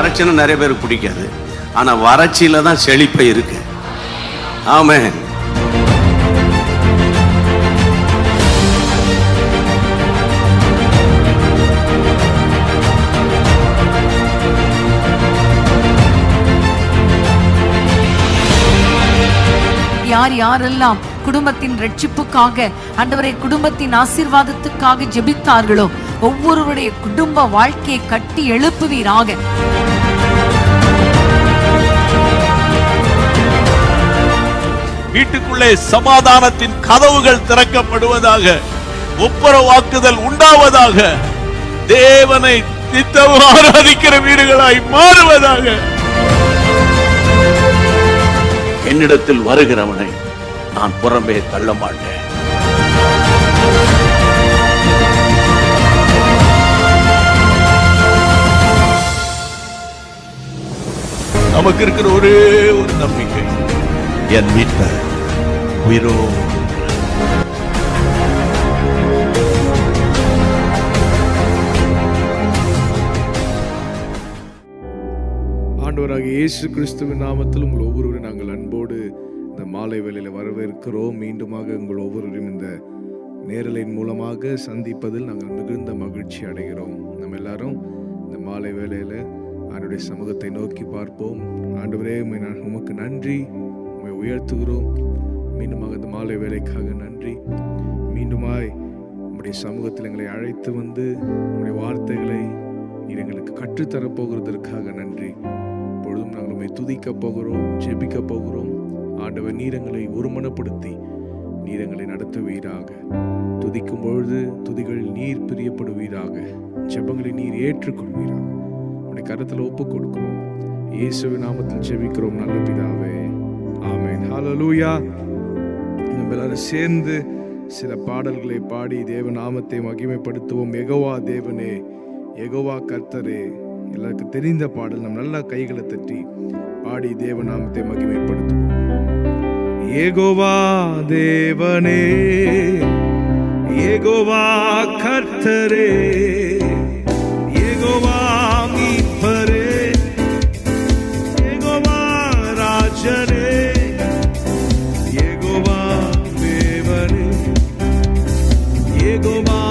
வறட்சின்னா நிறைய பேருக்கு பிடிக்காது, ஆனா வறட்சியில தான் செழிப்பை இருக்கு. ஆமென். யார் யாரெல்லாம் குடும்பத்தின் ரட்சிப்புக்காக, ஆண்டவரே குடும்பத்தின் ஆசீர்வாதத்துக்காக ஜெபித்தார்களோ ஒவ்வொருவருடைய குடும்ப வாழ்க்கையை கட்டி எழுப்புவீராக. வீட்டுக்குள்ளே சமாதானத்தின் கதவுகள் திறக்கப்படுவதாக, ஒப்புரவாக்குதல் உண்டாவதாக, தேவனை நித்தமும் ஆராதிக்கிற வீடுகளாய் மாறுவதாக. என்னிடத்தில் வருகிறவனை நான் புறம்பே தள்ள மாட்டேன். நமக்கு இருக்கிற ஒரே ஒரு நம்பிக்கை, என் மீட்பர் உயிரோ. ஆண்டவராகிய இயேசு கிறிஸ்துவின் நாமத்தில் உங்கள் ஒவ்வொருவரையும் நாங்கள் அன்போடு இந்த மாலை வேளையில் வரவேற்கிறோம். மீண்டுமாக உங்கள் ஒவ்வொருவரையும் இந்த நேரலின் மூலமாக சந்திப்பதில் நாங்கள் மிகுந்த மகிழ்ச்சி அடைகிறோம். நம்ம எல்லாரும் இந்த மாலை வேளையில் ஆண்டவருடைய சமூகத்தை நோக்கி பார்ப்போம். ஆண்டவரே, உமக்கு நன்றி, உம்மை உயர்த்துகிறோம். மீண்டுமாக இந்த மாலை வேளைக்காக நன்றி. மீண்டுமாய் உம்முடைய சமூகத்தில் எங்களை அழைத்து வந்து உம்முடைய வார்த்தைகளை நீர் எங்களுக்கு கற்றுத்தரப்போகிறதற்காக நன்றி. பொழுதும் நாங்கள் உம்மை துதிக்க போகிறோம், ஜெபிக்க போகிறோம். ஆண்டவர், நீர் எங்களை ஒருமனப்படுத்தி நீர் எங்களை நடத்துவீராக. துதிக்கும் பொழுது துதிகளில் நீர் பிரியப்படுவீராக. ஜெபங்களை நீர் ஏற்றுக்கொள்வீராக. உடைய கருத்தில் ஒப்புக் கொடுக்கிறோம். இயேசுவின் நாமத்தில் ஜெபிக்கிறோம் நல்ல பிதாவே, ஆமென். ஹல்லேலூயா. நம்ம எல்லாரும் சேர்ந்து சில பாடல்களை பாடி தேவ நாமத்தை மகிமைப்படுத்துவோம். யெகோவா தேவனே, யெகோவா கர்த்தரே. எல்லாருக்கும் தெரிந்த பாடல். நம்ம நல்லா கைகளை தட்டி பாடி தேவ நாமத்தை மகிமைப்படுத்துவோம். யெகோவா தேவனே, யெகோவா கர்த்தரே, யெகோவா மீட்பரே, யெகோவா ராஜனே, யெகோவா தேவனே, யெகோவா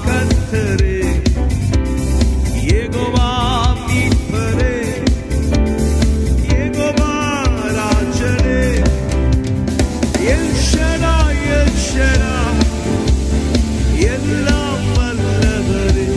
கர்த்தரே, யெகோவா மீட்பரே, யெகோவா ராஜனே, எல் ஷடாய், எல் ஷடாய், எல்லாம் வல்லவரே,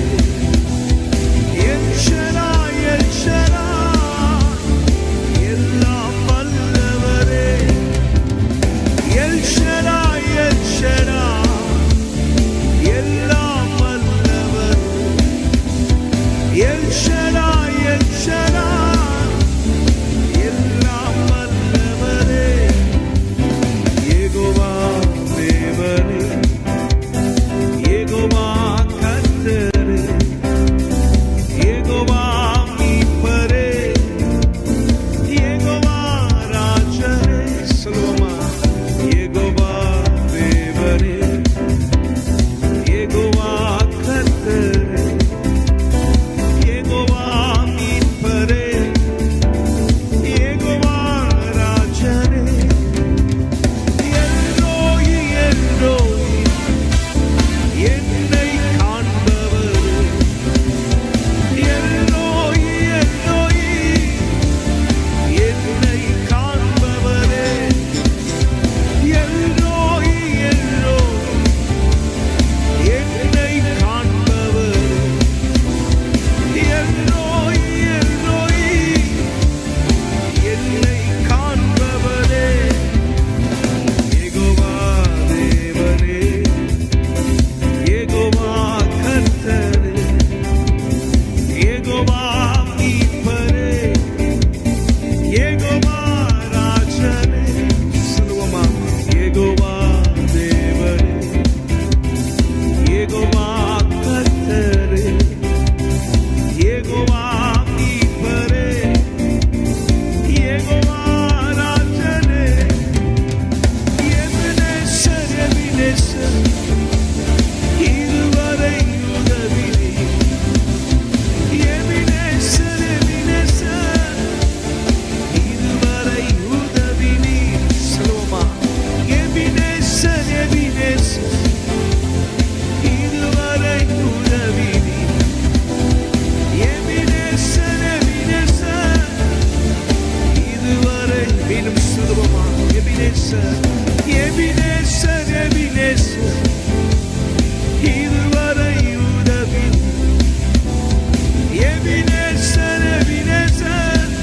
எபினேசர் எபினேசர்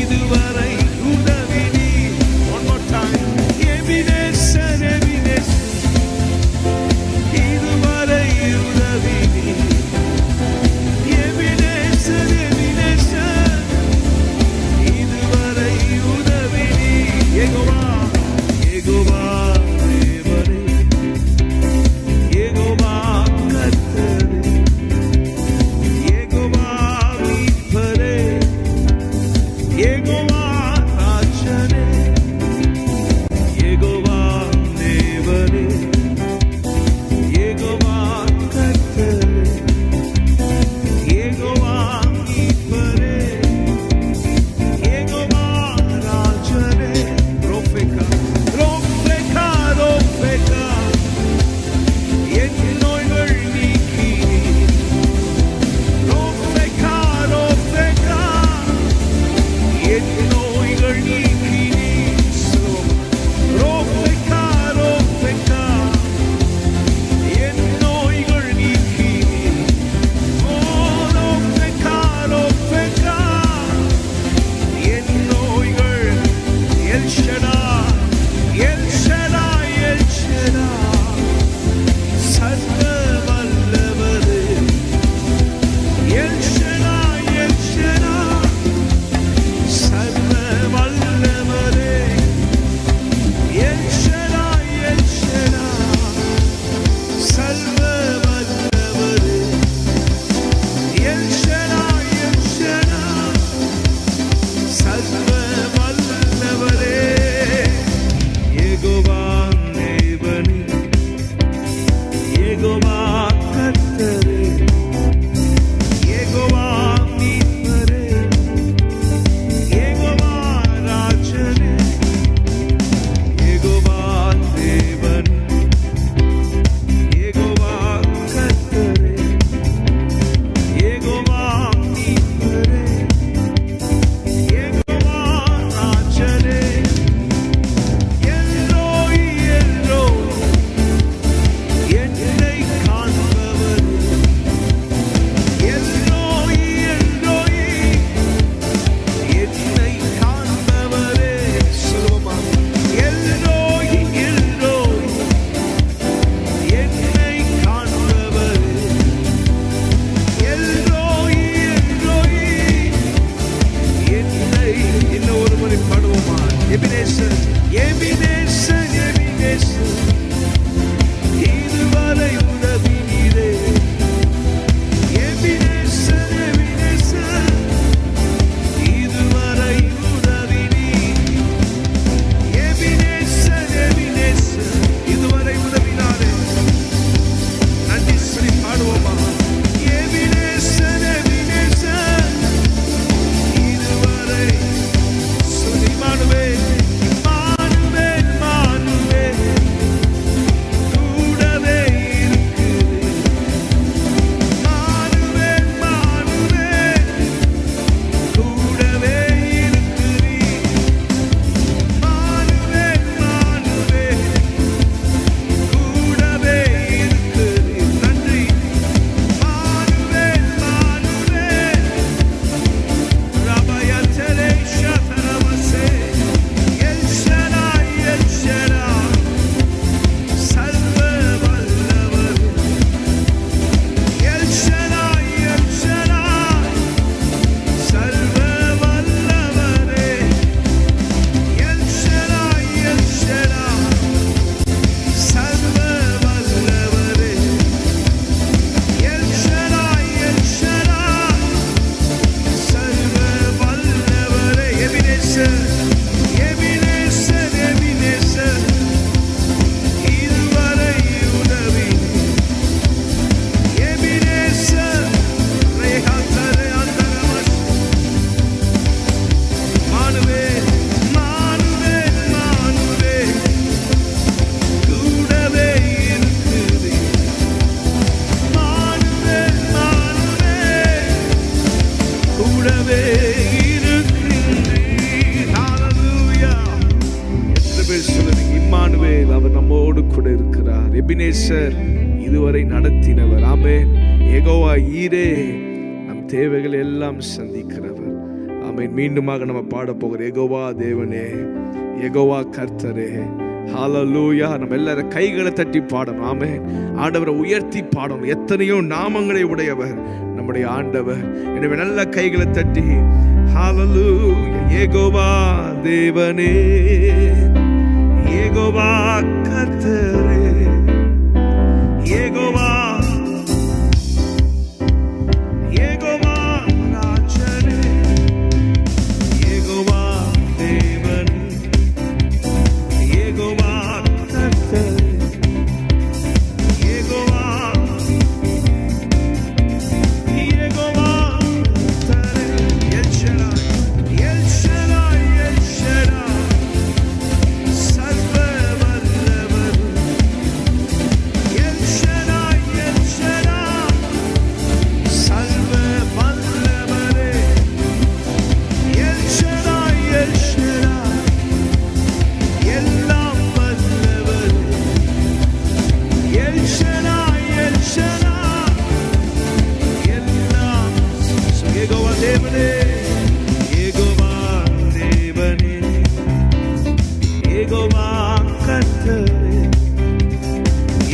இதுவரை உதவி நீ. One more time. Ebenezer Ebenezer இதுவரை உதவி நீ. எபினேசர் எபினேசர் இதுவரை உதவி நீ. யெகோவா யெகோவா தேவனே, யெகோவா கர்த்தரே, யெகோவா மீட்பரே, யெகோவா ராஜனே, யெகோவா தேவனே, யெகோவா கர்த்தரே, யெகோவா மீட்பரே, யெகோவா ராஜனே. ரோபேகா ரோபேகா ரோபேகா என் நோய்கள் நீக்கி. ரோபேகா ரோபேகா என் நோய்கள் நீக்கி. ரோபேகா ரோபேகா என் நோய்கள் நீக்கி. ஓ ரோபேகா ரோபேகா என் நோய்கள். L Shaddai El Shaddai El Shaddai சர்வ வல்லவரே. எல் ஷடாய் எல் ஷடாய் சர்வ வல்லவரே. எல் ஷடாய் எல் ஷடாய் சர்வ வல்லவரே. எல் ஷடாய் எல் ஷடாய் சர்வ வல்லவரே. யெகோவா தேவனே, யெகோவா கர்த்தரே, யெகோவா மீட்பரே, யெகோவா ராஜனே, யெகோவா தேவனே, யெகோவா கர்த்தரே, யெகோவா மீட்பரே, யெகோவா ராஜனே. எல்லோய் எல்லோய் என்னை காண்பவர். எல்லோய் எல்லோய் என்னை காண்பவரே. சொல்லுவோமா? எல்லோய் எல்லோய் என்னை காண்பவரே. எல்லோய் எல்லோய் என்னை. இன்னும் ஒரு முறை பாடுவோமா? எபினேசர் எபினேசர் எபினேசர் இதுவரை உதவி நீரே. எபினேசர் எபினேசர் இதுவரை உதவி நீ. எபினேசர் எபினேசர் இதுவரை உதவினாரே. நன்றி சொல்லி பாடுவோமா? எபினேசர் எபினேசர் இதுவரை சொல்லி இம்மானுவேல் இம்மானுவேல் இம்மானுவேல் கூடவே இருக்கிறீர். இம்மானுவேல் இம்மானுவேல் கூடவே இருக்கிறீர். இம்மானுவேல் இம்மானுவேல் கூடவே இருக்கிறீர். நன்றி. இம்மானுவேல் இம்மானுவேல் ரபயத்தலே ஷதரவசே. எல் ஷடாய் எல் ஷடாய் சர்வ வல்லவர். எல் ஷடாய் எல் ஷடாய் சர்வ வல்லவரே. எல் ஷடாய் எல் ஷடாய் சர்வ வல்லவரே. எல் ஷடாய் எல் ஷடாய் சர்வ வல்லவரே. எபினேசர் எபினேசர் எபினேசர் இதுவரை உதவி. எபினேசர் ரேகாத்தரே அந்தரமஸ். மானுவேல் மானுவேல் மானுவேல் கூடவே இருக்கிறீர். மானுவேல் மானுவேல் கூடவே இருக்கின்றீர். ஹalleluya. எத்தனை பேர் சொல்லுவீங்க இம்மானுவேல் அவர் நம்மோடு கூட இருக்கிறார். எபினேசர் இதுவரை நடத்தினவர். ஆமென். யெகோவா ஈரே நம் தேவைகளை எல்லாம் சந்திக்கிறவர். ஆமென். மீண்டுமாக நம்ம பாட போகிற யெகோவா தேவனே, யெகோவா கர்த்தரே. ஹalleluya. நம்ம எல்லாரும் கைகளை தட்டி பாடணும். ஆமென். ஆண்டவரை உயர்த்தி பாடணும். எத்தனையோ நாமங்களை உடையவர் நம்முடைய ஆண்டவர். எனவே நல்ல கைகளை தட்டி ஹalleluya. யெகோவா தேவனே, யெகோவா கர்த்தரே, யெகோவா யெகோவா ராஜனே, யெகோவா தேவன், யெகோவா கர்த்தரே, யெகோவா யெகோவா கர்த்தரே. L Shaddai, El Shaddai, El Shaddai, சர்வ வல்லவர். எல் ஷடாய், எல் ஷடாய், சர்வ வல்லவரே. எல் ஷடாய், எல் ஷடாய், எல்லாம் வல்லவர். எல் ஷடாய், எல் ஷடாய், எல்லாம். யெகோவா தேவனே, யெகோவா தேவனே, யெகோவா கர்த்தரே,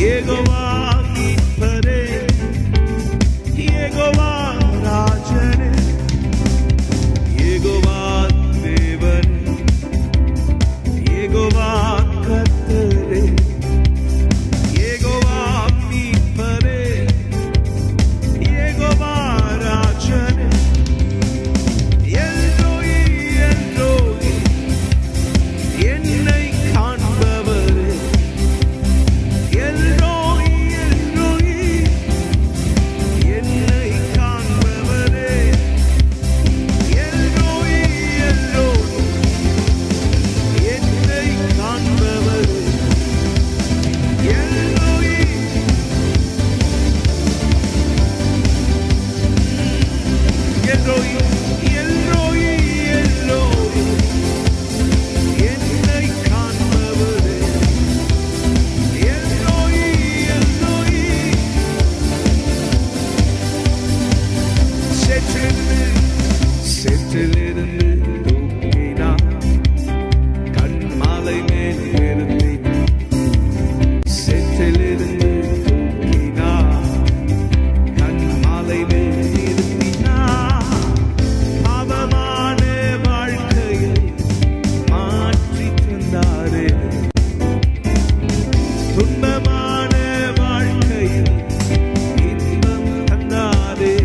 யெகோவா மீட்பரே, யெகோவா ராஜனே, யெகோவா தேவன், யெகோவா கர்த்தரே, யெகோவா மீட்பரே, யெகோவா ராஜனே. எல்ரோயி, எல்ரோயி, என்னை காண்பவரே. எல்ரோயி, எல்ரோயி, என்னை காண்பவரே. எல்ரோயி, எல்ரோயி, என்னை காண்பவரே. எல்ரோயி, எல்ரோயி, எல்ரோயி, எல்ரோயி, என்னை காண்பவரே. எல்ரோயி, எல்ரோயி, சேற்றிலிருந்து தூக்கினார், கன்மாலை மேல் நிறுத்தினார். சேற்றிலிருந்து தூக்கினார், கன்மாலை மேல் நிறுத்தினார். பாவமான வாழ்க்கையை மாற்றி தந்தாரே, துன்பமான வாழ்க்கையில் இன்பம் தந்தாரே.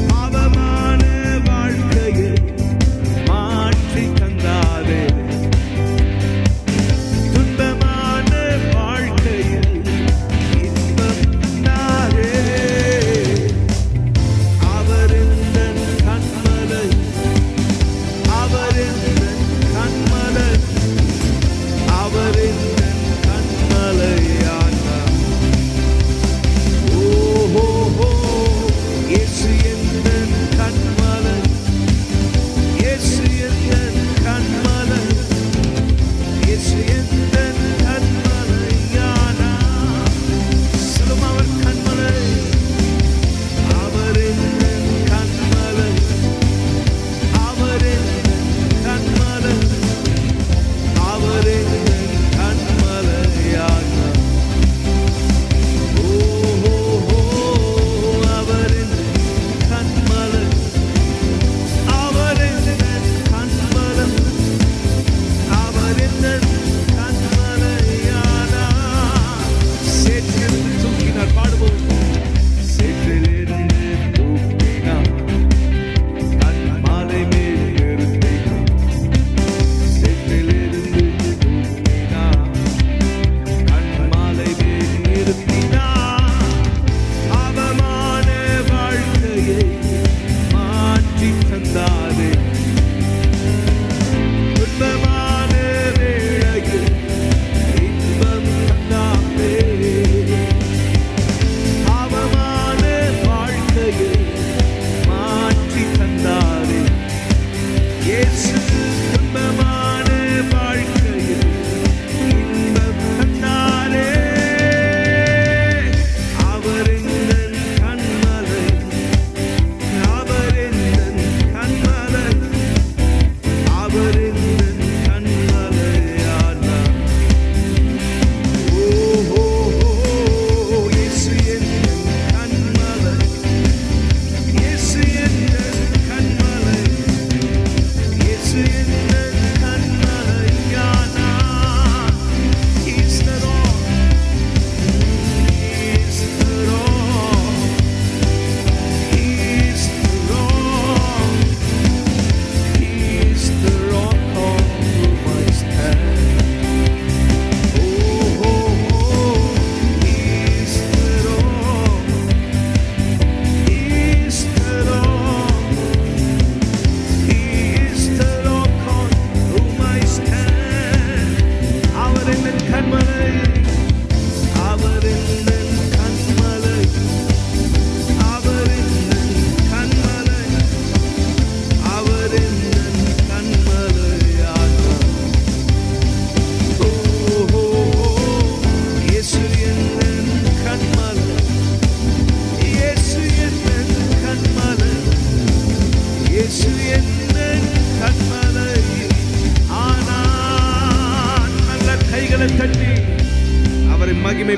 பாவமான வாழ்க்கையை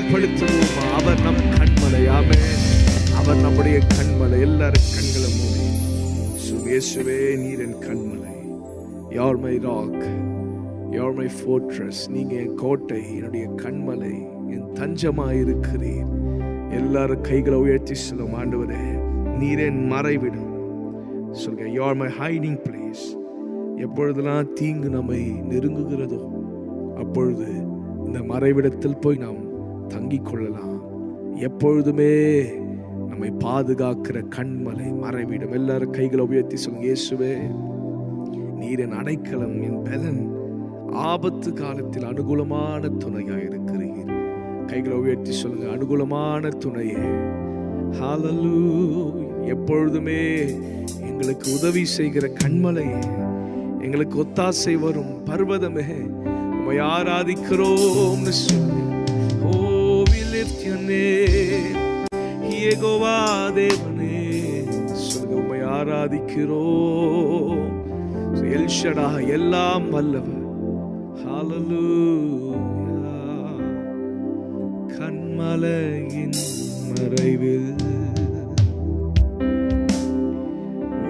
மகிமைப்படுத்துவோமா? அவர் நம் கண்மலை. ஆமென். அவர் நம்முடைய கண்மலை. எல்லாரும் கண்களை மூடி இயேசுவே நீர் என் கண்மலை. You are my rock, you are my fortress. நீங்க என் கோட்டை, என்னுடைய கண்மலை, என் தஞ்சமாயிருக்கிறீர். எல்லாரும் கைகளை உயர்த்தி சொல்லும், ஆண்டவரே நீர் என் மறைவிடம். சொல்லுங்க, you are my hiding place. எப்பொழுதெல்லாம் தீங்கு நம்மை நெருங்குகிறதோ அப்பொழுது இந்த மறைவிடத்தில் போய் நாம் தங்கிக் கொள்ளலாம். எப்பொழுதுமே நம்மை பாதுகாக்கிற கண்மலை, மறைவிடம். எல்லாரும் கைகளை உயர்த்தி சொல்லுங்க, இயேசுவே நீர் என் அடைக்கலம், என் பலன், ஆபத்து காலத்தில் அனுகூலமான துணையாக இருக்கிறீர். கைகளை உயர்த்தி சொல்லுங்க, அனுகூலமான துணையே. ஹல்லேலூயா. எப்பொழுதுமே எங்களுக்கு உதவி செய்கிற கண்மலையே, எங்களுக்கு ஒத்தாசை வரும் பர்வதமே, உம்மை ஆராதிக்கிறோம்னு சொல்லு. Oh, we lift your name. Jehovah தேவனே, சொல்லுங்க, உம்மை ஆராதிக்கிறோம். எல் ஷடாய், எல்லாம் வல்லவர். ஹல்லேலூயா. கண்மலையின் மறைவில்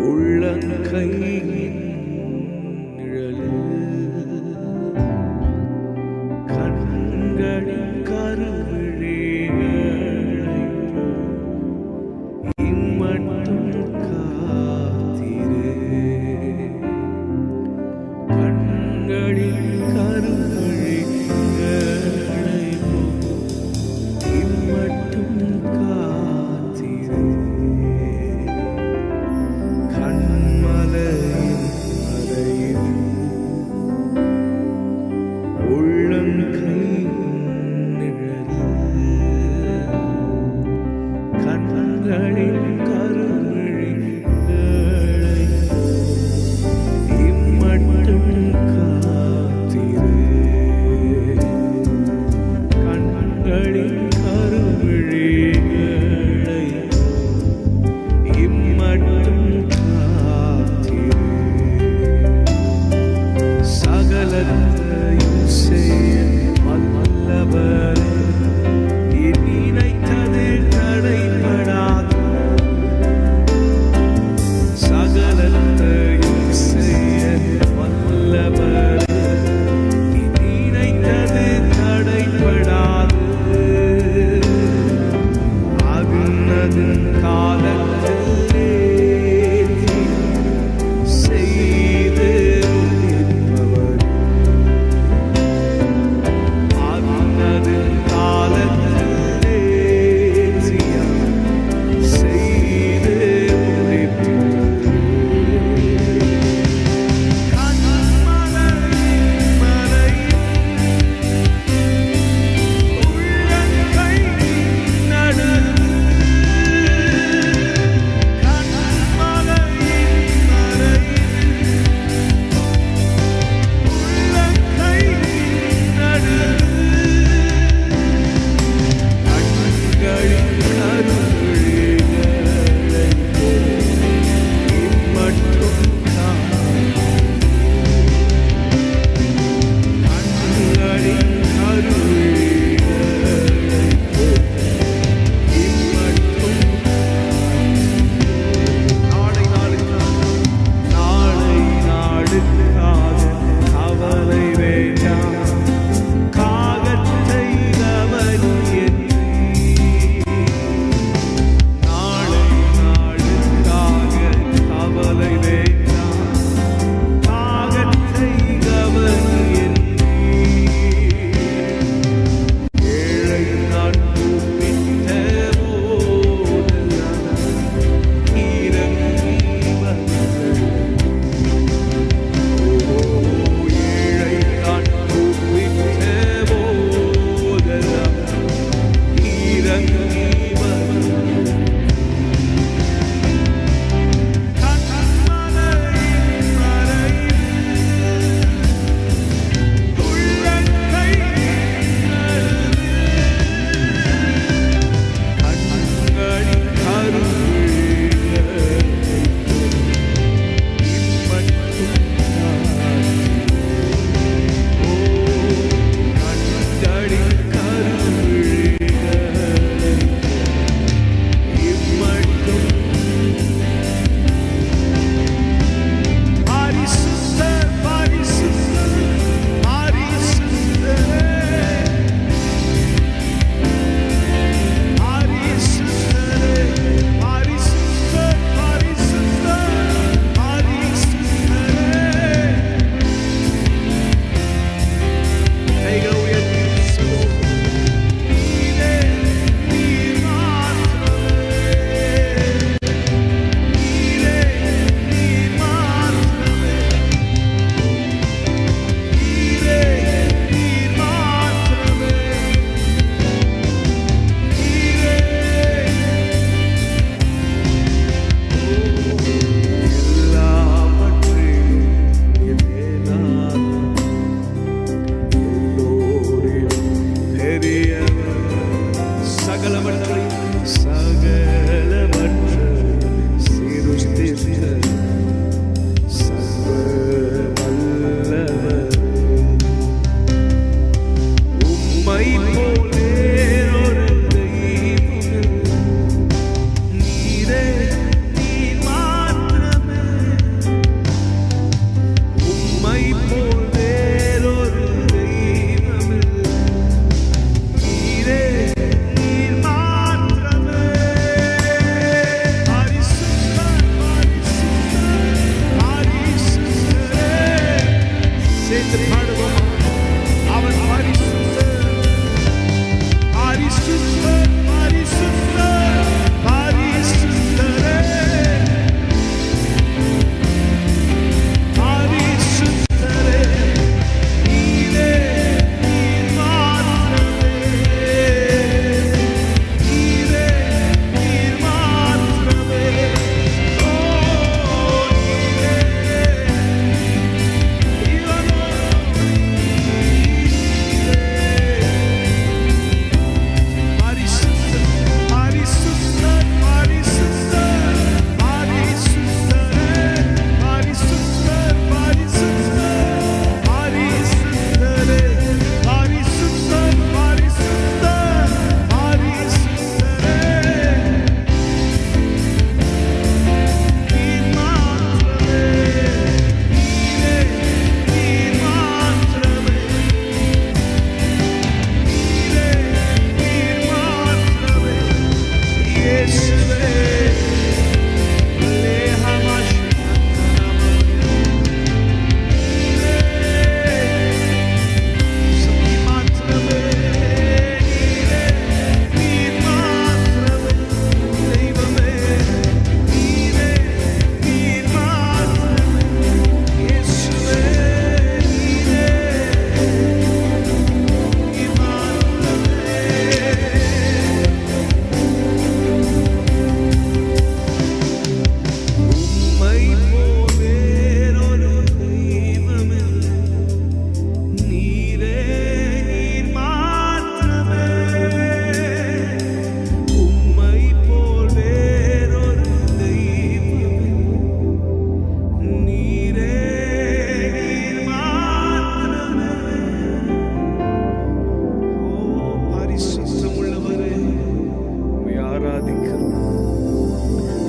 உள்ளங்கையின் நிழலில் கண்களின் கருவிழிகளை இம்மட்டும் காத்தீரே. கண்களின் கருவிழிகளை இம்மட்டும் காத்தீரே. கண்மலையின்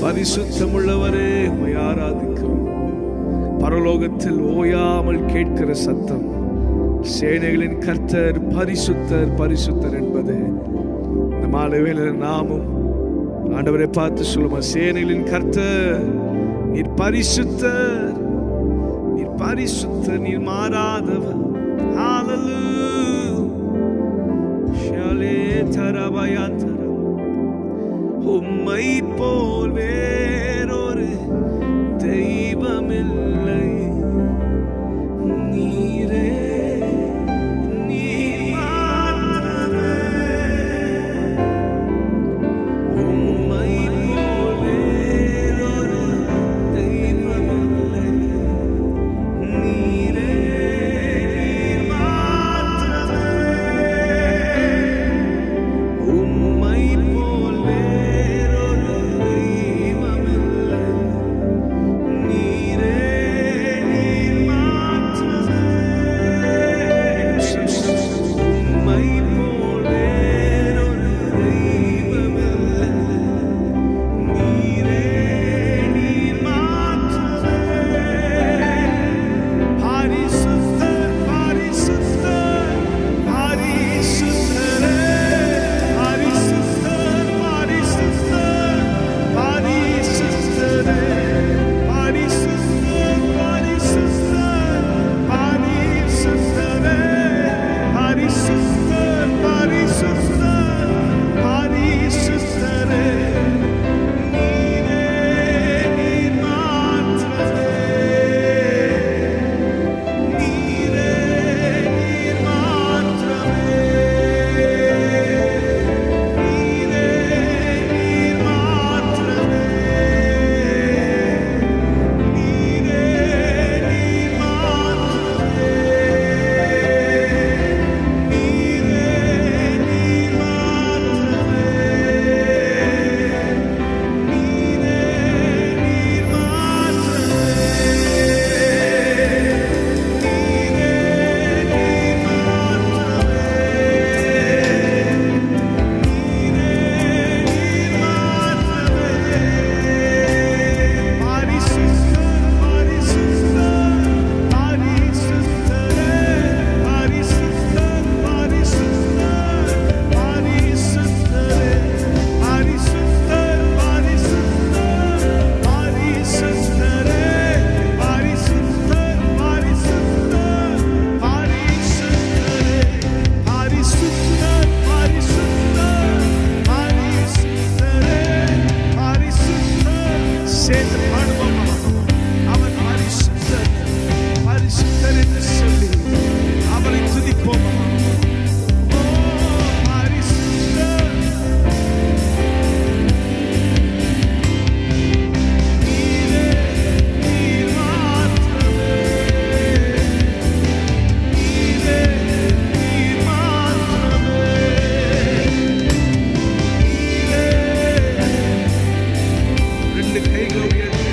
பரிசுத்தமுள்ளவரே உம்மை ஆராதிக்கிறோம். பரலோகத்தில் ஓயாமல் கேட்கிற சத்தம், சேனைகளின் கர்த்தர் பரிசுத்தர் பரிசுத்தர் என்பது இந்த மாலை வேளையில் நாமும் ஆண்டவரை பார்த்து சொல்லுமா, சேனைகளின் கர்த்தர் நீர் பரிசுத்தர், நீர் பரிசுத்தர், நீர் மாறாதவர். ஹalleluya ஷாலே தரபயாந்தர உம்மை போல் வேறொரு தெய்வமில்லை. நீரே நீர் மாத்திரமே. உம்மை போல் வேறொரு தெய்வமில்லை. நீரே நீர் மாத்திரமே. உம்மை போல் வேறொரு தெய்வமில்லை. நீரே நீர் மாத்திரமே. உம்மை போல் வேறொரு தெய்வமில்லை. நீரே நீர் மாத்திரமே. பரிசுத்தர் பரிசுத்தர் பரிசுத்தரே. பரிசுத்தர் பரிசுத்தர் பரிசுத்தரே. பரிசுத்தர் பரிசுத்தர் பரிசுத்தரே. பரிசுத்தர் பரிசுத்தர் பரிசுத்தரே. நீரே நீர் மாத்திரமே. நீரே நீர் மாத்திரமே. நீரே நீர் மாத்திரமே. நீரே நீர் மாத்திரமே. நீரே நீர் மாத்திரமே. நீரே நீர் சேர்ந்து பாடுவோமா? அவர் பரிசுத்தர் பரிசுத்தர் என்று சொல்லி அவரை துதிப்போமா? ஓ பரிசுத்தர். நீரே நீர் மாத்திரமே. நீரே நீர் மாத்திரமே. நீரே. ரெண்டு கைகளை உயர்த்தி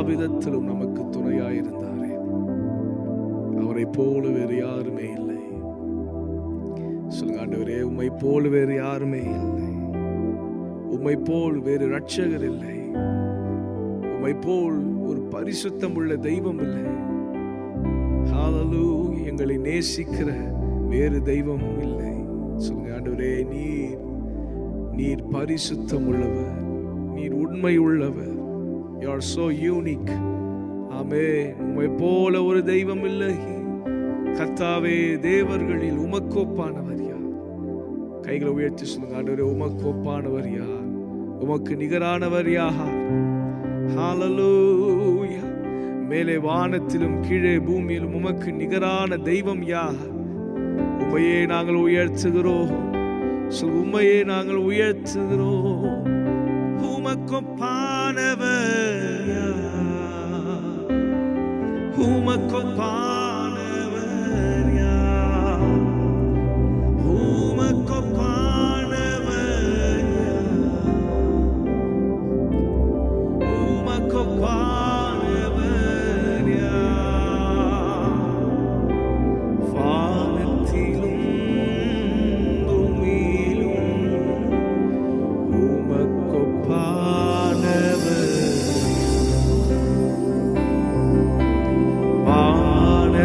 விதத்திலும் நமக்கு துணையாயிருந்தாரே, அவரை போல வேறு யாருமே இல்லை. சொல்லுங்க, ஆண்டவரே, உம்மை போல் வேறு யாருமே இல்லை, உம்மை போல் வேறு ரட்சகர் இல்லை, உம்மை போல் ஒரு பரிசுத்தம் உள்ள தெய்வம் இல்லை. ஹalleluya, எங்களை நேசிக்கிற வேறு தெய்வம் இல்லை. சொல்லுங்க, ஆண்டவரே, நீர் பரிசுத்தம் உள்ளவர், நீர் உண்மை உள்ளவர். You are so unique. ஆமென். உம்மை போல ஒரு தெய்வம் இல்லை. கர்த்தாவே, தேவர்களில் உமக்கு ஒப்பானவர் யார்? கைகளை உயர்த்தி சொல்லுங்க, ஆண்டவரே, உமக்கு ஒப்பானவர் யார்? உமக்கு நிகரானவர் யார்? ஹalleluya. மேலே வானத்திலும் கீழே பூமியிலும் உமக்கு நிகரான தெய்வம் யார்? உம்மையே நாங்கள் உயர்த்துகிறோம். உம்மையே நாங்கள் உயர்த்துகிறோம். உமக்கு ஒப்பானவர் யார்? உமக்கு ஒப்பானவர் யார்? உமக்கு ஒப்பானவர் யார்? உமக்கு ஒப்பானவர் யார்? வானத்திலும் பூமியிலும் உமக்கு ஒப்பானவர். வானத்திலும்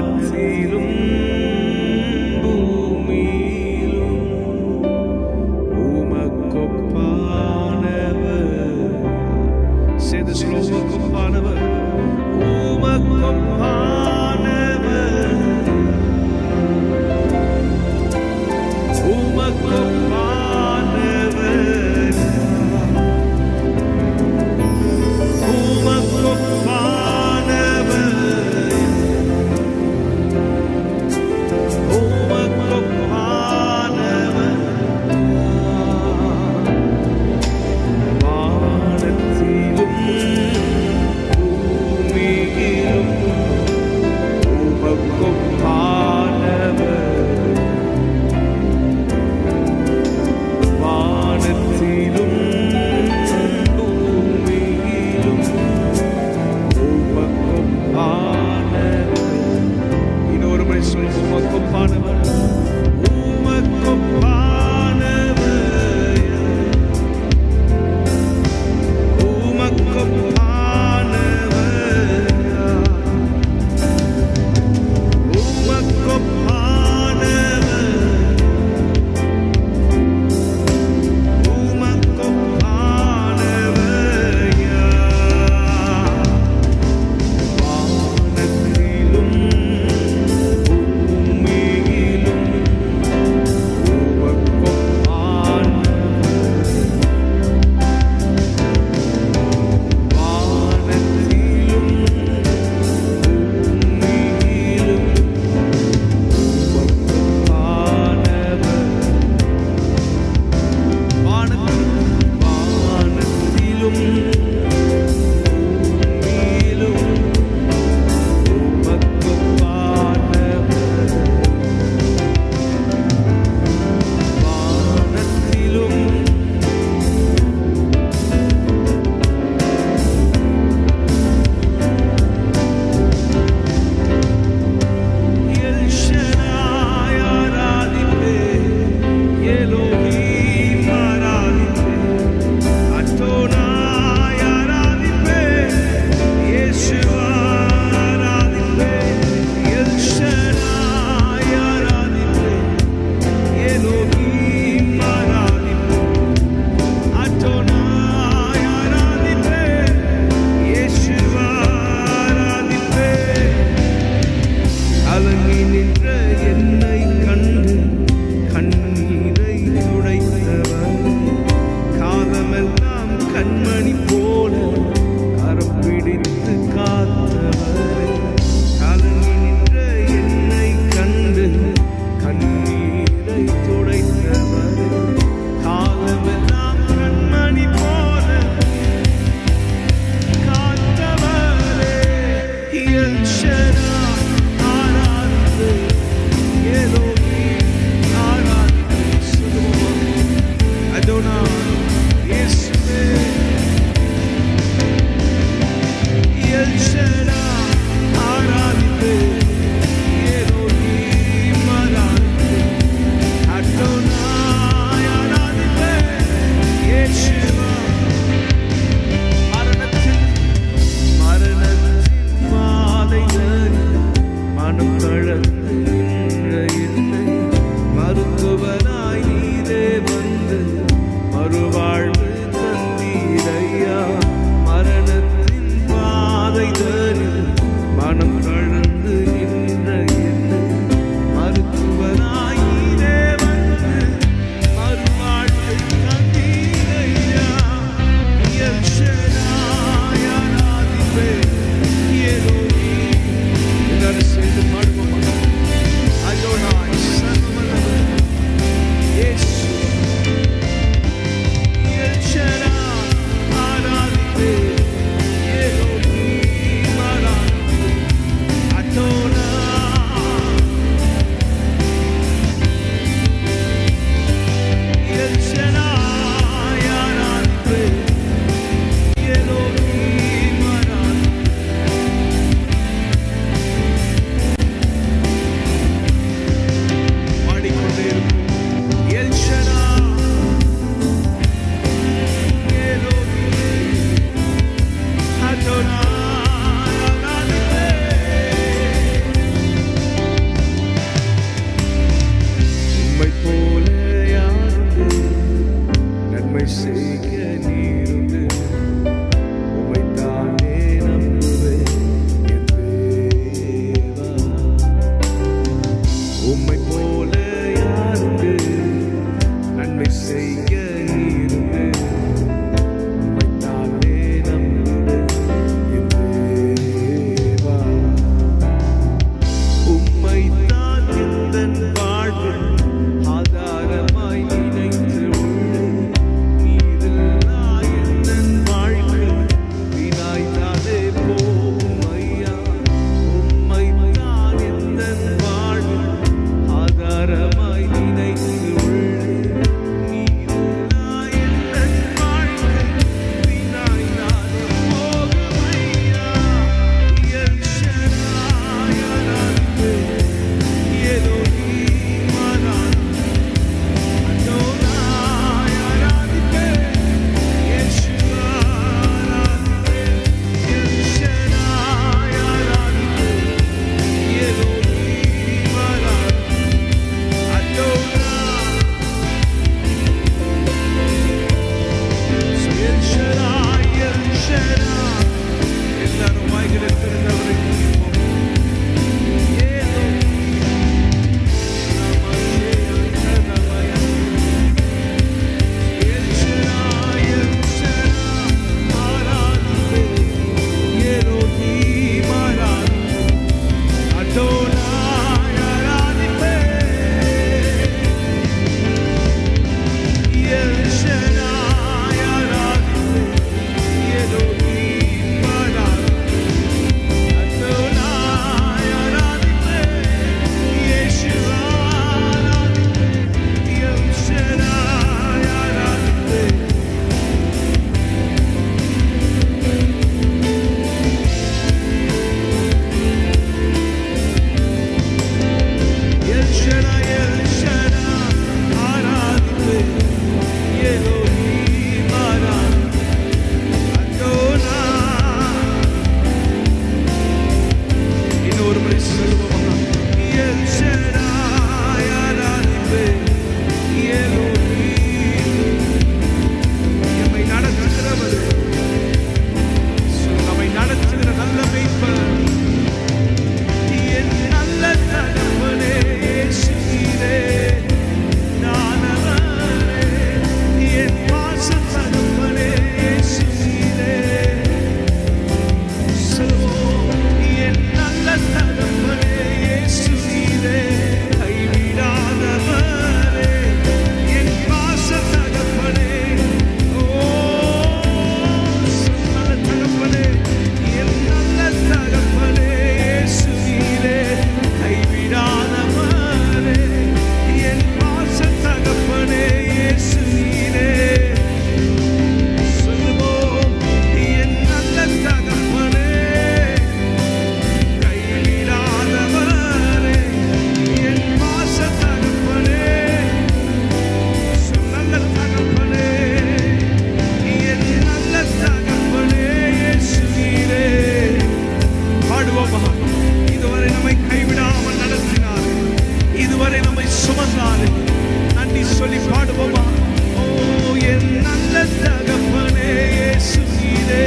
தகப்பனே இயேசு நீரே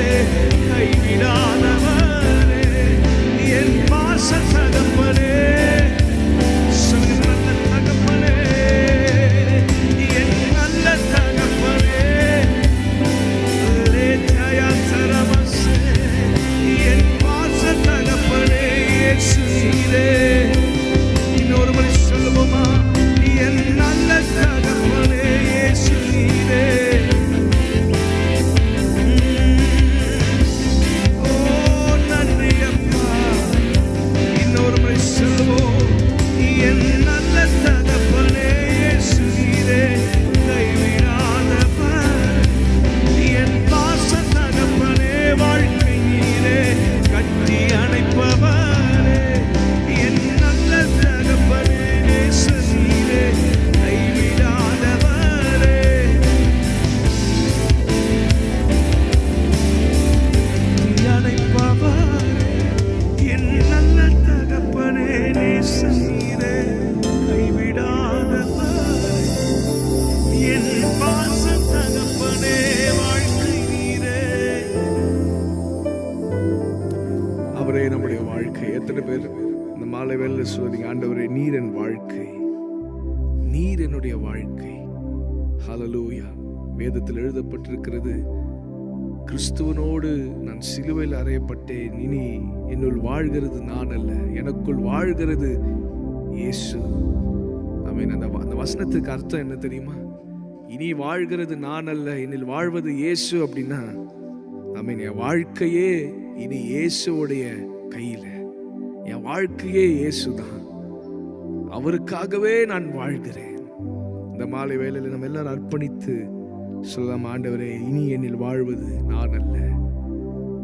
கைவிடாதவரே என் பாச தகப்பனே நல்ல தகப்பனே என் நல்ல தகப்பனே என் பாச தகப்பனே இயேசு நீரே. இன்னொரு முறை சொல்லுவோமா? என் நல்ல தகப்பனே இயேசு நீரே. ஓ நன்றி அப்பா. இன்னொரு முறை சொல்லுவோம். என் நல்ல தகப்பனே இயேசு நீரே கைவிடாதவர் என் பாச தகப்பனே வாழ்க்கை நீரே கட்டி அணைப்பவரே என் நல்ல தகப்பனே இயேசு நீரே கைவிடாதவரே அணைப்பவரே என் நல்ல தகப்பனே இயேசு நீரே கைவிடாதவரே என் பாச தகப்பனே வாழ்க்கை நீரே. அவரே நம்முடைய வாழ்க்கை. எத்தனை பேர் இந்த மாலை வேளையில சொல்றீங்க, ஆண்டவரே நீர் என் வாழ்க்கை, நீர் என்னுடைய வாழ்க்கை. ஹல்லேலூயா. வேதத்தில் எழுதப்பட்டிருக்கிறது, கிறிஸ்துவனோடு நான் சிலுவையில் அறையப்பட்டேன், இனி என்னுள் வாழ்கிறது நான் அல்ல, எனக்குள் வாழ்கிறது இயேசு. ஆமென். அந்த வசனத்துக்கு அர்த்தம் என்ன தெரியுமா? இனி வாழ்கிறது நான் அல்ல, என்னில் வாழ்வது இயேசு அப்படின்னா, ஆமென், என் வாழ்க்கையே இனி இயேசுவுடைய கையில, என் வாழ்க்கையே இயேசுதான், அவருக்காகவே நான் வாழ்கிறேன். இந்த மாலை வேளையில நம்ம எல்லாரும் அர்ப்பணித்து சொல்லலாம், ஆண்டவரே இனி என்னில் வாழ்வது நான் அல்ல,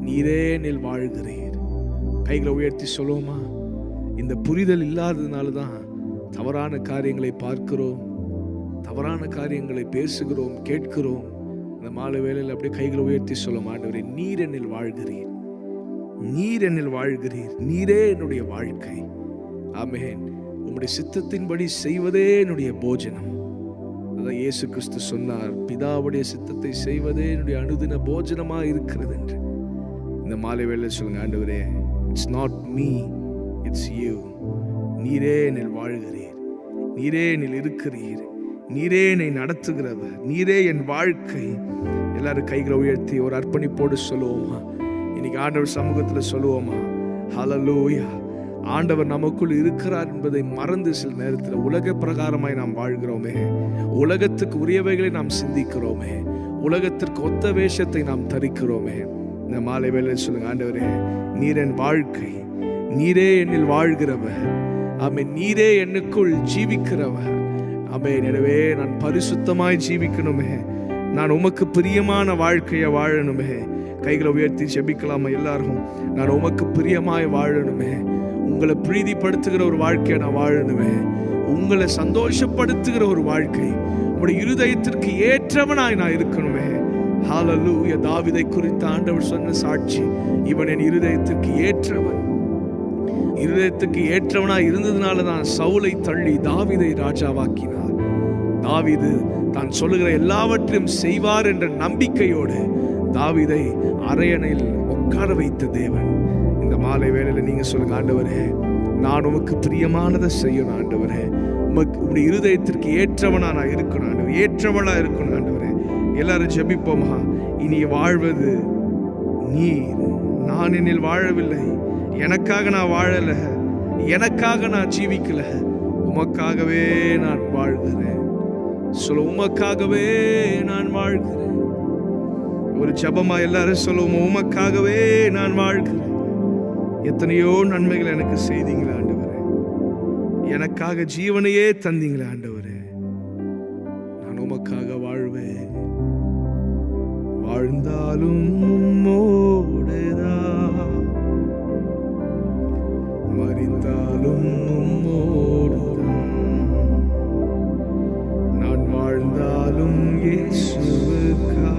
நீரே என்னில் வாழ்கிறீர். கைகளை உயர்த்தி சொல்லுவோமா? இந்த புரிதல் இல்லாததுனால தான் தவறான காரியங்களை பார்க்கிறோம், தவறான காரியங்களை பேசுகிறோம், கேட்கிறோம். இந்த மாலை வேளையில் அப்படியே கைகளை உயர்த்தி சொல்லும், ஆண்டவரே நீர் என்னில் வாழ்கிறீர், நீர் என்னில் வாழ்கிறீர், நீரே என்னுடைய வாழ்க்கை. ஆமென். உம்முடைய சித்தத்தின்படி செய்வதே என்னுடைய போஜனம். அதான் இயேசு கிறிஸ்து சொன்னார், பிதாவுடைய சித்தத்தை செய்வதே என்னுடைய அனுதின போஜனமா இருக்கிறது என்று. இந்த மாலை வேளையில் சொல்லுங்க, ஆண்டவரே it's not me, it's you. நீரே என்னில் வாழ்கிறீர், நீரே என்னில் இருக்கிறீர், நீரே என்னை நடத்துகிறவர், நீரே என் வாழ்க்கை. எல்லாரும் கைகளை உயர்த்தி ஒரு அர்ப்பணிப்போடு சொல்லுவோமா? இன்னைக்கு ஆண்டவர் சமூகத்தில் சொல்லுவோமா? ஹல்லேலூயா. ஆண்டவர் நமக்குள் இருக்கிறார் என்பதை மறந்து சில நேரத்தில் உலக பிரகாரமாய் நாம் வாழ்கிறோமே, உலகத்துக்கு உரியவைகளை நாம் சிந்திக்கிறோமே, உலகத்திற்கு ஒத்த வேஷத்தை நாம் தரிக்கிறோமே. இந்த மாலை வேளையில் சொல்லுங்க, ஆண்டவரே நீர் என் வாழ்க்கை, நீரே என்னில் வாழ்கிறவர், ஆமென், நீரே என்னுக்குள் ஜீவிக்கிறவர். ஆமென். எனவே நான் பரிசுத்தமாய் ஜீவிக்கணுமே, நான் உமக்கு பிரியமான வாழ்க்கையை வாழணுமே. கைகளை உயர்த்தி ஜெபிக்கலாமா எல்லாரும்? நான் உமக்கு பிரியமாய் வாழணுமே, உங்களை பிரீதிப்படுத்துகிற ஒரு வாழ்க்கையை நான் வாழணுமே, உங்களை சந்தோஷப்படுத்துகிற ஒரு வாழ்க்கை, உங்களுடைய இருதயத்திற்கு ஏற்றவனாய் நான் இருக்கணுமே. ஹல்லேலூயா. தாவீதை குறித்து ஆண்டவர் சொன்ன சாட்சி, இவன் என் இருதயத்திற்கு ஏற்றவன். இருதயத்துக்கு ஏற்றவனாய் இருந்ததுனால தான் சவுலை தள்ளி தாவீதை ராஜாவாக்கினார். தாவீது தான் சொல்லுகிற எல்லாவற்றையும் செய்வார் என்ற நம்பிக்கையோடு தாவீதை அரியணையில் உட்கார வைத்த தேவன். இந்த மாலை வேளையில நீங்க சொல்லுங்க, ஆண்டவரே நான் உமக்கு பிரியமானதை செய்யணும், ஆண்டவரே உம்முடைய இருதயத்திற்கு ஏற்றவனா நான் இருக்கணும், ஆண்டவர் ஏற்றவளா இருக்கணும், ஆண்டவரே. எல்லாரும் ஜெபிப்போமா? இனி வாழ்வது நீர், நான் என்னில் வாழவில்லை, எனக்காக நான் வாழல, எனக்காக நான் ஜீவிக்கல, உமக்காகவே நான் வாழ்கிறேன். சொல்ல, உமக்காகவே நான் வாழ்கிறேன். ஒரு ஜபமா எல்லாரும் சொல்லுவோம், உமக்காகவே நான் வாழ்கிறேன். எத்தனையோ நன்மைகள் எனக்கு செய்தீங்களா ஆண்டவரே, எனக்காக ஜீவனையே தந்தீங்களா ஆண்டவரே, நான் உமக்காக வாழ்வேன். வாழ்ந்தாலும் உம்மோடுதான், மரித்தாலும் உம்மோடுதான், நான் வாழ்ந்தாலும் இயேசுவுக்கா,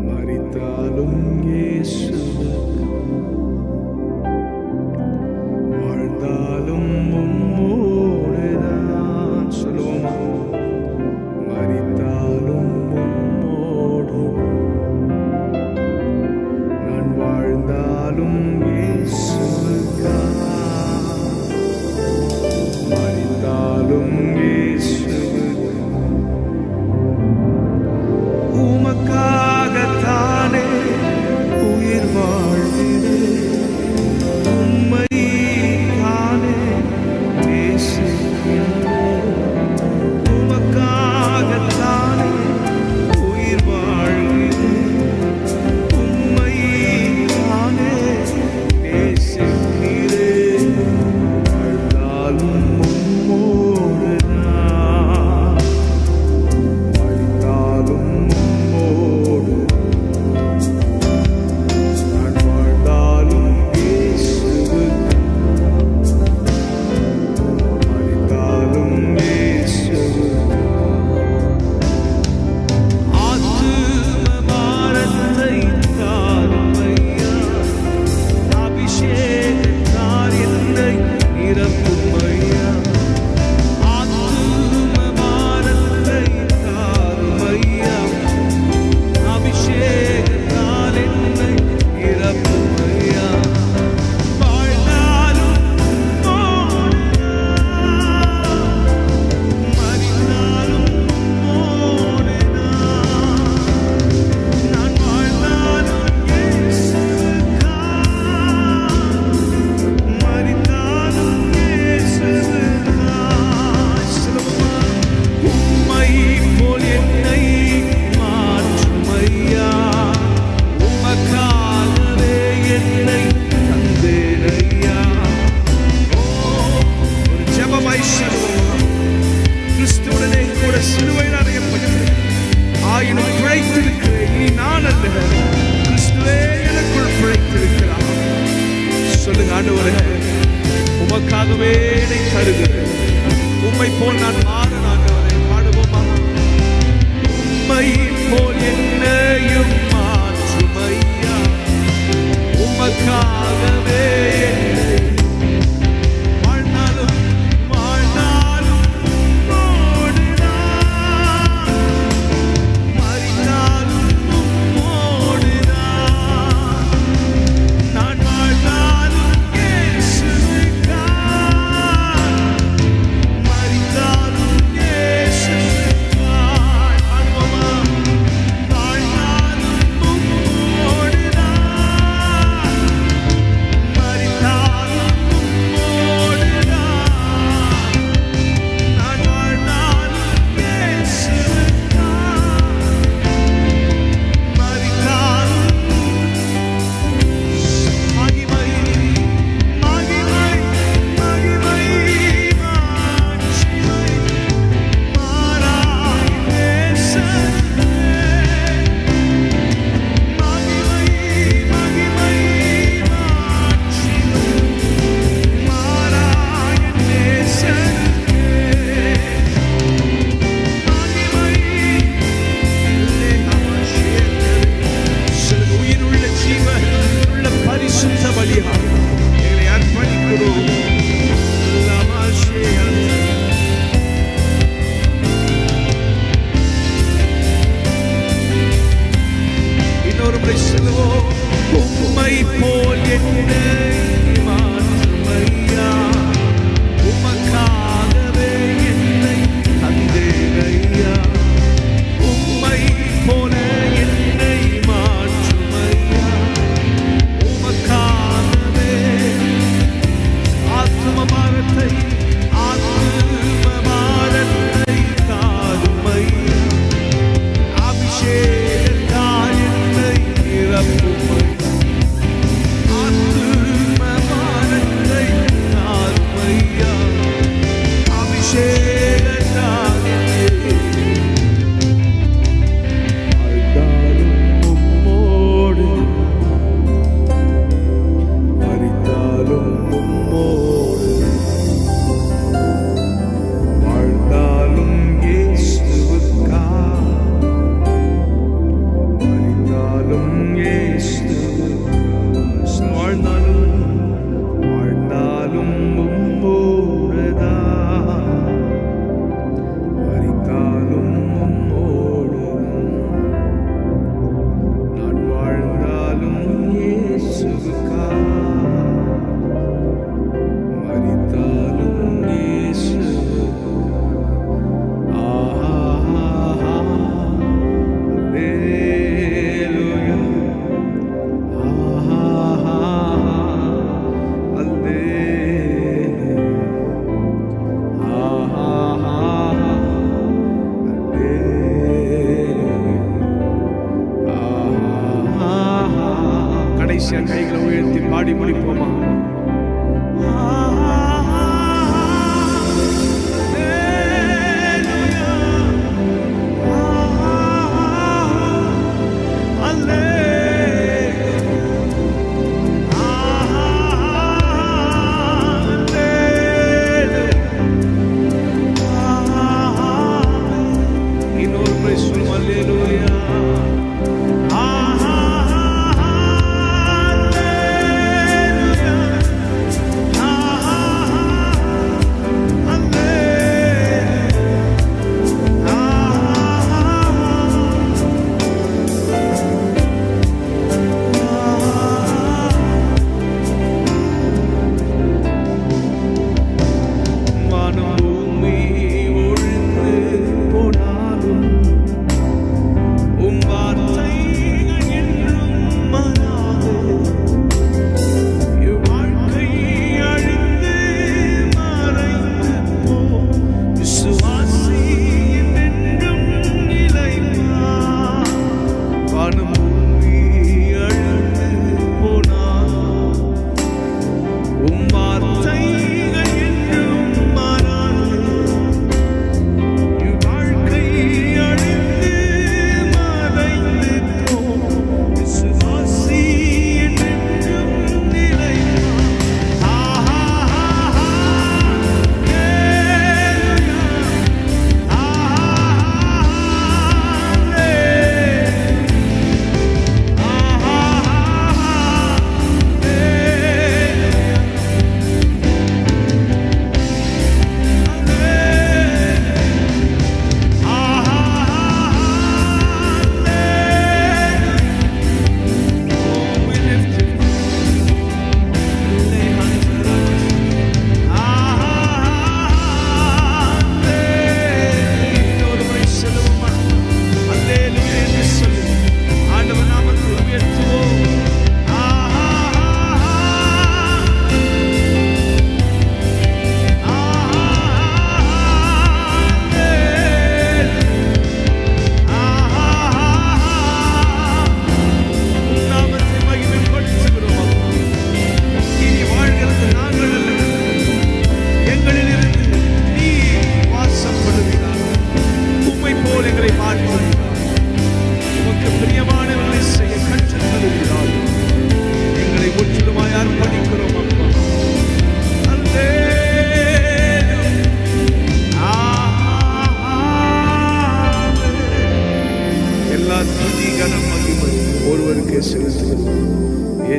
மரித்தாலும் இயேசுவுக்கா, வாழ்ந்தாலும் உம்மோடுதான். சொல்லுவோம், மரித்தாலும் சிலுவையில் அறையப்பட்டிருக்கிறேன், ஆயினும் பிழைத்திருக்கிறேன். இனி நான் அல்ல, கிறிஸ்துவே எனக்குள் பிழைத்திருக்கிறார். சொல்லுங்க, ஆண்டவரே உமக்காகவே என்னை தருகிறேன், உம்மை போல் நான் மாற. ஆண்டவரே பாடுவோமா? உம்மை போல் என்னையும் மாற்றும் ஐயா, உமக்காகவே வாழ்நாளும் வாழ்நாளும் ஓடுதான், மறித்தாலும் ஓடுதான். நான் வாழ்ந்தாலும் இயேசுவுக்காய், மறித்தாலும்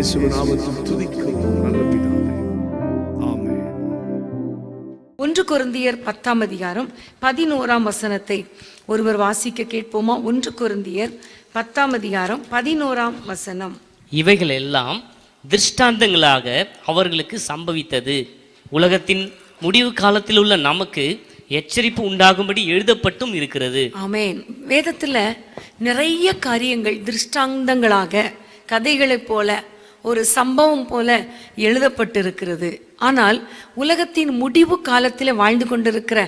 இயேசுவின் நாமத்தில் துதிக்கிறோம் நல்ல பிதாவே. ஆமென். 1 கொரிந்தியர் 10ஆம் அதிகாரம் 11ஆம் வசனத்தை ஒருவர் வாசிக்க கேட்போமா? 1 கொரிந்தியர் 10ஆம் அதிகாரம் 11ஆம் வசனம். இவைகள் எல்லாம் திருஷ்டாந்தங்களாக அவர்களுக்கு சம்பவித்தது, உலகத்தின் முடிவு காலத்தில் உள்ள நமக்கு எச்சரிப்பு உண்டாகும்படி எழுதப்பட்டும் இருக்கிறது. ஆமென். வேதத்துல நிறைய காரியங்கள் திருஷ்டாந்தங்களாக கதைகளைப் போல ஒரு சம்பவம் போல எழுதப்பட்டிருக்கிறது. ஆனால் உலகத்தின் முடிவு காலத்தில் வாழ்ந்து கொண்டிருக்கிற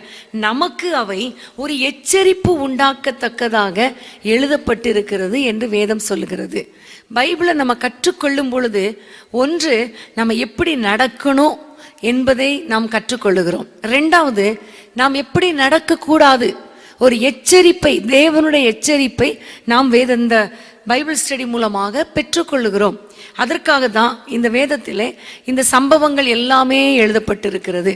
நமக்கு அவை ஒரு எச்சரிப்பு உண்டாக்கத்தக்கதாக எழுதப்பட்டிருக்கிறது என்று வேதம் சொல்லுகிறது. பைபிளை நம்ம கற்றுக்கொள்ளும் பொழுது ஒன்று, நம்ம எப்படி நடக்கணும் என்பதை நாம் கற்றுக்கொள்ளுகிறோம். ரெண்டாவது, நாம் எப்படி நடக்கக்கூடாது, ஒரு எச்சரிப்பை, தேவனுடைய எச்சரிப்பை நாம் இந்த பைபிள் ஸ்டடி மூலமாக பெற்றுக்கொள்ளுகிறோம். அதற்காக தான் இந்த வேதத்திலே இந்த சம்பவங்கள் எல்லாமே எழுதப்பட்டிருக்கிறது.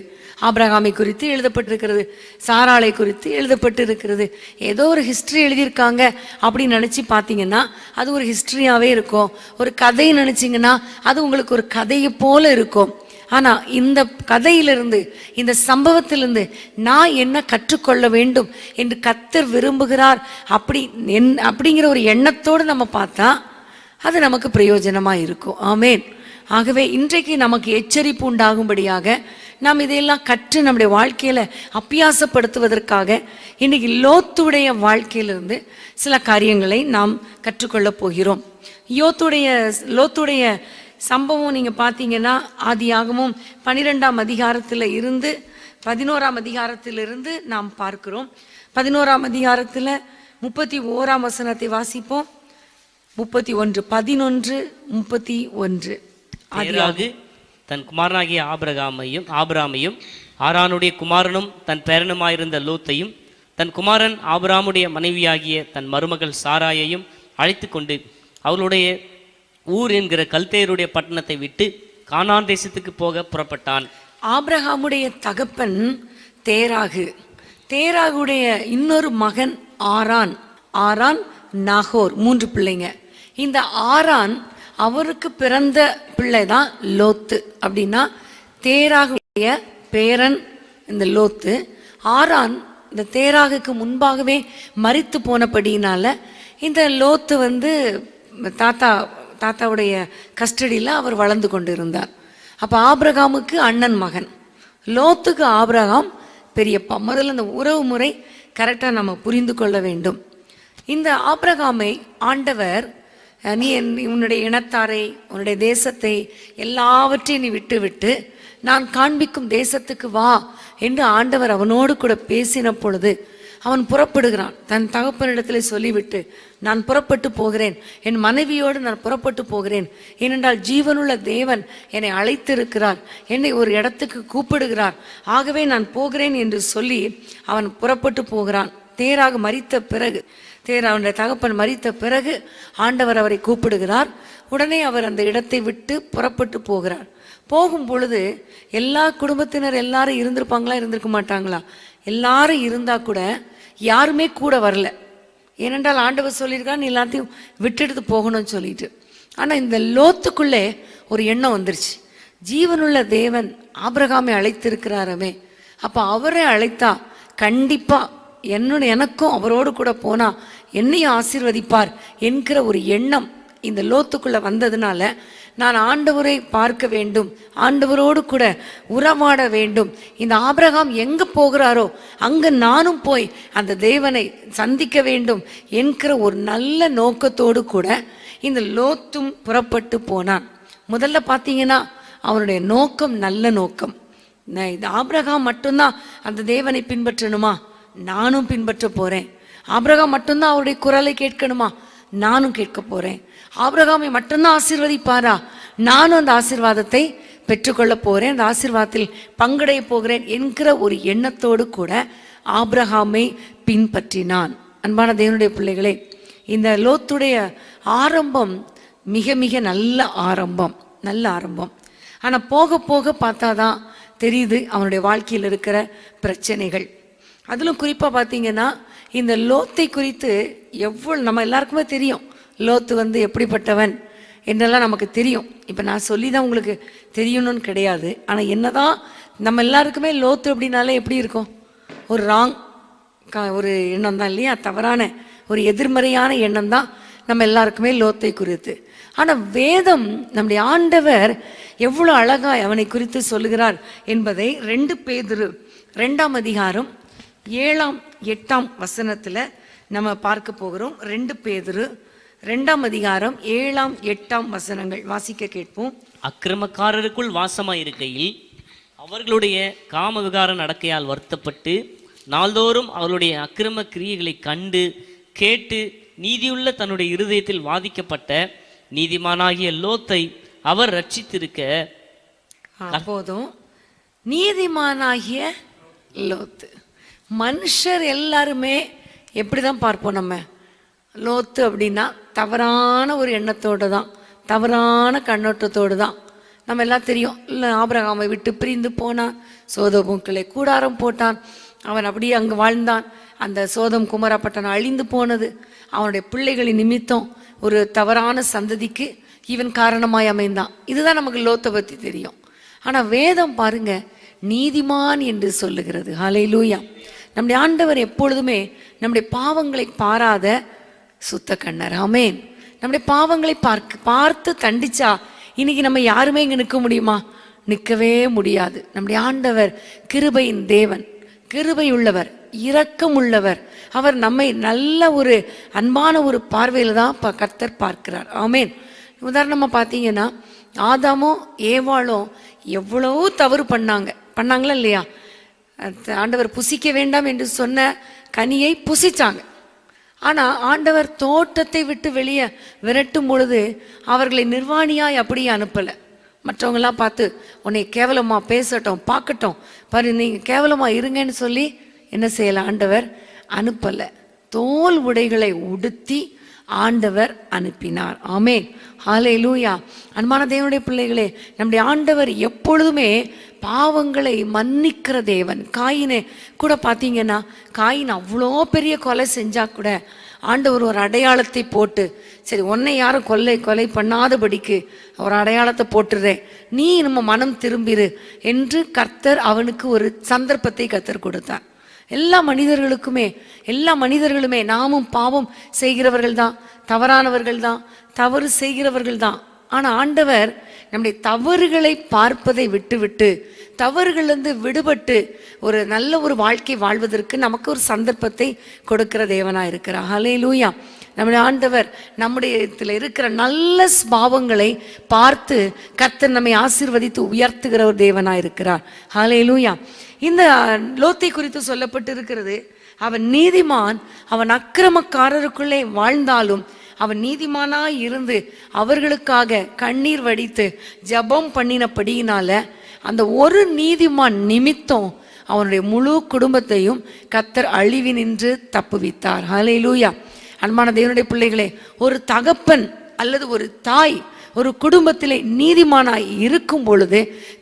ஆபிரகாமை குறித்து எழுதப்பட்டிருக்கிறது, சாராளை குறித்து எழுதப்பட்டிருக்கிறது. ஏதோ ஒரு ஹிஸ்ட்ரி எழுதியிருக்காங்க அப்படின்னு நினச்சி பார்த்தீங்கன்னா அது ஒரு ஹிஸ்ட்ரியாகவே இருக்கும். ஒரு கதை நினச்சிங்கன்னா அது உங்களுக்கு ஒரு கதையை போல இருக்கும். ஆனால் இந்த கதையிலிருந்து, இந்த சம்பவத்திலிருந்து நான் என்ன கற்றுக்கொள்ள வேண்டும் என்று கர்த்தர் விரும்புகிறார் அப்படிங்கிற ஒரு எண்ணத்தோடு நம்ம பார்த்தா அது நமக்கு பிரயோஜனமாக இருக்கும். ஆமேன். ஆகவே இன்றைக்கு நமக்கு எச்சரிப்பு உண்டாகும்படியாக நாம் இதையெல்லாம் கற்று நம்முடைய வாழ்க்கையில் அபியாசப்படுத்துவதற்காக இன்றைக்கி லோத்துடைய வாழ்க்கையிலிருந்து சில காரியங்களை நாம் கற்றுக்கொள்ளப் போகிறோம். லோத்துடைய சம்பவம் நீங்கள் பார்த்தீங்கன்னா ஆதியாகமம் 12ஆம் அதிகாரத்தில் இருந்து 11ஆம் அதிகாரத்திலிருந்து நாம் பார்க்கிறோம். 11ஆம் அதிகாரத்தில் 31ஆம் வசனத்தை வாசிப்போம். 31, 11, 31. தேராகு தன் குமாரனாகிய ஆபிரகாமையும் ஆரானுடைய குமாரனும் தன் பேரனுமாயிருந்த லோத்தையும் தன் குமாரன் ஆபிரகாமுடைய மனைவியாகிய தன் மருமகள் சாராயையும் அழைத்து கொண்டு அவளுடைய ஊர் என்கிற கல்தேயருடைய பட்டணத்தை விட்டு கானான் தேசத்துக்கு போக புறப்பட்டான். ஆபிரகாமுடைய தகப்பன் தேராகுடைய இன்னொரு மகன் ஆரான், நாகோர், 3 பிள்ளைங்க. இந்த ஆரான் அவருக்கு பிறந்த பிள்ளை தான் லோத்து. அப்படின்னா தேராகுடைய பேரன் இந்த லோத்து. ஆரான் இந்த தேராகுக்கு முன்பாகவே மரித்து போனபடினால இந்த லோத்து தாத்தாவுடைய கஸ்டடியில் அவர் வளர்ந்து கொண்டு இருந்தார். அப்போ ஆபிரகாமுக்கு அண்ணன் மகன், லோத்துக்கு ஆபிரகாம் பெரியப்பா. முதல்ல இந்த உறவு முறை கரெக்டாக நம்ம புரிந்து கொள்ள வேண்டும். இந்த ஆபிரகாமை ஆண்டவர், நீ உன்னுடைய இனத்தாரை, உன்னுடைய தேசத்தை எல்லாவற்றையும் நீ விட்டு நான் காண்பிக்கும் தேசத்துக்கு வா என்று ஆண்டவர் அவனோடு கூட பேசின பொழுது அவன் புறப்படுகிறான். தன் தகப்பனிடத்தில் சொல்லிவிட்டு, நான் புறப்பட்டு போகிறேன், என் மனைவியோடு நான் புறப்பட்டு போகிறேன், ஏனென்றால் ஜீவனுள்ள தேவன் என்னை அழைத்திருக்கிறார், என்னை ஒரு இடத்துக்கு கூப்பிடுகிறார், ஆகவே நான் போகிறேன் என்று சொல்லி அவன் புறப்பட்டு போகிறான். தேராக மரித்த பிறகு, அவனுடைய தகப்பன் மரித்த பிறகு ஆண்டவர் அவரை கூப்பிடுகிறார். உடனே அவர் அந்த இடத்தை விட்டு புறப்பட்டு போகிறார். போகும் பொழுது எல்லா குடும்பத்தினர் எல்லாரும் இருந்திருப்பாங்களா, இருந்திருக்க மாட்டாங்களா? எல்லாரும் இருந்தா கூட யாருமே கூட வரல. ஏனென்றால் ஆண்டவர் சொல்லியிருக்காரு, நீ எல்லாத்தையும் விட்டுட்டு போகணும்னு சொல்லிட்டு. ஆனால் இந்த லோத்துக்குள்ளே ஒரு எண்ணம் வந்துருச்சு. ஜீவனுள்ள தேவன் ஆபிரகாமை அழைத்திருக்கிறாரமே, அப்போ அவரை அழைத்தா கண்டிப்பா எனக்கும் அவரோடு கூட போனா என்னையும் ஆசீர்வதிப்பார் என்கிற ஒரு எண்ணம் இந்த லோத்துக்குள்ள வந்ததுனால, நான் ஆண்டவரை பார்க்க வேண்டும், ஆண்டவரோடு கூட உறவாட வேண்டும், இந்த ஆபிரகாம் எங்க போகிறாரோ அங்க நானும் போய் அந்த தேவனை சந்திக்க வேண்டும் என்கிற ஒரு நல்ல நோக்கத்தோடு கூட இந்த லோத்தும் புறப்பட்டு போனான். முதல்ல பார்த்தீங்கன்னா அவனுடைய நோக்கம் நல்ல நோக்கம். இந்த ஆபிரகாம் மட்டும்தான் அந்த தேவனை பின்பற்றணுமா, நானும் பின்பற்ற போறேன். ஆபிரகாம் மட்டும்தான் அவருடைய குரலை கேட்கணுமா, நானும் கேட்க போறேன். ஆபிரகாமை மட்டும்தான் ஆசீர்வதிப்பாரா, நானும் அந்த ஆசீர்வாதத்தை பெற்றுக்கொள்ள போறேன், அந்த ஆசீர்வாதத்தில் பங்கடைய போகிறேன் என்கிற ஒரு எண்ணத்தோடு கூட ஆபிரகாமை பின்பற்றினான். அன்பான தேவனுடைய பிள்ளைகளே, இந்த லோத்துடைய ஆரம்பம் மிக மிக நல்ல ஆரம்பம். ஆனால் போக போக பார்த்தாதான் தெரியுது அவனுடைய வாழ்க்கையில் இருக்கிற பிரச்சனைகள். அதிலும் குறிப்பாக பார்த்தீங்கன்னா இந்த லோத்தை குறித்து நம்ம எல்லாருக்குமே தெரியும். லோத்து எப்படிப்பட்டவன் என்றெல்லாம் நமக்கு தெரியும். இப்போ நான் சொல்லி தான் உங்களுக்கு தெரியணும்னு கிடையாது. ஆனால் என்னதான் நம்ம எல்லாருக்குமே லோத்து அப்படின்னாலே எப்படி இருக்கும்? ஒரு ஒரு எண்ணம் தான் இல்லையா? தவறான ஒரு எதிர்மறையான எண்ணம் தான் நம்ம எல்லாருக்குமே லோத்தை குறித்து. ஆனால் வேதம் நம்முடைய ஆண்டவர் எவ்வளோ அழகாய் அவனை குறித்து சொல்லுகிறார் என்பதை 2 பேதுரு 2ஆம் அதிகாரம் 7ஆம் 8ஆம் வசனத்தில் நம்ம பார்க்க போகிறோம். 2 பேதுரு 2ஆம் அதிகாரம் 7ஆம் 8ஆம் வசனங்கள் வாசிக்க கேட்போம். அக்கிரமக்காரருக்குள் வாசமாயிருக்கையில் அவர்களுடைய காம விகார நடக்கையால் வருத்தப்பட்டு நாள்தோறும் அவர்களுடைய அக்கிரம கிரியைகளை கண்டு கேட்டு நீதியுள்ள தன்னுடைய இருதயத்தில் வாதிக்கப்பட்ட நீதிமானாகிய லோத்தை அவர் ரட்சித்திருக்க. போதும். நீதிமானாகிய லோத்து. மனுஷர் எல்லாருமே எப்படிதான் பார்ப்போம்? நம்ம லோத்து அப்படின்னா தவறான ஒரு எண்ணத்தோடு தான், தவறான கண்ணோட்டத்தோடு தான். நம்ம எல்லாம் தெரியும் இல்லை, ஆபிரகாமை விட்டு பிரிந்து போனான், சோதோமுக்களை கூடாரம் போட்டான், அவன் அப்படியே அங்கு வாழ்ந்தான். அந்த சோதம் குமரா பட்டணம் அழிந்து போனது அவனுடைய பிள்ளைகளின் நிமித்தம். ஒரு தவறான சந்ததிக்கு இவன் காரணமாய் அமைந்தான். இதுதான் நமக்கு லோத்தை பற்றி தெரியும். ஆனால் வேதம் பாருங்க, நீதிமான் என்று சொல்லுகிறது. ஹல்லேலூயா. நம்முடைய ஆண்டவர் எப்பொழுதுமே நம்முடைய பாவங்களை பாராத சுத்த கண்ணர். ஆமென். நம்முடைய பாவங்களை பார்த்து தண்டிச்சா இன்னைக்கு நம்ம யாருமே இங்கே நிற்க முடியுமா? நிற்கவே முடியாது. நம்முடைய ஆண்டவர் கிருபையின் தேவன், கிருபை உள்ளவர், இரக்கம் உள்ளவர். அவர் நம்மை நல்ல ஒரு அன்பான ஒரு பார்வையில் தான் கர்த்தர் பார்க்கிறார். ஆமென். உதாரணமாக பார்த்தீங்கன்னா ஆதாமும் ஏவாளும் எவ்வளோ தவறு பண்ணாங்களா இல்லையா? ஆண்டவர் புசிக்க வேண்டாம் என்று சொன்ன கனியை புசிச்சாங்க. ஆனால் ஆண்டவர் தோட்டத்தை விட்டு வெளியே விரட்டும் பொழுது அவர்களை நிர்வாணியாய் அப்படியே அனுப்பலை. மற்றவங்களாம் பார்த்து உன்னை கேவலமாக பேசட்டும், பார்க்கட்டும், பாரு நீங்கள் கேவலமாக இருங்கன்னு சொல்லி என்ன செய்யலை? ஆண்டவர் அனுப்பலை. தோல் உடைகளை உடுத்தி ஆண்டவர் அனுப்பினார். ஆமென். ஹல்லேலூயா. அன்பான தேவனுடைய பிள்ளைகளே, நம்முடைய ஆண்டவர் எப்பொழுதுமே பாவங்களை மன்னிக்கிற தேவன். காயினை கூட பார்த்தீங்கன்னா, காயின் அவ்வளோ பெரிய கொலை செஞ்சா கூட ஆண்டவர் ஒரு அடையாளத்தை போட்டு, சரி உன்னை யாரும் கொலை பண்ணாதபடிக்கு ஒரு அடையாளத்தை போட்டுறேன், நீ நம்ம மனம் திரும்பிரு என்று கர்த்தர் அவனுக்கு ஒரு சந்தர்ப்பத்தை கர்த்தர் கொடுத்தார். எல்லா மனிதர்களுமே நாமும் பாவம் செய்கிறவர்கள் தான், தவறானவர்கள் தான், தவறு செய்கிறவர்கள் தான். ஆனால் ஆண்டவர் நம்முடைய தவறுகளை பார்ப்பதை விட்டுவிட்டு தவறுகளிலிருந்து விடுபட்டு ஒரு நல்ல ஒரு வாழ்க்கை வாழ்வதற்கு நமக்கு ஒரு சந்தர்ப்பத்தை கொடுக்கிற தேவனாக இருக்கிறார். ஹல்லேலூயா. நம்முடைய ஆண்டவர் நம்முடைய இடத்துல இருக்கிற நல்ல ஸ்பாவங்களை பார்த்து கர்த்தர் நம்மை ஆசீர்வதித்து உயர்த்துகிற ஒரு தேவனாக இருக்கிறார். ஹல்லேலூயா. இந்த லோத்தை குறித்து சொல்லப்பட்டு இருக்கிறது, அவன் நீதிமான், அவன் அக்கிரமக்காரருக்குள்ளே வாழ்ந்தாலும் அவன் நீதிமானாய் இருந்து அவர்களுக்காக கண்ணீர் வடித்து ஜெபம் பண்ணினபடியினால அந்த ஒரு நீதிமான் நிமித்தம் அவனுடைய முழு குடும்பத்தையும் கர்த்தர் அழிவினின்று தப்புவித்தார். ஹல்லேலூயா. அன்பான தேவனுடைய பிள்ளைகளே, ஒரு தகப்பன் அல்லது ஒரு தாய் ஒரு குடும்பத்திலே நீதிமானாய் இருக்கும் பொழுது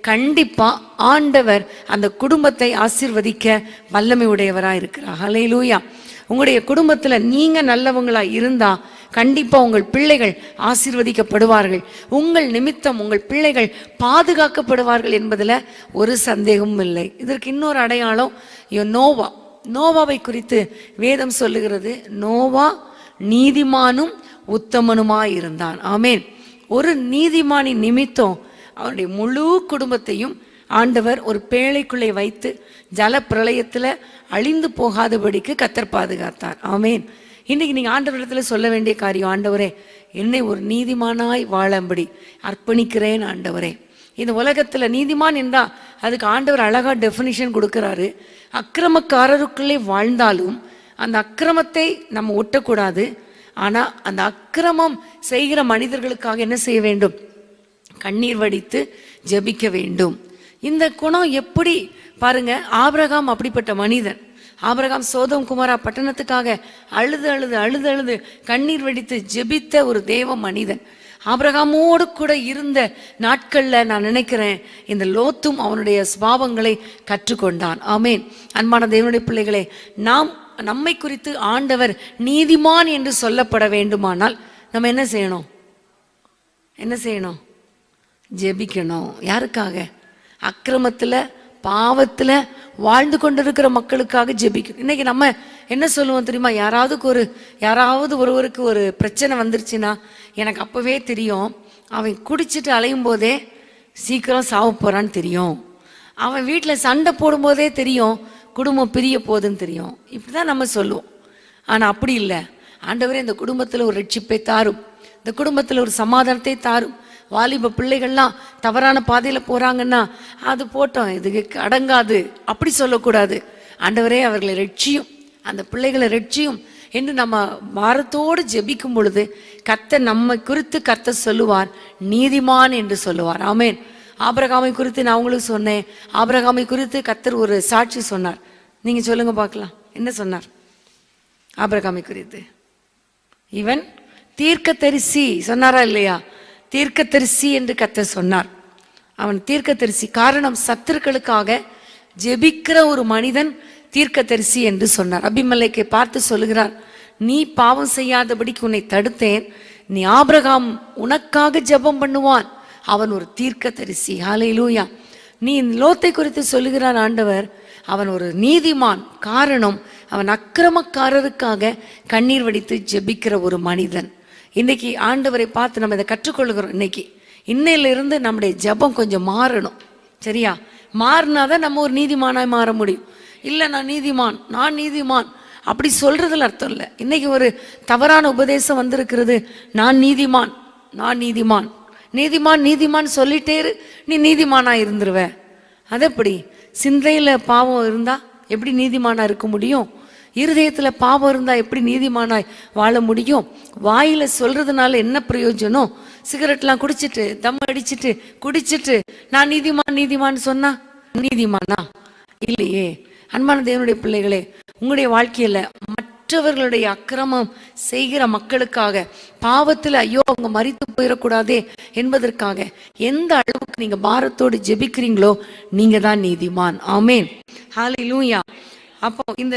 கண்டிப்பா ஆண்டவர் அந்த குடும்பத்தை ஆசீர்வதிக்க வல்லமை உடையவராக இருக்கிறார். ஹல்லேலூயா. உங்களுடைய குடும்பத்தில் நீங்க நல்லவங்களா இருந்தா கண்டிப்பா உங்கள் பிள்ளைகள் ஆசீர்வதிக்கப்படுவார்கள். உங்கள் நிமித்தம் உங்கள் பிள்ளைகள் பாதுகாக்கப்படுவார்கள் என்பதில் ஒரு சந்தேகமும் இல்லை. இதற்கு இன்னொரு அடையாளம் நோவாவை குறித்து வேதம் சொல்லுகிறது. நோவா நீதிமானும் உத்தமனுமாய் இருந்தான். ஆமென். ஒரு நீதிமானின் நிமித்தம் அவனுடைய முழு குடும்பத்தையும் ஆண்டவர் ஒரு பேழைக்குள்ளே வைத்து ஜல பிரளயத்தில் அழிந்து போகாதபடிக்கு கர்த்தர் பாதுகாத்தார். ஆமென். இன்னைக்கு நீங்கள் ஆண்டவரிடத்தில் சொல்ல வேண்டிய காரியம், ஆண்டவரே என்னை ஒரு நீதிமானாய் வாழும்படி அர்ப்பணிக்கிறேன். ஆண்டவரே, இந்த உலகத்தில் நீதிமான் என்றால் அதுக்கு ஆண்டவர் அழகா டெஃபினிஷன் கொடுக்குறாரு. அக்கிரமக்காரருக்குள்ளே வாழ்ந்தாலும் அந்த அக்கிரமத்தை நம்ம ஒட்டக்கூடாது. ஆனால் அந்த அக்கிரமம் செய்கிற மனிதர்களுக்காக என்ன செய்ய வேண்டும்? கண்ணீர் வடித்து ஜெபிக்க வேண்டும். இந்த குணம் எப்படி பாருங்க, ஆபிரகாம் அப்படிப்பட்ட மனிதன். ஆபிரகாம் சோதோம் குமாரா பட்டணத்துக்காக அழுது அழுது அழுது அழுது கண்ணீர் வடித்து ஜெபித்த ஒரு தேவ மனிதன். ஆபிரகாமோடு கூட இருந்த நாட்களில் நான் நினைக்கிறேன் இந்த லோத்தும் அவனுடைய சுபாவங்களை கற்றுக்கொண்டான். ஆமேன். அன்பான தேவனுடைய பிள்ளைகளே, நம்மை குறித்து ஆண்டவர் நீதிமான் என்று சொல்லப்பட வேண்டுமானால் நம்ம என்ன செய்யணும்? என்ன செய்யணும்? ஜெபிக்கணும். யாருக்காக? அக்கிரமத்தில் பாவத்தில் வாழ்ந்து கொண்டிருக்கிற மக்களுக்காக ஜெபிக்கணும். இன்னைக்கு நம்ம என்ன சொல்லுவோம் தெரியுமா? யாராவது ஒருவருக்கு ஒரு பிரச்சனை வந்துருச்சுன்னா எனக்கு அப்பவே தெரியும், அவன் குடிச்சிட்டு அலையும் போதே சீக்கிரம் சாவ போறான்னு தெரியும், அவன் வீட்டில் சண்டை போடும்போதே தெரியும் குடும்பம் பிரிய போகுதுன்னு தெரியும். இப்படிதான் நம்ம சொல்லுவோம். ஆனால் அப்படி இல்லை. ஆண்டவரே இந்த குடும்பத்தில் ஒரு ரட்சிப்பை தாரும், இந்த குடும்பத்தில் ஒரு சமாதானத்தை தாரும். வாலிப பிள்ளைகள்லாம் தவறான பாதையில் போகிறாங்கன்னா அது போட்டோம், இதுக்கு அடங்காது அப்படி சொல்லக்கூடாது. ஆண்டவரே அவர்களை ரட்சியும், அந்த பிள்ளைகளை ரட்சியும் என்று நம்ம பாரத்தோடு ஜெபிக்கும் பொழுது கர்த்தர் நம்ம குறித்து கர்த்தர் சொல்லுவார், நீதிமான் என்று சொல்லுவார். ஆமேன். ஆபிரகாமை குறித்து நான் உங்களுக்கு சொன்னேன். ஆபிரகாமை குறித்து கர்த்தர் ஒரு சாட்சி சொன்னார். நீங்க சொல்லுங்க பார்க்கலாம், என்ன சொன்னார் ஆபிரகாமை குறித்து? இவன் தீர்க்கதரிசி சொன்னாரா இல்லையா? தீர்க்கதரிசி என்று கர்த்தர் சொன்னார். அவன் தீர்க்கதரிசி. காரணம், சத்துருக்களுக்காக ஜெபிக்கிற ஒரு மனிதன் தீர்க்கதரிசி என்று சொன்னார். அபிமெலேக்கை பார்த்து சொல்லுகிறார், நீ பாவம் செய்யாதபடிக்கு உன்னை தடுத்தேன், நீ ஆபிரகாம் உனக்காக ஜெபம் பண்ணுவான், அவன் ஒரு தீர்க்கதரிசி. ஹல்லேலூயா. நீ லோத்தை குறித்து சொல்லுகிறார் ஆண்டவர், அவன் ஒரு நீதிமான். காரணம், அவன் அக்கிரமக்காரருக்காக கண்ணீர் வடித்து ஜெபிக்கிற ஒரு மனிதன். இன்னைக்கு ஆண்டவரை பார்த்து நம்ம இதை கற்றுக்கொள்கிறோம். இன்னையிலிருந்து நம்முடைய ஜெபம் கொஞ்சம் மாறணும். சரியா? மாறினாதான் நம்ம ஒரு நீதிமானாய் மாற முடியும். இல்லை நான் நீதிமான் அப்படி சொல்றதுல அர்த்தம் இல்லை. இன்னைக்கு ஒரு தவறான உபதேசம் வந்திருக்கிறது. நான் நீதிமான் சொல்லிட்டே நீ நீதிமானா இருந்துருவ. அது எப்படி? சிந்தையில பாவம் இருந்தா எப்படி நீதிமானா இருக்க முடியும்? இருதயத்துல பாவம் இருந்தா எப்படி நீதிமானாய் வாழ முடியும்? வாயில சொல்றதுனால என்ன பிரயோஜனம்? சிகரெட்லாம் குடிச்சிட்டு தம் அடிச்சிட்டு குடிச்சிட்டு நான் நீதிமான் சொன்னா நீதிமானா? இல்லையே. அன்பான தேவனுடைய பிள்ளைகளே, உங்களுடைய வாழ்க்கையில மற்றவர்களுடைய அக்கிரமம் செய்கிற மக்களுக்காக பாவத்தில் ஐயோ அவங்க மரித்து போயிடக்கூடாதே என்பதற்காக எந்த அளவுக்கு நீங்க பாரத்தோடு ஜெபிக்கிறீங்களோ நீங்க தான் நீதிமான். ஆமேன். ஹல்லேலூயா. அப்போ இந்த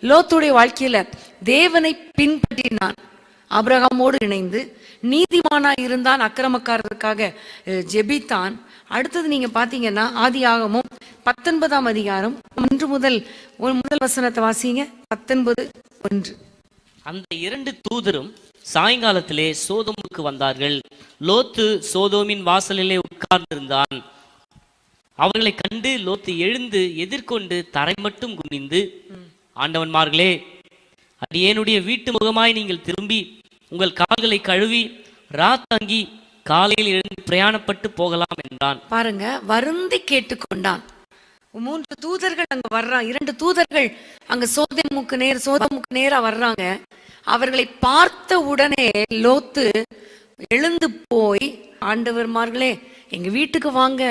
லோத்துடைய வாழ்க்கையில தேவனை பின்பற்றினான், ஆபிரகாமோடு இணைந்து நீதிமானா இருந்தான், அக்கிரமக்காரருக்காக ஜெபித்தான். அடுத்தது நீங்க பாத்தீங்கன்னா ஆதியாகமம் 19ஆம் அதிகாரம் 1 முதல் வசனத்தை வாசிங்க. 19:1. அந்த 2 தூதரும் சாயங்காலத்திலே சோதோமுக்கு வந்தார்கள். லோத்து சோதோமின் வாசலிலே உட்கார்ந்திருந்தான். அவர்களை கண்டு லோத்து எழுந்து எதிர்கொண்டு தரை மட்டும் குனிந்து, ஆண்டவன்மார்களே, அடியேனுடைய வீட்டு முகமாய் நீங்கள் திரும்பி உங்கள் கால்களை கழுவி ராத்தங்கி காலையில் எழுந்து பிரயாணப்பட்டு போகலாம் என்றான். பாருங்க, வருந்தி கேட்டுக்கொண்டான். 3 தூதர்கள் அங்க வர்றாங்க. 2 தூதர்கள் அங்க சோதோமுக்கு நேரா வர்றாங்க. அவர்களை பார்த்த உடனே லோத்து எழுந்து போய், ஆண்டவர்மார்களே எங்க வீட்டுக்கு வாங்க,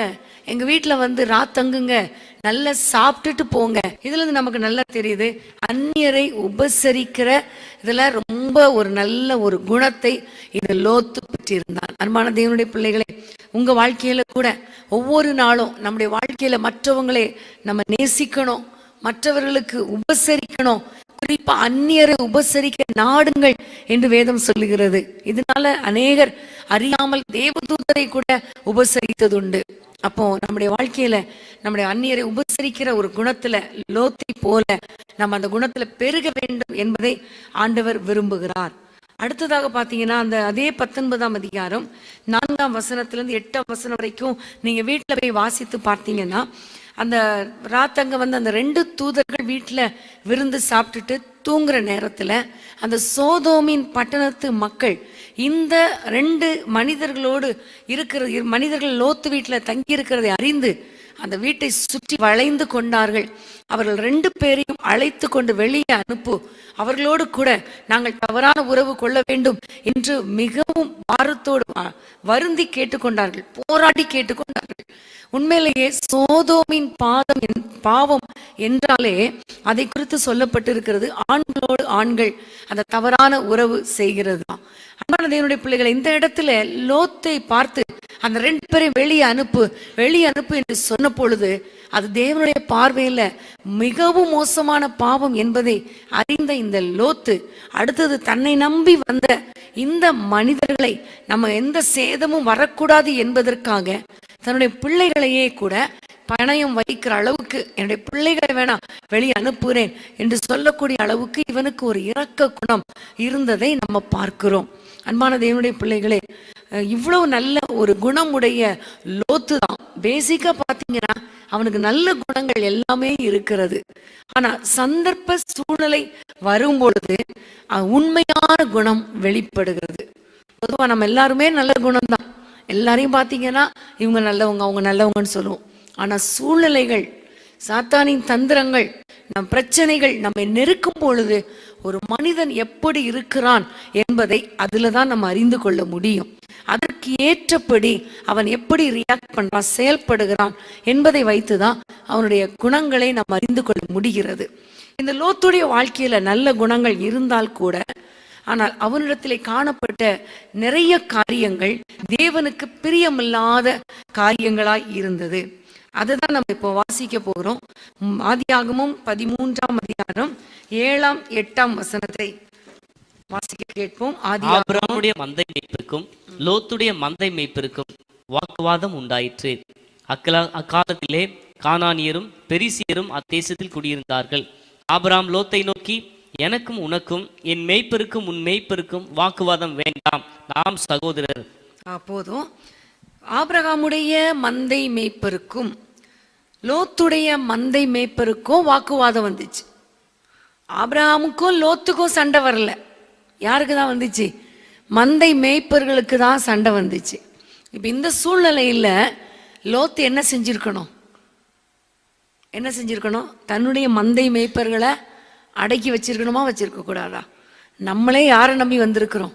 எங்க வீட்டுல வந்து ராத்தங்குங்க, நல்லா சாப்பிட்டுட்டு போங்க. இதுல இருந்து நமக்கு நல்லா தெரியுது, அந்நியரை உபசரிக்கிற இதுல ரொம்ப ஒரு நல்ல ஒரு குணத்தை இது லோத்து பெற்றிருந்தான். அன்பான தேவனுடைய பிள்ளைகளே, உங்க வாழ்க்கையில கூட ஒவ்வொரு நாளும் நம்முடைய வாழ்க்கையில மற்றவங்களை நம்ம நேசிக்கணும், மற்றவர்களுக்கு உபசரிக்கணும். குறிப்பா அந்நியரை உபசரிக்க நாடுங்கள் என்று வேதம் சொல்லுகிறது. இதனால அநேகர் அறியாமல் தேவதூதரை கூட உபசரித்ததுண்டு. அப்போ நம்முடைய வாழ்க்கையில நம்முடைய அந்நியரை உபசரிக்கிற ஒரு குணத்துல லோத்தை போல நம்ம அந்த குணத்துல பெருக வேண்டும் என்பதை ஆண்டவர் விரும்புகிறார். அடுத்ததாக பார்த்தீங்கன்னா அந்த அதே 19ஆம் அதிகாரம் 4ஆம் வசனத்திலிருந்து 8ஆம் வசனம் வரைக்கும் நீங்க வீட்டுல போய் வாசித்து பார்த்தீங்கன்னா, அந்த ராத்தங்க வந்து அந்த 2 தூதர்கள் வீட்டுல விருந்து சாப்பிட்டுட்டு தூங்குற நேரத்துல அந்த சோதோமின் பட்டணத்து மக்கள் இந்த 2 மனிதர்கள் லோத்து வீட்டுல தங்கி இருக்கிறதை அறிந்து அந்த வீட்டை சுற்றி வளைந்து கொண்டார்கள். அவர்கள் 2 பேரையும் அழைத்து கொண்டு வெளியே அனுப்பு, அவர்களோடு கூட நாங்கள் தவறான உறவு கொள்ள வேண்டும் என்று மிகவும் பாரத்தோடு வருந்தி கேட்டுக்கொண்டார்கள், போராடி கேட்டுக்கொண்டார்கள். உண்மையிலேயே சோதோமின் பாவம் என்றாலே அதை குறித்து சொல்லப்பட்டிருக்கிறது, ஆண்களோடு ஆண்கள் அந்த தவறான உறவு செய்கிறது தான். அன்பான தேவனுடைய பிள்ளைகளை, இந்த இடத்துல லோத்தை பார்த்து அந்த 2 பேரையும் வெளியே அனுப்பு என்று சொன்ன பொழுது அது தேவனுடைய பார்வையில மிகவும் மோசமான பாவம் என்பதை அறிந்த இந்த லோத்து அடுத்தது தன்னை நம்பி வந்த இந்த மனிதர்களை நம்ம எந்த சேதமும் வரக்கூடாது என்பதற்காக தன்னுடைய பிள்ளைகளையே கூட பணயம் வைக்கிற அளவுக்கு, என்னுடைய பிள்ளைகளை வேணா வெளியே அனுப்புகிறேன் என்று சொல்லக்கூடிய அளவுக்கு இவனுக்கு ஒரு இரக்க குணம் இருந்ததை நம்ம பார்க்கிறோம். அன்பான தேவனுடைய பிள்ளைகளே, இவ்வளவு நல்ல ஒரு குணமுடைய லோத்து தான். பேசிக்கா பார்த்தீங்கன்னா அவனுக்கு நல்ல குணங்கள் எல்லாமே இருக்கிறது. ஆனா சந்தர்ப்ப சூழ்நிலை வரும் பொழுது உண்மையான குணம் வெளிப்படுகிறது. பொதுவா நம்ம எல்லாருமே நல்ல குணம் தான். எல்லாரையும் பார்த்தீங்கன்னா இவங்க நல்லவங்க, அவங்க நல்லவங்கன்னு சொல்லுவோம். ஆனா சூழ்நிலைகள், சாத்தானின் தந்திரங்கள், நம் பிரச்சனைகள் நம்மை நெருக்கும் பொழுது ஒரு மனிதன் எப்படி இருக்கிறான் என்பதை அதுல தான் நம்ம அறிந்து கொள்ள முடியும். அதற்கு ஏற்றபடி அவன் எப்படி ரியாக்ட் பண்றான், செயல்படுகிறான் என்பதை வைத்துதான் அவனுடைய குணங்களை நாம் அறிந்து கொள்ள முடிகிறது. இந்த லோத்துடைய வாழ்க்கையில நல்ல குணங்கள் இருந்தால் கூட, ஆனால் அவனிடத்திலே காணப்பட்ட நிறைய காரியங்கள் தேவனுக்கு பிரியமில்லாத காரியங்களாய் இருந்தது. அதுதான் நம்ம இப்போ வாசிக்க போகிறோம். ஆதியாகமம் 13ஆம் அதிகாரம் 7ஆம் 8ஆம் வசனத்தை வாசிக்க கேட்போம். ஆபிரகாமுடைய மந்தை மேய்ப்பிற்கும் லோத்துடைய மந்தை மேய்ப்பிற்கும் வாக்குவாதம் உண்டாயிற்று. அக்காலத்திலே கானானியரும் பெரிசியரும் அத்தேசத்தில் குடியிருந்தார்கள். ஆபிரகாம் லோத்தை நோக்கி, எனக்கும் உனக்கும் என் மேய்ப்பருக்கும் உன் மேய்ப்பருக்கும் வாக்குவாதம் வேண்டாம், நாம் சகோதரர். போதும். ஆபிரகாமுடைய மந்தை மேய்ப்பருக்கும் லோத்துடைய மந்தை மேய்ப்பருக்கும் வாக்குவாதம் வந்துச்சு. ஆபிரகாமுக்கும் லோத்துக்கும் சண்டை வரல. யாருக்கு தான் வந்துச்சு? மந்தை மேய்ப்பர்களுக்கு தான் சண்டை வந்துச்சு. இப்போ இந்த சூழ்நிலையில் லோத்து என்ன செஞ்சிருக்கணும்? தன்னுடைய மந்தை மேய்ப்பர்களை அடக்கி வச்சிருக்கணுமா, வச்சிருக்க கூடாதா? நம்மளே யாரை நம்பி வந்திருக்கிறோம்?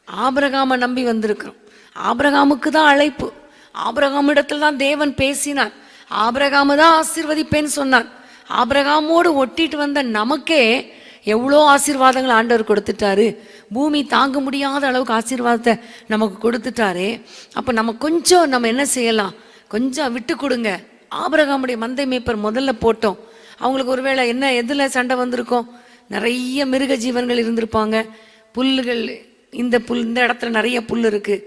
ஆபிரகாமை நம்பி வந்திருக்கிறோம். ஆபிரகாமுக்கு தான் அழைப்பு. ஆபிரகாமிடத்தில் தான் தேவன் பேசினார். ஆபிரகாம தான் ஆசீர்வதிப்பேன்னு சொன்னார். ஆபிரகாமோடு ஒட்டிட்டு வந்த நமக்கே எவ்வளோ ஆசீர்வாதங்கள் ஆண்டவர் கொடுத்துட்டாரு. பூமி தாங்க முடியாத அளவுக்கு ஆசீர்வாதத்தை நமக்கு கொடுத்துட்டாரு. அப்போ நம்ம என்ன செய்யலாம்? கொஞ்சம் விட்டு கொடுங்க. ஆபிரகாமுடைய மந்தை மேய்ப்பர் முதல்ல போட்டோம். அவங்களுக்கு ஒருவேளை என்ன எதில் சண்டை வந்திருக்கோம்? நிறைய மிருக ஜீவன்கள் இருந்திருப்பாங்க. புல்லுகள், இந்த இடத்துல நிறைய புல் இருக்கு,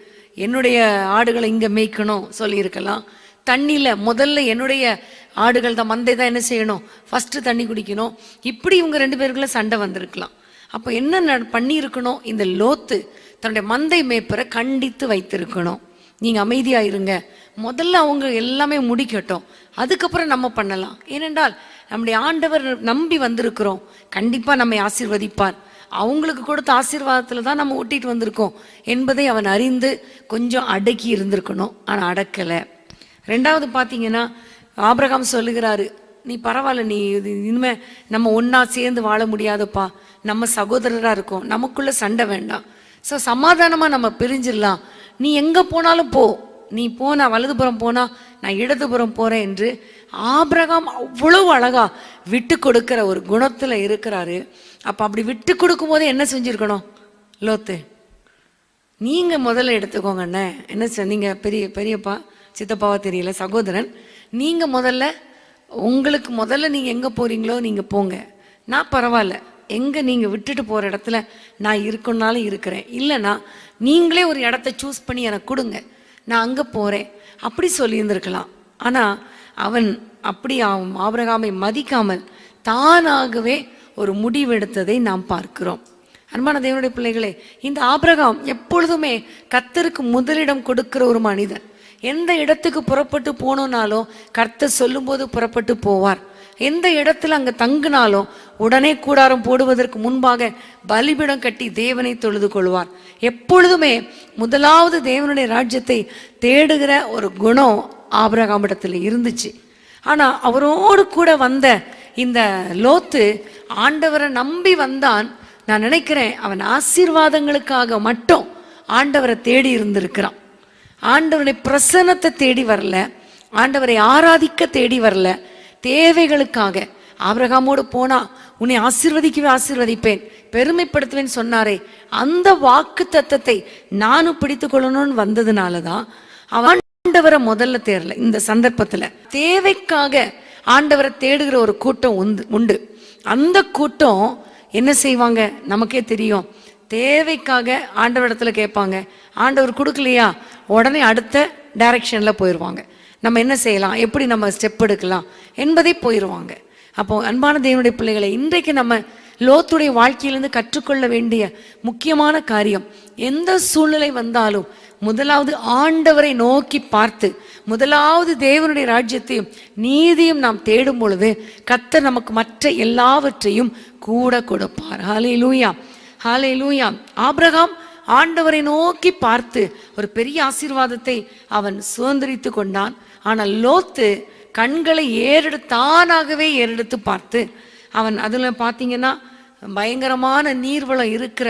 என்னுடைய ஆடுகளை இங்கே மேய்க்கணும் சொல்லியிருக்கலாம். தண்ணியில் முதல்ல என்னுடைய ஆடுகள் தான், மந்தை தான் என்ன செய்யணும்? ஃபஸ்ட்டு தண்ணி குடிக்கணும். இப்படி இவங்க 2 பேருக்குள்ள சண்டை வந்திருக்கலாம். அப்போ என்ன பண்ணியிருக்கணும்? இந்த லோத்து தன்னுடைய மந்தை மேய்ப்பரை கண்டித்து வைத்திருக்கணும். நீங்கள் அமைதியாக இருங்க, முதல்ல அவங்க எல்லாமே முடிக்கட்டும், அதுக்கப்புறம் நம்ம பண்ணலாம். ஏனென்றால் நம்முடைய ஆண்டவர் நம்பி வந்திருக்கிறோம், கண்டிப்பாக நம்மை ஆசீர்வதிப்பார். அவங்களுக்கு கொடுத்த ஆசீர்வாதத்தில் தான் நம்ம ஒட்டிட்டு வந்திருக்கோம் என்பதை அவன் அறிந்து கொஞ்சம் அடக்கி இருந்திருக்கணும். ஆனால் அடக்கலை. 2வது பார்த்தீங்கன்னா, ஆபிரகாம் சொல்லுகிறாரு, நீ பரவாயில்ல, நீ இனிமே நம்ம ஒன்றா சேர்ந்து வாழ முடியாதப்பா, நம்ம சகோதரராக இருக்கோம், நமக்குள்ள சண்டை வேண்டாம், ஸோ சமாதானமாக நம்ம பிரிஞ்சிடலாம், நீ எங்கே போனாலும் போ, நீ போனா வலதுபுறம் போனா நான் இடதுபுறம் போகிறேன் என்று ஆபிரகாம் அவ்வளவு அழகா விட்டு கொடுக்கிற ஒரு குணத்தில் இருக்கிறாரு. அப்போ அப்படி விட்டு கொடுக்கும் போதே என்ன செஞ்சுருக்கணும்? லோத்து, நீங்கள் முதல்ல எடுத்துக்கோங்கண்ணே, என்ன நீங்கள் பெரியப்பா சித்தப்பாவா தெரியல, சகோதரன், நீங்கள் உங்களுக்கு முதல்ல நீங்கள் எங்கே போகிறீங்களோ நீங்கள் போங்க, நான் பரவாயில்ல, எங்கே நீங்கள் விட்டுட்டு போகிற இடத்துல நான் இருக்கணும்னாலும் இருக்கிறேன், இல்லைன்னா நீங்களே ஒரு இடத்த சூஸ் பண்ணி எனக்கு கொடுங்க, நான் அங்கே போகிறேன், அப்படி சொல்லியிருந்திருக்கலாம். ஆனால் அவன் அப்படி ஆபிரகாமை மதிக்காமல் தானாகவே ஒரு முடிவெடுத்ததை நாம் பார்க்கிறோம். அன்பான தேவனுடைய பிள்ளைகளே, இந்த ஆபிரகாம் எப்பொழுதுமே கர்த்தருக்கு முதலிடம் கொடுக்கிற ஒரு மனிதன். எந்த இடத்துக்கு புறப்பட்டு போனோம்னாலும் கர்த்தர் சொல்லும்போது புறப்பட்டு போவார். எந்த இடத்துல அங்கே தங்கினாலும் உடனே கூடாரம் போடுவதற்கு முன்பாக பலிபீடம் கட்டி தேவனை தொழுது கொள்வார். எப்பொழுதுமே முதலாவது தேவனுடைய ராஜ்யத்தை தேடுகிற ஒரு குணம் ஆபிரகாமிடத்தில் இருந்துச்சு. ஆனால் அவரோடு கூட வந்த இந்த லோத்து ஆண்டவரை நம்பி வந்தான். நான் நினைக்கிறேன் அவன் ஆசீர்வாதங்களுக்காக மட்டும் ஆண்டவரை தேடி இருந்திருக்கிறான். ஆண்டவருடைய பிரசன்னத்தை தேடி வரல, ஆண்டவரை ஆராதிக்க தேடி வரல, தேவைகளுக்காக. ஆபிரகாமோடு போனா உன்னை ஆசீர்வதிக்கவே ஆசீர்வதிப்பேன், பெருமைப்படுத்துவேன்னு சொன்னாரே, அந்த வாக்கு தத்தத்தை நானும் பிடித்து கொள்ளணும்னு வந்ததுனால தான் அவன் ஆண்டவரை முதல்ல தேடல. இந்த சந்தர்ப்பத்தில் தேவைக்காக ஆண்டவரை தேடுகிற ஒரு கூட்டம் உண்டு. அந்த கூட்டம் என்ன செய்வாங்க நமக்கே தெரியும். தேவைக்காக ஆண்டவரிடத்துல கேட்பாங்க. ஆண்டவர் கொடுக்கலையா உடனே அடுத்த டைரக்ஷனில் போயிடுவாங்க. நம்ம என்ன செய்யலாம், எப்படி நம்ம ஸ்டெப் எடுக்கலாம் என்பதை போயிடுவாங்க. அப்போ அன்பான தேவனுடைய பிள்ளைகளை, இன்றைக்கு நம்ம லோத்துடைய வாழ்க்கையிலிருந்து கற்றுக்கொள்ள வேண்டிய முக்கியமான காரியம், எந்த சூழ்நிலை வந்தாலும் முதலாவது ஆண்டவரை நோக்கி பார்த்து, முதலாவது தேவனுடைய ராஜ்யத்தையும் நீதியும் நாம் தேடும் பொழுது கர்த்தர் நமக்கு மற்ற எல்லாவற்றையும் கூட கொடுப்பார். ஹல்லேலூயா, ஹல்லேலூயா. ஆபிரகாம் ஆண்டவரை நோக்கி பார்த்து ஒரு பெரிய ஆசீர்வாதத்தை அவன் சுதந்திரித்து கொண்டான். ஆனால் லோத்து கண்களை தானாகவே ஏறெடுத்து பார்த்து அவன், அதில் பார்த்தீங்கன்னா பயங்கரமான நீர்வளம் இருக்கிற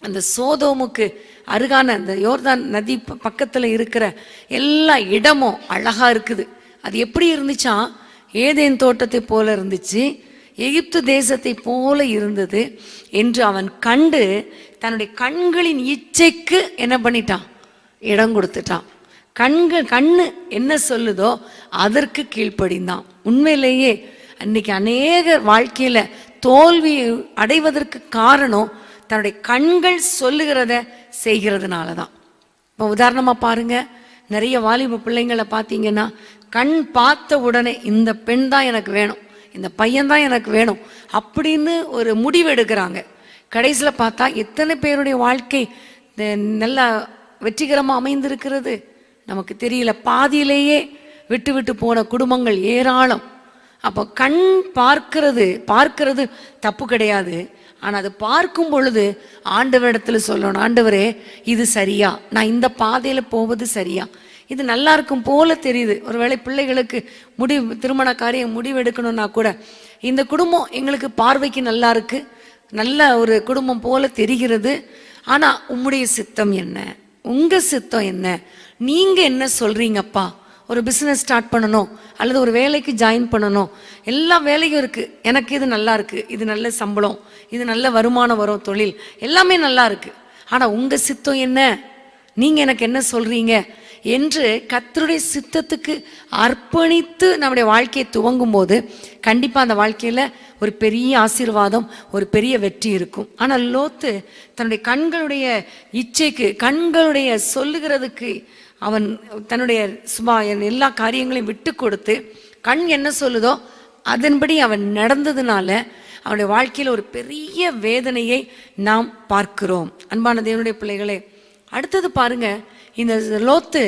அந்த சோதோமுக்கு அருகான அந்த யோர்தான் நதி பக்கத்தில் இருக்கிற எல்லா இடமும் அழகா இருக்குது. அது எப்படி இருந்துச்சா, ஏதேன் தோட்டத்தை போல இருந்துச்சு, எகிப்து தேசத்தை போல இருந்தது என்று அவன் கண்டு தன்னுடைய கண்களின் இச்சைக்கு என்ன பண்ணிட்டான், இடம் கொடுத்துட்டான். கண்ணு என்ன சொல்லுதோ அதற்கு கீழ்ப்படிந்தான். உண்மையிலேயே அன்னைக்கு அநேக வாழ்க்கையில தோல்வி அடைவதற்கு காரணம் தன்னுடைய கண்கள் சொல்லுகிறத செய்கிறதுனால தான். இப்போ உதாரணமாக பாருங்க, நிறைய வாலிப பிள்ளைங்களை பார்த்தீங்கன்னா கண் பார்த்த உடனே இந்த பெண் தான் எனக்கு வேணும், இந்த பையன் தான் எனக்கு வேணும் அப்படின்னு ஒரு முடிவு எடுக்கிறாங்க. கடைசியில் பார்த்தா எத்தனை பேருடைய வாழ்க்கை நல்லா வெற்றிகரமாக அமைந்திருக்கிறது நமக்கு தெரியல. பாதியிலேயே விட்டு விட்டு போன குடும்பங்கள் ஏராளம். அப்போ கண் பார்க்கிறது தப்பு கிடையாது. ஆனால் அது பார்க்கும் பொழுது ஆண்டவரிடத்தில் சொல்லணும், ஆண்டவரே இது சரியா, நான் இந்த பாதையில் போவது சரியா, இது நல்லா இருக்கும் போல தெரியுது. ஒருவேளை பிள்ளைகளுக்கு திருமண காரியம் முடிவு எடுக்கணும்னா கூட, இந்த குடும்பம் எங்களுக்கு பார்வைக்கு நல்லா இருக்கு, நல்ல ஒரு குடும்பம் போல தெரிகிறது, ஆனால் உம்முடைய சித்தம் என்ன, உங்க சித்தம் என்ன, நீங்க என்ன சொல்றீங்கப்பா. ஒரு பிஸ்னஸ் ஸ்டார்ட் பண்ணணும் அல்லது ஒரு வேலைக்கு ஜாயின் பண்ணணும், எல்லா வேலையும் இருக்குது, எனக்கு இது நல்லா இருக்குது, இது நல்ல சம்பளம், இது நல்ல வருமானம் வரும் தொழில், எல்லாமே நல்லா இருக்குது, ஆனால் உங்கள் சித்தம் என்ன, நீங்கள் எனக்கு என்ன சொல்கிறீங்க என்று கர்த்தருடைய சித்தத்துக்கு அர்ப்பணித்து நம்முடைய வாழ்க்கையை துவங்கும் போது கண்டிப்பாக அந்த வாழ்க்கையில் ஒரு பெரிய ஆசீர்வாதம், ஒரு பெரிய வெற்றி இருக்கும். ஆனால் லோத்து தன்னுடைய கண்களுடைய இச்சைக்கு, கண்களுடைய சொல்லுகிறதுக்கு அவன் தன்னுடைய எல்லா காரியங்களையும் விட்டு கொடுத்து கண் என்ன சொல்லுதோ அதன்படி அவன் நடந்ததுனால அவனுடைய வாழ்க்கையில் ஒரு பெரிய வேதனையை நாம் பார்க்கிறோம். அன்பான தேவனுடைய பிள்ளைகளே, அடுத்தது பாருங்க, இந்த லோத்து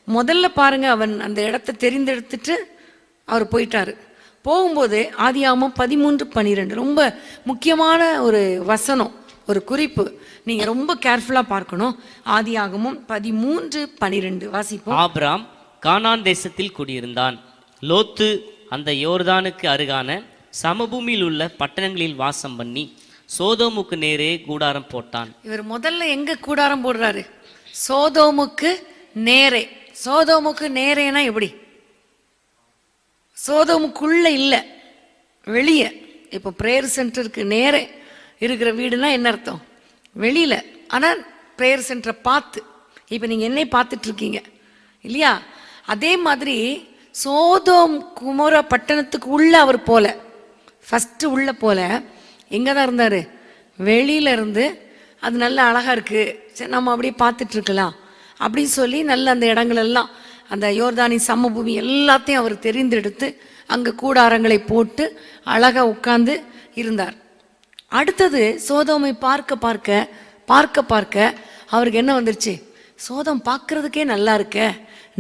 முதல்ல பாருங்க, அவன் அந்த இடத்தை தெரிந்தெடுத்துட்டு அவர் போயிட்டாரு. போகும்போது ஆதியாகமம் 13:12 ரொம்ப முக்கியமான ஒரு வசனம், ஒரு குறிப்பு, நீங்க ரொம்ப கேர்ஃபுல்லா பார்க்கணும். ஆதியாகமம் 13:12 வாசிப்போம். ஆபிராம் கானான் தேசத்தில் குடியிருந்தான். லோத்து அந்த யோர்தானுக்கு அருகான சமபூமியில் உள்ள பட்டணங்களில் வாசம் பண்ணி சோதோமுக்கு நேரே கூடாரம் போட்டான். இவர் முதல்ல எங்க கூடாரம் போடுறாரு? சோதோமுக்கு நேரே. சோதோமுக்கு நேரேனா எப்படி? சோதோமுக்குள்ள இல்ல, வெளியே. இப்போ பிரேயர் சென்டருக்கு நேரே இருக்கிற வீடுனா என்ன அர்த்தம்? வெளியில. ஆனால் பிரேயர் சென்டரை பார்த்து, இப்போ நீங்க என்னை பார்த்துட்டு இருக்கீங்க இல்லையா? அதே மாதிரி சோதோம் குமோர பட்டணத்துக்கு உள்ள அவர் போல, ஃபர்ஸ்ட் உள்ள போல எங்கே தான் இருந்தார்? வெளியில இருந்து, அது நல்ல அழகா இருக்கு, சரி நம்ம அப்படியே பார்த்துட்டு இருக்கலாம் அப்படின்னு சொல்லி நல்ல அந்த இடங்களெல்லாம், அந்த யோர்தானின் சமபூமி எல்லாத்தையும் அவர் தெரிந்தெடுத்து அங்கே கூடாரங்களை போட்டு அழகா உட்கார்ந்து இருந்தார். அடுத்தது சோதோமை பார்க்க பார்க்க பார்க்க பார்க்க அவருக்கு என்ன வந்துருச்சு? சோதம் பார்க்கறதுக்கே நல்லா இருக்க,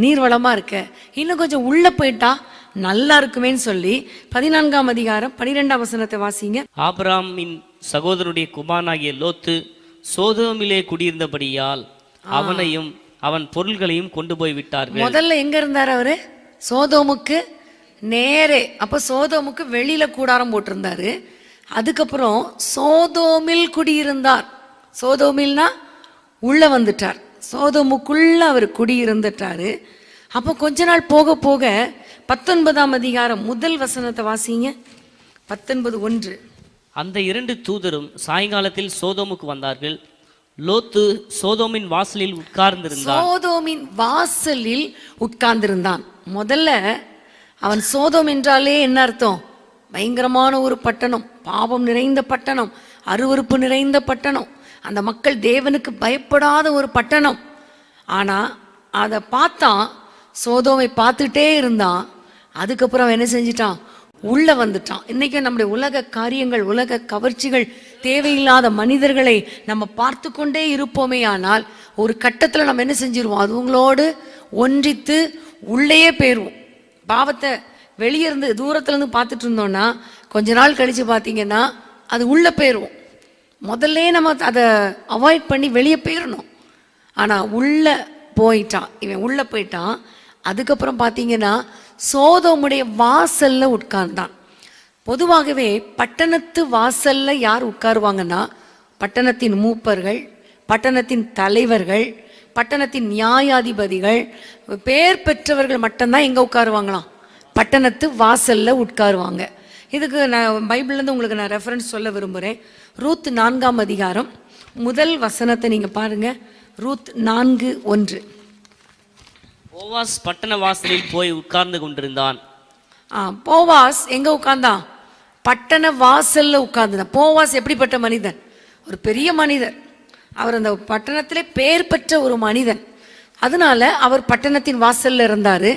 நீர்வளமா இருக்க, இன்னும் கொஞ்சம் உள்ள போயிட்டா நல்லா இருக்குமேன்னு சொல்லி 14ஆம் அதிகாரம் 12ஆம் வசனத்தை வாசிங்க. ஆபிராமின் சகோதரனுடைய குமாரனாகிய லோத்து சோதோமிலே குடியிருந்தபடியால் அவனையும் அவன் பொருள்களையும் கொண்டு போய் விட்டார்கள். முதல்ல எங்க இருந்தார் அவரு? சோதோமுக்கு நேரே. அப்ப சோதோமுக்கு வெளியில கூடாரம் போட்டிருந்தாரு. அதுக்கப்புறம் சோதோமில் குடியிருந்தார். சோதோமில்னா உள்ள வந்துட்டார், சோதோமுக்குள்ள அவர் குடியிருந்துட்டாரு. அப்போ கொஞ்ச நாள் போக போக 19ஆம் அதிகாரம் முதல் வசனத்தை வாசிங்க. 19:1. அந்த 2 தூதரும் சாயங்காலத்தில் சோதோமுக்கு வந்தார்கள். லோத்து சோதோமின் வாசலில் உட்கார்ந்திருந்தான். சோதோமின் வாசலில் உட்கார்ந்திருந்தான். முதல்ல அவன் சோதோம் என்றாலே என்ன அர்த்தம்? பயங்கரமான ஒரு பட்டணம், பாவம் நிறைந்த பட்டணம், அருவருப்பு நிறைந்த பட்டணம், அந்த மக்கள் தேவனுக்கு பயப்படாத ஒரு பட்டணம். ஆனால் அதை பார்த்தான், சோதோமை பார்த்துட்டே இருந்தான். அதுக்கப்புறம் அவன் என்ன செஞ்சிட்டான்? உள்ள வந்துட்டான். இன்னைக்கு நம்முடைய உலக காரியங்கள், உலக கவர்ச்சிகள், தேவையில்லாத மனிதர்களை நம்ம பார்த்து கொண்டே இருப்போமே. ஆனால் ஒரு கட்டத்தில் நம்ம என்ன செஞ்சிருவோம்? அதுங்களோடு ஒன்றித்து உள்ளேயே போயிடுவோம். பாவத்தை வெளியே இருந்து தூரத்துல இருந்து பார்த்துட்டு இருந்தோம்னா கொஞ்ச நாள் கழிச்சு பார்த்தீங்கன்னா அது உள்ள போயிடுவோம். முதல்ல நம்ம அதை அவாய்ட் பண்ணி வெளியே போயிடணும். ஆனால் உள்ள போயிட்டான், இவன் உள்ள போயிட்டான். அதுக்கப்புறம் பார்த்தீங்கன்னா சோதோமுடைய வாசல்ல உட்கார்ந்தான். பொதுவாகவே பட்டணத்து வாசல்ல யார் உட்காருவாங்கன்னா, பட்டணத்தின் மூப்பர்கள், பட்டணத்தின் தலைவர்கள், பட்டணத்தின் நியாயாதிபதிகள், பேர் பெற்றவர்கள் மட்டும்தான் எங்க உட்காருவாங்களாம்? பட்டணத்து வாசல்ல உட்காருவாங்க. இதுக்கு நான் பைபிள்லேருந்து உங்களுக்கு நான் ரெஃபரன்ஸ் சொல்ல விரும்புகிறேன். ரூத் 4ஆம் அதிகாரம் முதல் வசனத்தை நீங்க பாருங்க. ரூத் 4:1. போவாஸ் பட்டண வாசலில் போய் உட்கார்ந்து கொண்டிருந்தான். போவாஸ் எங்க உட்கார்ந்தான்? பட்டண வாசல்ல உட்கார்ந்தான். போவாஸ் எப்படிப்பட்ட மனிதன்? ஒரு பெரிய மனிதர். அவர் அந்த பட்டணத்திலே பேர் பெற்ற ஒரு மனிதன். அதனால அவர் பட்டணத்தின் வாசல்ல இருந்தாரு.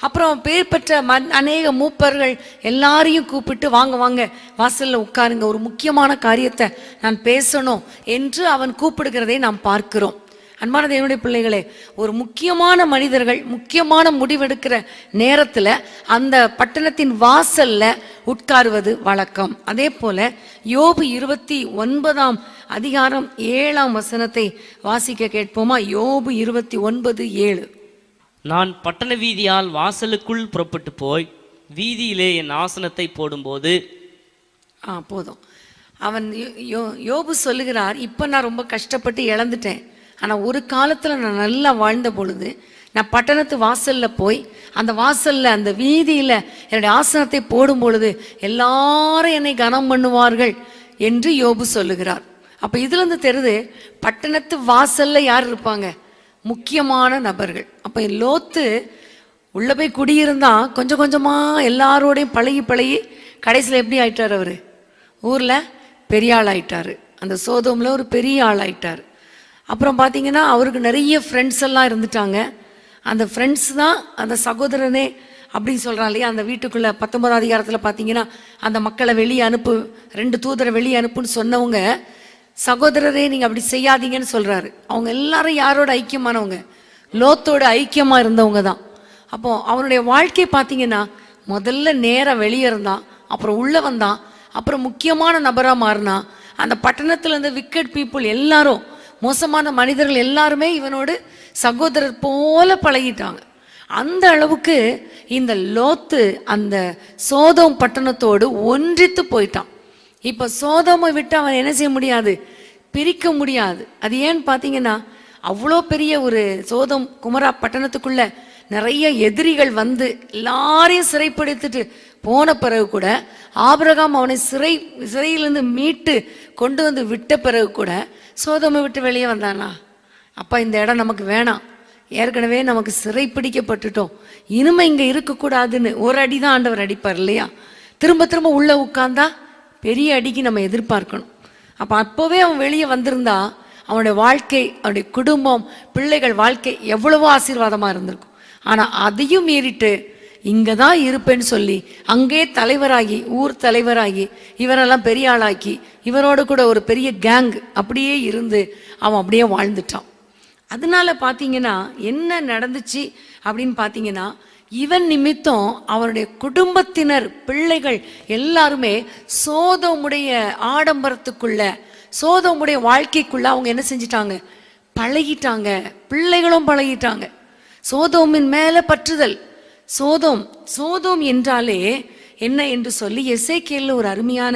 அப்புறம் பேர் பெற்ற அநேக மூப்பர்கள் எல்லாரையும் கூப்பிட்டு, வாங்க வாங்க வாசல்ல உட்காருங்க, ஒரு முக்கியமான காரியத்தை நான் பேசணும் என்று அவன் கூப்பிடுகிறதை நாம் பார்க்கிறோம். அன்பான தேவனுடைய பிள்ளைகளே, ஒரு முக்கியமான மனிதர்கள் முக்கியமான முடிவெடுக்கிற நேரத்தில் அந்த பட்டணத்தின் வாசல்ல உட்காருவது வழக்கம். அதே போல யோபு 29ஆம் அதிகாரம் 7ஆம் வசனத்தை வாசிக்க கேட்போமா? யோபு 29:7. நான் பட்டண வீதியால் வாசலுக்குள் புறப்பட்டு போய் வீதியிலே என் ஆசனத்தை போடும்போது. போதும். அவன் யோபு சொல்லுகிறார், இப்போ நான் ரொம்ப கஷ்டப்பட்டு இழந்துட்டேன், ஆனால் ஒரு காலத்தில் நான் நல்லா வாழ்ந்த பொழுது நான் பட்டணத்து வாசலில் போய் அந்த வாசலில் அந்த வீதியில் என்னுடைய ஆசனத்தை போடும் பொழுது எல்லாரும் என்னை கனம் பண்ணுவார்கள் என்று யோபு சொல்லுகிறார். அப்போ இதுலேருந்து தெரியுது, பட்டணத்து வாசலில் யார் இருப்பாங்க? முக்கியமான நபர்கள். அப்போ லோத்து உள்ளே போய் குடியிருந்தான். கொஞ்சம் கொஞ்சமாக எல்லாரோடையும் பழகி பழகி கடைசியில் எப்படி ஆயிட்டார்? அவர் ஊரில் பெரிய ஆள் ஆயிட்டார். அந்த சோதோமில் ஒரு பெரிய ஆள் ஆயிட்டார். அப்புறம் பார்த்தீங்கன்னா அவருக்கு நிறைய ஃப்ரெண்ட்ஸ் எல்லாம் இருந்துட்டாங்க. அந்த ஃப்ரெண்ட்ஸ் தான் அந்த சகோதரனே அப்படின்னு சொல்கிறான் இல்லையா? அந்த வீட்டுக்குள்ளே 19ஆம் அதிகாரத்தில் பார்த்தீங்கன்னா அந்த மக்களை வெளியே அனுப்பு, 2 தூதரை வெளியே அனுப்புன்னு சொன்னவங்க, சகோதரரே நீங்கள் அப்படி செய்யாதீங்கன்னு சொல்கிறாரு. அவங்க எல்லாரும் யாரோட ஐக்கியமானவங்க? லோத்தோட ஐக்கியமாக இருந்தவங்க தான். அப்போ அவனுடைய வாழ்க்கை பார்த்தீங்கன்னா முதல்ல நேராக வெளியே இருந்தான், அப்புறம் உள்ளே வந்தான், அப்புறம் முக்கியமான நபராக மாறினான். அந்த பட்டணத்தில் இருந்த விக்கெட் பீப்புள் எல்லாரும், மோசமான மனிதர்கள் எல்லாருமே இவனோடு சகோதரர் போல பழகிட்டாங்க. அந்த அளவுக்கு இந்த லோத்து அந்த சோதோம் பட்டணத்தோடு ஒன்றித்து போயிட்டான். இப்போ சோதோமை விட்டு அவன் என்ன செய்ய முடியாது? பிரிக்க முடியாது. அது ஏன்னு பார்த்தீங்கன்னா, அவ்வளோ பெரிய ஒரு சோதோம் குமரா பட்டணத்துக்குள்ள நிறைய எதிரிகள் வந்து எல்லாரையும் சிறைப்படுத்திட்டு போன பிறகு கூட, ஆபிரகாம் அவனை சிறையிலிருந்து மீட்டு கொண்டு வந்து விட்ட பிறகு கூட சோதோமை விட்டு வெளியே வந்தானா? அப்பா, இந்த இடம் நமக்கு வேணாம், ஏற்கனவே நமக்கு சிறை பிடிக்கப்பட்டுட்டோம், இனிமே இங்கே இருக்கக்கூடாதுன்னு ஒரு அடி தான் ஆண்டவர் அடிப்பார் இல்லையா? திரும்ப திரும்ப உள்ளே உட்கார்ந்தா பெரிய அடிக்கு நம்ம எதிர்பார்க்கணும். அப்போவே அவன் வெளியே வந்திருந்தா அவனுடைய வாழ்க்கை, அவனுடைய குடும்பம், பிள்ளைகள் வாழ்க்கை எவ்வளவோ ஆசீர்வாதமாக இருந்திருக்கும். ஆனால் அதையும் மீறிட்டு இங்கே தான் இருப்பேன்னு சொல்லி அங்கே தலைவராகி, ஊர் தலைவராகி, இவரெல்லாம் பெரிய ஆளாக்கி, இவரோடு கூட ஒரு பெரிய கேங் அப்படியே இருந்து அவன் அப்படியே வாழ்ந்துட்டான். அதனால பார்த்தீங்கன்னா என்ன நடந்துச்சு அப்படின்னு பார்த்தீங்கன்னா, இவன் நிமித்தம் அவனுடைய குடும்பத்தினர், பிள்ளைகள் எல்லாருமே சோதோமுடைய ஆடம்பரத்துக்குள்ள, சோதோமுடைய வாழ்க்கைக்குள்ள அவங்க என்ன செஞ்சிட்டாங்க? பழகிட்டாங்க. பிள்ளைகளும் பழகிட்டாங்க. சோதோமின் மேல பற்றுதல். சோதோம் என்றாலே என்ன என்று சொல்லி எசேக்கியேல்ல ஒரு அருமையான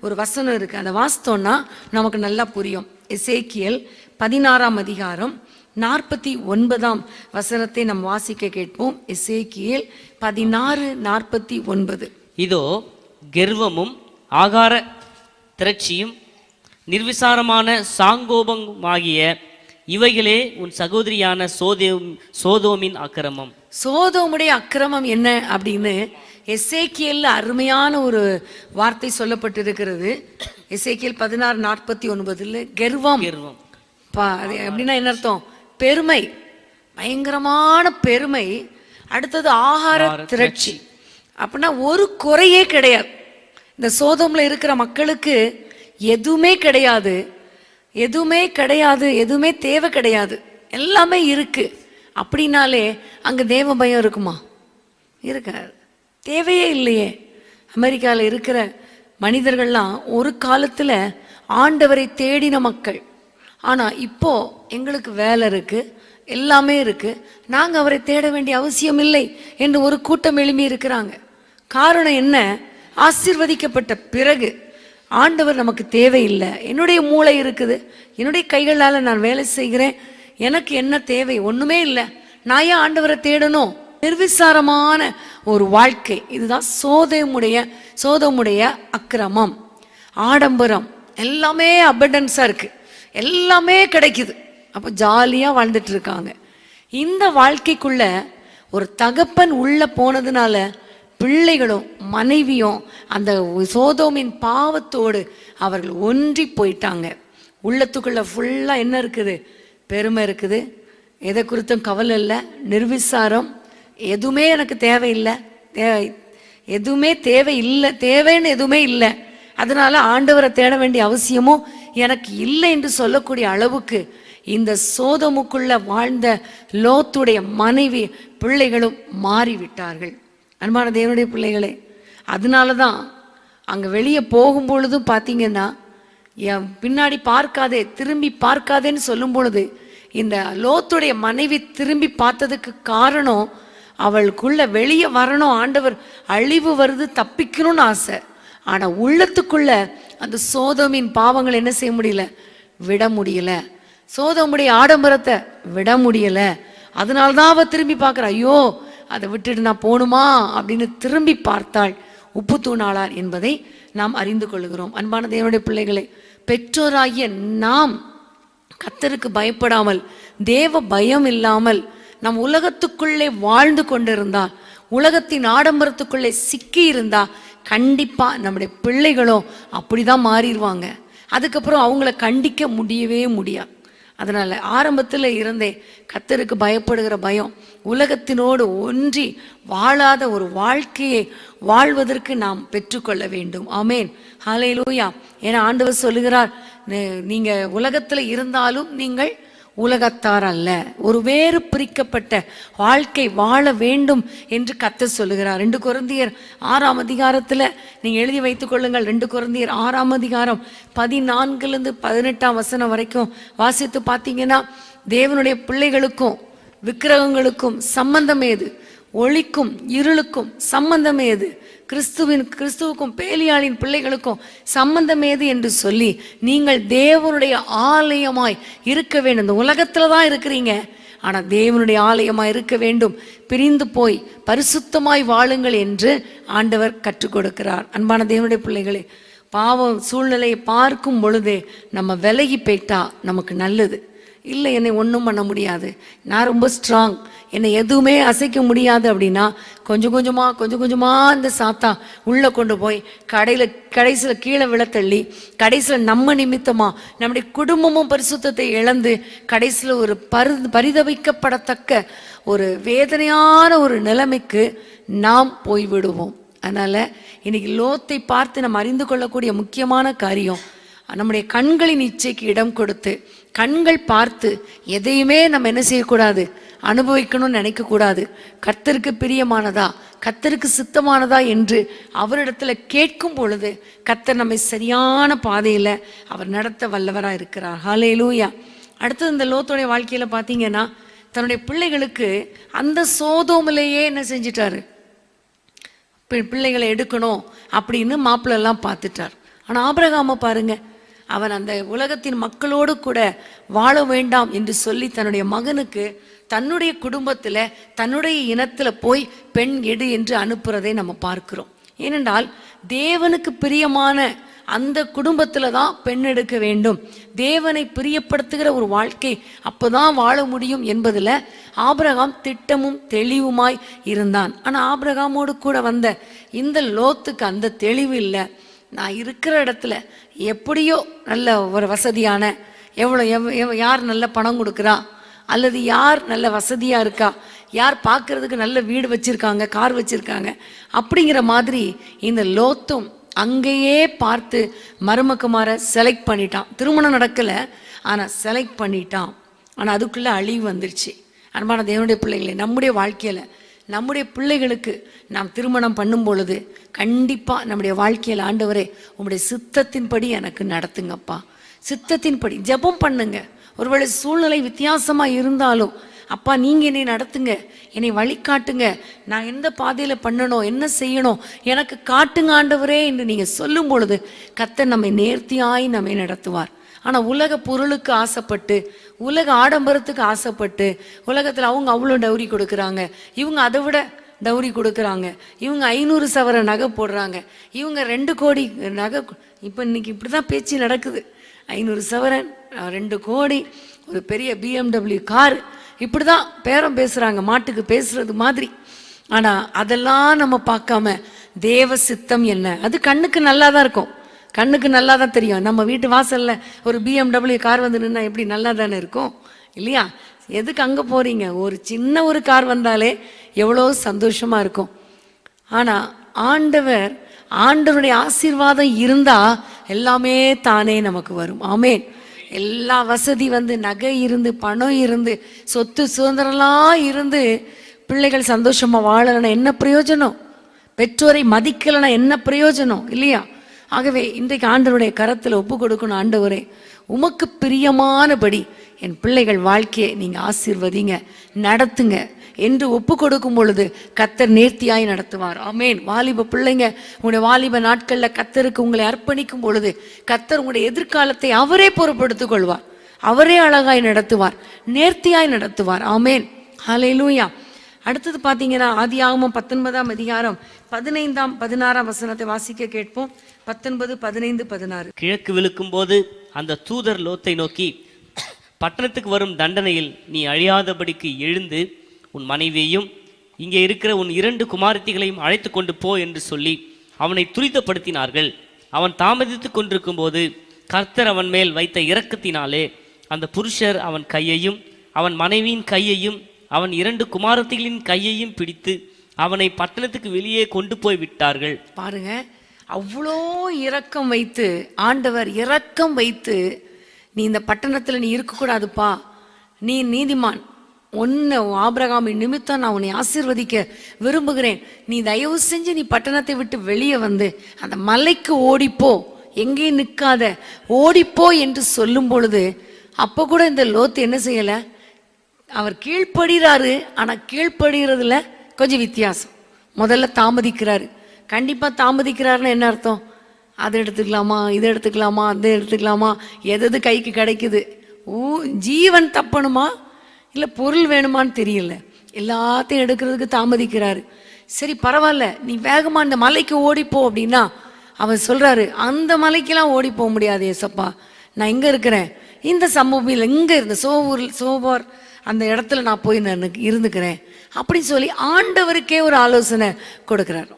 ஒரு வசனம் இருக்கு. அதை வாசித்தோம்னா நமக்கு நல்லா புரியும். எசேக்கியேல் 16ஆம் அதிகாரம் 49ஆம் வசனத்தை நாம் வாசிக்க கேட்போம். எசேக்கியேல் 16:49. இதோ கர்வமும் ஆகார திரட்சியும் நிர்விசாரமான சாங்கோபமாகிய இவைகளே உன் சகோதரியான சோதோமின் அக்கிரமம். சோதோமுடைய அக்கிரமம் என்ன அப்படின்னு எசேக்கியேல்ல அருமையான ஒரு வார்த்தை சொல்லப்பட்டிருக்கிறது. எசேக்கியேல் 16:49 கர்வம். கர்வம். அது அப்படின்னா என்ன அர்த்தம்? பெருமை, பயங்கரமான பெருமை. அடுத்தது ஆகார திரட்சி. அப்படின்னா ஒரு குறையே கிடையாது. இந்த சோதோம்ல இருக்கிற மக்களுக்கு எதுவுமே கிடையாது, எதுவுமே கிடையாது, எதுவுமே தேவை கிடையாது, எல்லாமே இருக்கு. அப்படின்னாலே அங்க தேவ பயம் இருக்குமா? இருக்காது, தேவையே இல்லையே. அமெரிக்காவில் இருக்கிற மனிதர்கள்லாம் ஒரு காலத்துல ஆண்டவரை தேடின மக்கள். ஆனா இப்போ எங்களுக்கு வேலை இருக்கு, எல்லாமே இருக்கு, நாங்க அவரை தேட வேண்டிய அவசியம் இல்லை என்று ஒரு கூட்டம் எழுப்பி இருக்கிறாங்க. காரணம் என்ன? ஆசீர்வதிக்கப்பட்ட பிறகு ஆண்டவர் நமக்கு தேவையில்லை. என்னுடைய மூளை இருக்குது, என்னுடைய கைகளால் நான் வேலை செய்கிறேன், எனக்கு என்ன தேவை? ஒண்ணுமே இல்லை, நான் ஏன் ஆண்டவரை தேடணும்? நிர்விசாரமான ஒரு வாழ்க்கை. இதுதான் சோதோமுடைய அக்கிரமம், ஆடம்பரம். எல்லாமே அபண்டன்ஸா இருக்கு, எல்லாமே கிடைக்குது, அப்போ ஜாலியா வாழ்ந்துட்டு இருக்காங்க. இந்த வாழ்க்கைக்குள்ள ஒரு தகப்பன் உள்ள போனதுனால பிள்ளைகளும் மனைவியும் அந்த சோதோமின் பாவத்தோடு அவர்கள் ஒன்றி போயிட்டாங்க. உள்ளத்துக்குள்ள ஃபுல்லா என்ன இருக்குது? பெருமை இருக்குது, எதை குறித்தும் கவலை இல்லை, நிர்விசாரம், எதுவுமே எனக்கு தேவையில்லை, எதுவுமே தேவையில்லை, தேவைன்னு எதுவுமே இல்லை, அதனால ஆண்டவரை தேட வேண்டிய அவசியமும் எனக்கு இல்லை என்று சொல்லக்கூடிய அளவுக்கு இந்த சோதோமுக்குள்ள வாழ்ந்த லோத்துடைய மனைவி பிள்ளைகளும் மாறிவிட்டார்கள். அன்பான தேவனுடைய பிள்ளைகளே, அதனால தான் அங்கே வெளியே போகும் பொழுதும் பார்த்தீங்கன்னா, என் பின்னாடி பார்க்காதே, திரும்பி பார்க்காதேன்னு சொல்லும் பொழுது இந்த லோத்துடைய மனைவி திரும்பி பார்த்ததுக்கு காரணம் அவளுக்குள்ள வெளியே வரணும், ஆண்டவர் அழிவு வருது, தப்பிக்கணும்னு ஆசை. ஆனால் உள்ளத்துக்குள்ள அந்த சோதோமின் பாவங்கள் என்ன செய்ய முடியல? விட முடியல. சோதோமுடைய ஆடம்பரத்தை விட முடியல. அதனால்தான் அவ திரும்பி பார்க்குறா, ஐயோ அதை விட்டுட்டு நான் போகணுமா அப்படின்னு திரும்பி பார்த்தாள். உப்பு தூணாளார் என்பதை நாம் அறிந்து கொள்கிறோம். அன்பான தேவனுடைய பிள்ளைகளை, பெற்றோராகிய நாம் கர்த்தருக்கு பயப்படாமல், தேவ பயம் இல்லாமல் நம் உலகத்துக்குள்ளே வாழ்ந்து கொண்டிருந்தால், உலகத்தின் ஆடம்பரத்துக்குள்ளே சிக்கி இருந்தா கண்டிப்பா நம்முடைய பிள்ளைகளும் அப்படிதான் மாறிடுவாங்க. அதுக்கப்புறம் அவங்கள கண்டிக்க முடியவே முடியாது. அதனால ஆரம்பத்தில் இருந்தே கர்த்தருக்கு பயப்படுகிற பயம், உலகத்தினோடு ஒன்றி வாழாத ஒரு வாழ்க்கையை வாழ்வதற்கு நாம் பெற்றுக்கொள்ள வேண்டும். ஆமேன், ஹல்லேலூயா. ஏன்னா ஆண்டவர் சொல்லுகிறார், நீங்க உலகத்துல இருந்தாலும் நீங்கள் உலகத்தார் அல்ல, ஒரு வேறு பிரிக்கப்பட்ட வாழ்க்கை வாழ வேண்டும் என்று கர்த்தர் சொல்லுகிறார். 2 கொரிந்தியர் 6ஆம் அதிகாரத்துல நீங்க எழுதி வைத்துக் கொள்ளுங்கள். 2 கொரிந்தியர் 6ஆம் அதிகாரம் 14 18 வசனம் வரைக்கும் வாசித்து பார்த்தீங்கன்னா, தேவனுடைய பிள்ளைகளுக்கும் விக்கிரகங்களுக்கும் சம்பந்தம் ஏது? ஒளிக்கும் இருளுக்கும் சம்பந்தம் ஏது? கிறிஸ்துவுக்கும் பேலியாளின் பிள்ளைகளுக்கும் சம்பந்தம் ஏது என்று சொல்லி, நீங்கள் தேவனுடைய ஆலயமாய் இருக்க வேண்டும். இந்த உலகத்துல தான் இருக்கிறீங்க, ஆனா தேவனுடைய ஆலயமாய் இருக்க வேண்டும். பிரிந்து போய் பரிசுத்தமாய் வாழுங்கள் என்று ஆண்டவர் கற்றுக் கொடுக்கிறார். அன்பான தேவனுடைய பிள்ளைகளே, பாவம் சூழ்நிலையை பார்க்கும் பொழுதே நம்ம விலகி போயிட்டா நமக்கு நல்லது. இல்லை, என்னை ஒன்றும் பண்ண முடியாது, நான் ரொம்ப ஸ்ட்ராங், என்னை எதுவுமே அசைக்க முடியாது அப்படின்னா கொஞ்சம் கொஞ்சமாக இந்த சாத்தா உள்ளே கொண்டு போய் கடைசியில் கீழே விழத்தள்ளி, கடைசியில் நம்ம நிமித்தமாக நம்முடைய குடும்பமும் பரிசுத்தத்தை இழந்து கடைசியில் ஒரு பரிதவிக்கப்படத்தக்க ஒரு வேதனையான ஒரு நிலைமைக்கு நாம் போய்விடுவோம். அதனால் இன்னைக்கு லோத்தை பார்த்து நம்ம அறிந்து கொள்ளக்கூடிய முக்கியமான காரியம், நம்முடைய கண்களின் இச்சைக்கு இடம் கொடுத்து, கண்கள் பார்த்து எதையுமே நம்ம என்ன செய்யக்கூடாது? அனுபவிக்கணும்னு நினைக்கக்கூடாது. கர்த்தருக்கு பிரியமானதா, கர்த்தருக்கு சித்தமானதா என்று அவரிடத்துல கேட்கும் பொழுது கர்த்தர் நம்மை சரியான பாதையில அவர் நடத்த வல்லவராக இருக்கிறார். ஹல்லேலூயா. அடுத்தது இந்த லோத்தோடைய வாழ்க்கையில பார்த்தீங்கன்னா, தன்னுடைய பிள்ளைகளுக்கு அந்த சோதோமிலேயே என்ன செஞ்சிட்டாரு? பிள்ளைகளை எடுக்கணும் அப்படின்னு மாப்பிள்ளெல்லாம் பார்த்துட்டார். ஆனால் ஆபிரகாமை பாருங்க, அவன் அந்த உலகத்தின் மக்களோடு கூட வாழ வேண்டாம் என்று சொல்லி தன்னுடைய மகனுக்கு தன்னுடைய குடும்பத்துல தன்னுடைய இனத்துல போய் பெண் எடு என்று அனுப்புறதை நம்ம பார்க்கிறோம். ஏனென்றால் தேவனுக்கு பிரியமான அந்த குடும்பத்துல தான் பெண் எடுக்க வேண்டும். தேவனை பிரியப்படுத்துகிற ஒரு வாழ்க்கை அப்போதான் வாழ முடியும் என்பதுல ஆபிரகாம் திட்டமும் தெளிவுமாய் இருந்தான். ஆனா ஆபிரகாமோடு கூட வந்த இந்த லோத்துக்கு அந்த தெளிவு இல்லை. நான் இருக்கிற இடத்துல எப்படியோ நல்ல ஒரு வசதியான யார் நல்ல பணம் கொடுக்குறா, அல்லது யார் நல்ல வசதியா இருக்கா, யார் பார்க்கறதுக்கு நல்ல வீடு வச்சிருக்காங்க, கார் வச்சிருக்காங்க, அப்படிங்கிற மாதிரி இந்த லோத்தும் அங்கேயே பார்த்து மருமக்குமாரை செலக்ட் பண்ணிட்டான். திருமணம் நடக்கலை, ஆனால் செலக்ட் பண்ணிட்டான். ஆனால் அதுக்குள்ளே அழிவு வந்துருச்சு. அன்பான தேவனுடைய பிள்ளைகளை, நம்முடைய வாழ்க்கையில் நம்முடைய பிள்ளைகளுக்கு நாம் திருமணம் பண்ணும் பொழுது கண்டிப்பாக நம்முடைய வாழ்க்கையில் ஆண்டவரே உங்களுடைய சித்தத்தின்படி எனக்கு நடத்துங்கப்பா, சித்தத்தின்படி ஜெபம் பண்ணுங்க. ஒருவேளை சூழ்நிலை வித்தியாசமாக இருந்தாலும் அப்பா நீங்கள் என்னை நடத்துங்க, என்னை வழிகாட்டுங்க, நான் எந்த பாதையில் பண்ணணும், என்ன செய்யணும், எனக்கு காட்டுங்க ஆண்டவரே என்று நீங்கள் சொல்லும் பொழுது கர்த்தர் நம்மை நேர்த்தியாய் நம்மை நடத்துவார். ஆனால் உலக பொருளுக்கு ஆசைப்பட்டு, உலக ஆடம்பரத்துக்கு ஆசைப்பட்டு, உலகத்தில் அவங்க அவ்வளோ டவுரி கொடுக்குறாங்க, இவங்க அதை விட டவுரி கொடுக்குறாங்க, இவங்க 500 சவர நகை போடுறாங்க, இவங்க 2 கோடி நகை. இப்போ இன்னைக்கு இப்படி தான் பேச்சு நடக்குது. 500 சவரன், 2 கோடி, ஒரு பெரிய BMW கார், இப்படி தான் பேரம் பேசுகிறாங்க, மாட்டுக்கு பேசுறது மாதிரி. ஆனால் அதெல்லாம் நம்ம பார்க்காம தேவ சித்தம் என்ன, அது கண்ணுக்கு நல்லா தான் இருக்கும், கண்ணுக்கு நல்லா தான் தெரியும். நம்ம வீட்டு வாசலில் ஒரு BMW கார் வந்து நின்னா எப்படி நல்லா தானே இருக்கும் இல்லையா? எதுக்கு அங்கே போகிறீங்க? ஒரு சின்ன ஒரு கார் வந்தாலே எவ்வளோ சந்தோஷமாக இருக்கும். ஆனால் ஆண்டவருடைய ஆசீர்வாதம் இருந்தால் எல்லாமே தானே நமக்கு வரும். ஆமேன். எல்லா வசதி வந்து நகை இருந்து, பணம் இருந்து, சொத்து சுதந்திரம்லாம் இருந்து பிள்ளைகள் சந்தோஷமாக வாழலைன்னா என்ன பிரயோஜனம்? பெற்றோரை மதிக்கலைன்னா என்ன பிரயோஜனம் இல்லையா? ஆகவே இன்றைக்கு ஆண்டவருடைய கரத்தில் ஒப்பு கொடுக்கணும். ஆண்டவரே, உமக்கு பிரியமானபடி என் பிள்ளைகள் வாழ்க்கையை நீங்கள் ஆசீர்வதிங்க, நடத்துங்க என்று ஒப்பு கொடுக்கும் பொழுது கர்த்தர் நேர்த்தியாய் நடத்துவார். ஆமேன். வாலிப பிள்ளைங்க, உங்களுடைய வாலிப நாட்களில் கர்த்தருக்கு உங்களை அர்ப்பணிக்கும் பொழுது கர்த்தர் உங்களுடைய எதிர்காலத்தை அவரே பொறுப்படுத்திக் கொள்வார், அவரே அழகாய் நடத்துவார், நேர்த்தியாய் நடத்துவார். ஆமேன். ஹல்லேலூயா. அடுத்தது பார்த்தீங்கன்னா ஆதியாகமம் 19ஆம் அதிகாரம் 15ஆம் 16ஆம் வசனத்தை வாசிக்க கேட்போம். 19, 15, 16. கிழக்கு விழுக்கும் போது அந்த தூதர் லோத்தை நோக்கி, பட்டணத்துக்கு வரும் தண்டனையில் நீ அழியாதபடிக்கு எழுந்து உன் மனைவியையும் இங்கே இருக்கிற உன் 2 குமாரத்திகளையும் அழைத்து கொண்டு போ என்று சொல்லி அவனை துரிதப்படுத்தினார்கள். அவன் தாமதித்து கொண்டிருக்கும் போது கர்த்தர் அவன் மேல் வைத்த இரக்கத்தினாலே அந்த புருஷர் அவன் கையையும் அவன் மனைவியின் கையையும் அவன் 2 குமாரத்திகளின் கையையும் பிடித்து அவனை பட்டணத்துக்கு வெளியே கொண்டு போய் விட்டார்கள். பாருங்க, அவ்வளோ இரக்கம் வைத்து, ஆண்டவர் இரக்கம் வைத்து, நீ இந்த பட்டணத்தில் நீ இருக்கக்கூடாதுப்பா, நீ நீதிமான், ஒன்று ஆபிரகாமின் நிமித்தம் நான் உன்னை ஆசீர்வதிக்க விரும்புகிறேன், நீ தயவு செஞ்சு நீ பட்டணத்தை விட்டு வெளியே வந்து அந்த மலைக்கு ஓடிப்போ, எங்கேயும் நிற்காத, ஓடிப்போ என்று சொல்லும் பொழுது அப்போ கூட இந்த லோத்து என்ன செய்யலை? அவர் கீழ்ப்படுகிறாரு, ஆனால் கீழ்ப்படுகிறதுல கொஞ்சம் வித்தியாசம். முதல்ல தாமதிக்கிறாரு. கண்டிப்பாக தாமதிக்கிறாருன்னு என்ன அர்த்தம்? அதை எடுத்துக்கலாமா, இதை எடுத்துக்கலாமா, அதை எடுத்துக்கலாமா, எது கைக்கு கிடைக்குது, ஜீவன் தப்பணுமா இல்லை பொருள் வேணுமான்னு தெரியல, எல்லாத்தையும் எடுக்கிறதுக்கு தாமதிக்கிறாரு. சரி பரவாயில்ல, நீ வேகமாக அந்த மலைக்கு ஓடிப்போ அப்படின்னா அவர் சொல்கிறாரு, அந்த மலைக்கெல்லாம் ஓடி போக முடியாது ஏசப்பா, நான் இங்கே இருக்கிறேன், இந்த சமூகத்தில் இங்கே இருந்த சோபார் அந்த இடத்துல நான் போய் நான் இருந்துக்கிறேன் அப்படின்னு சொல்லி ஆண்டவருக்கே ஒரு ஆலோசனை கொடுக்குறாரு.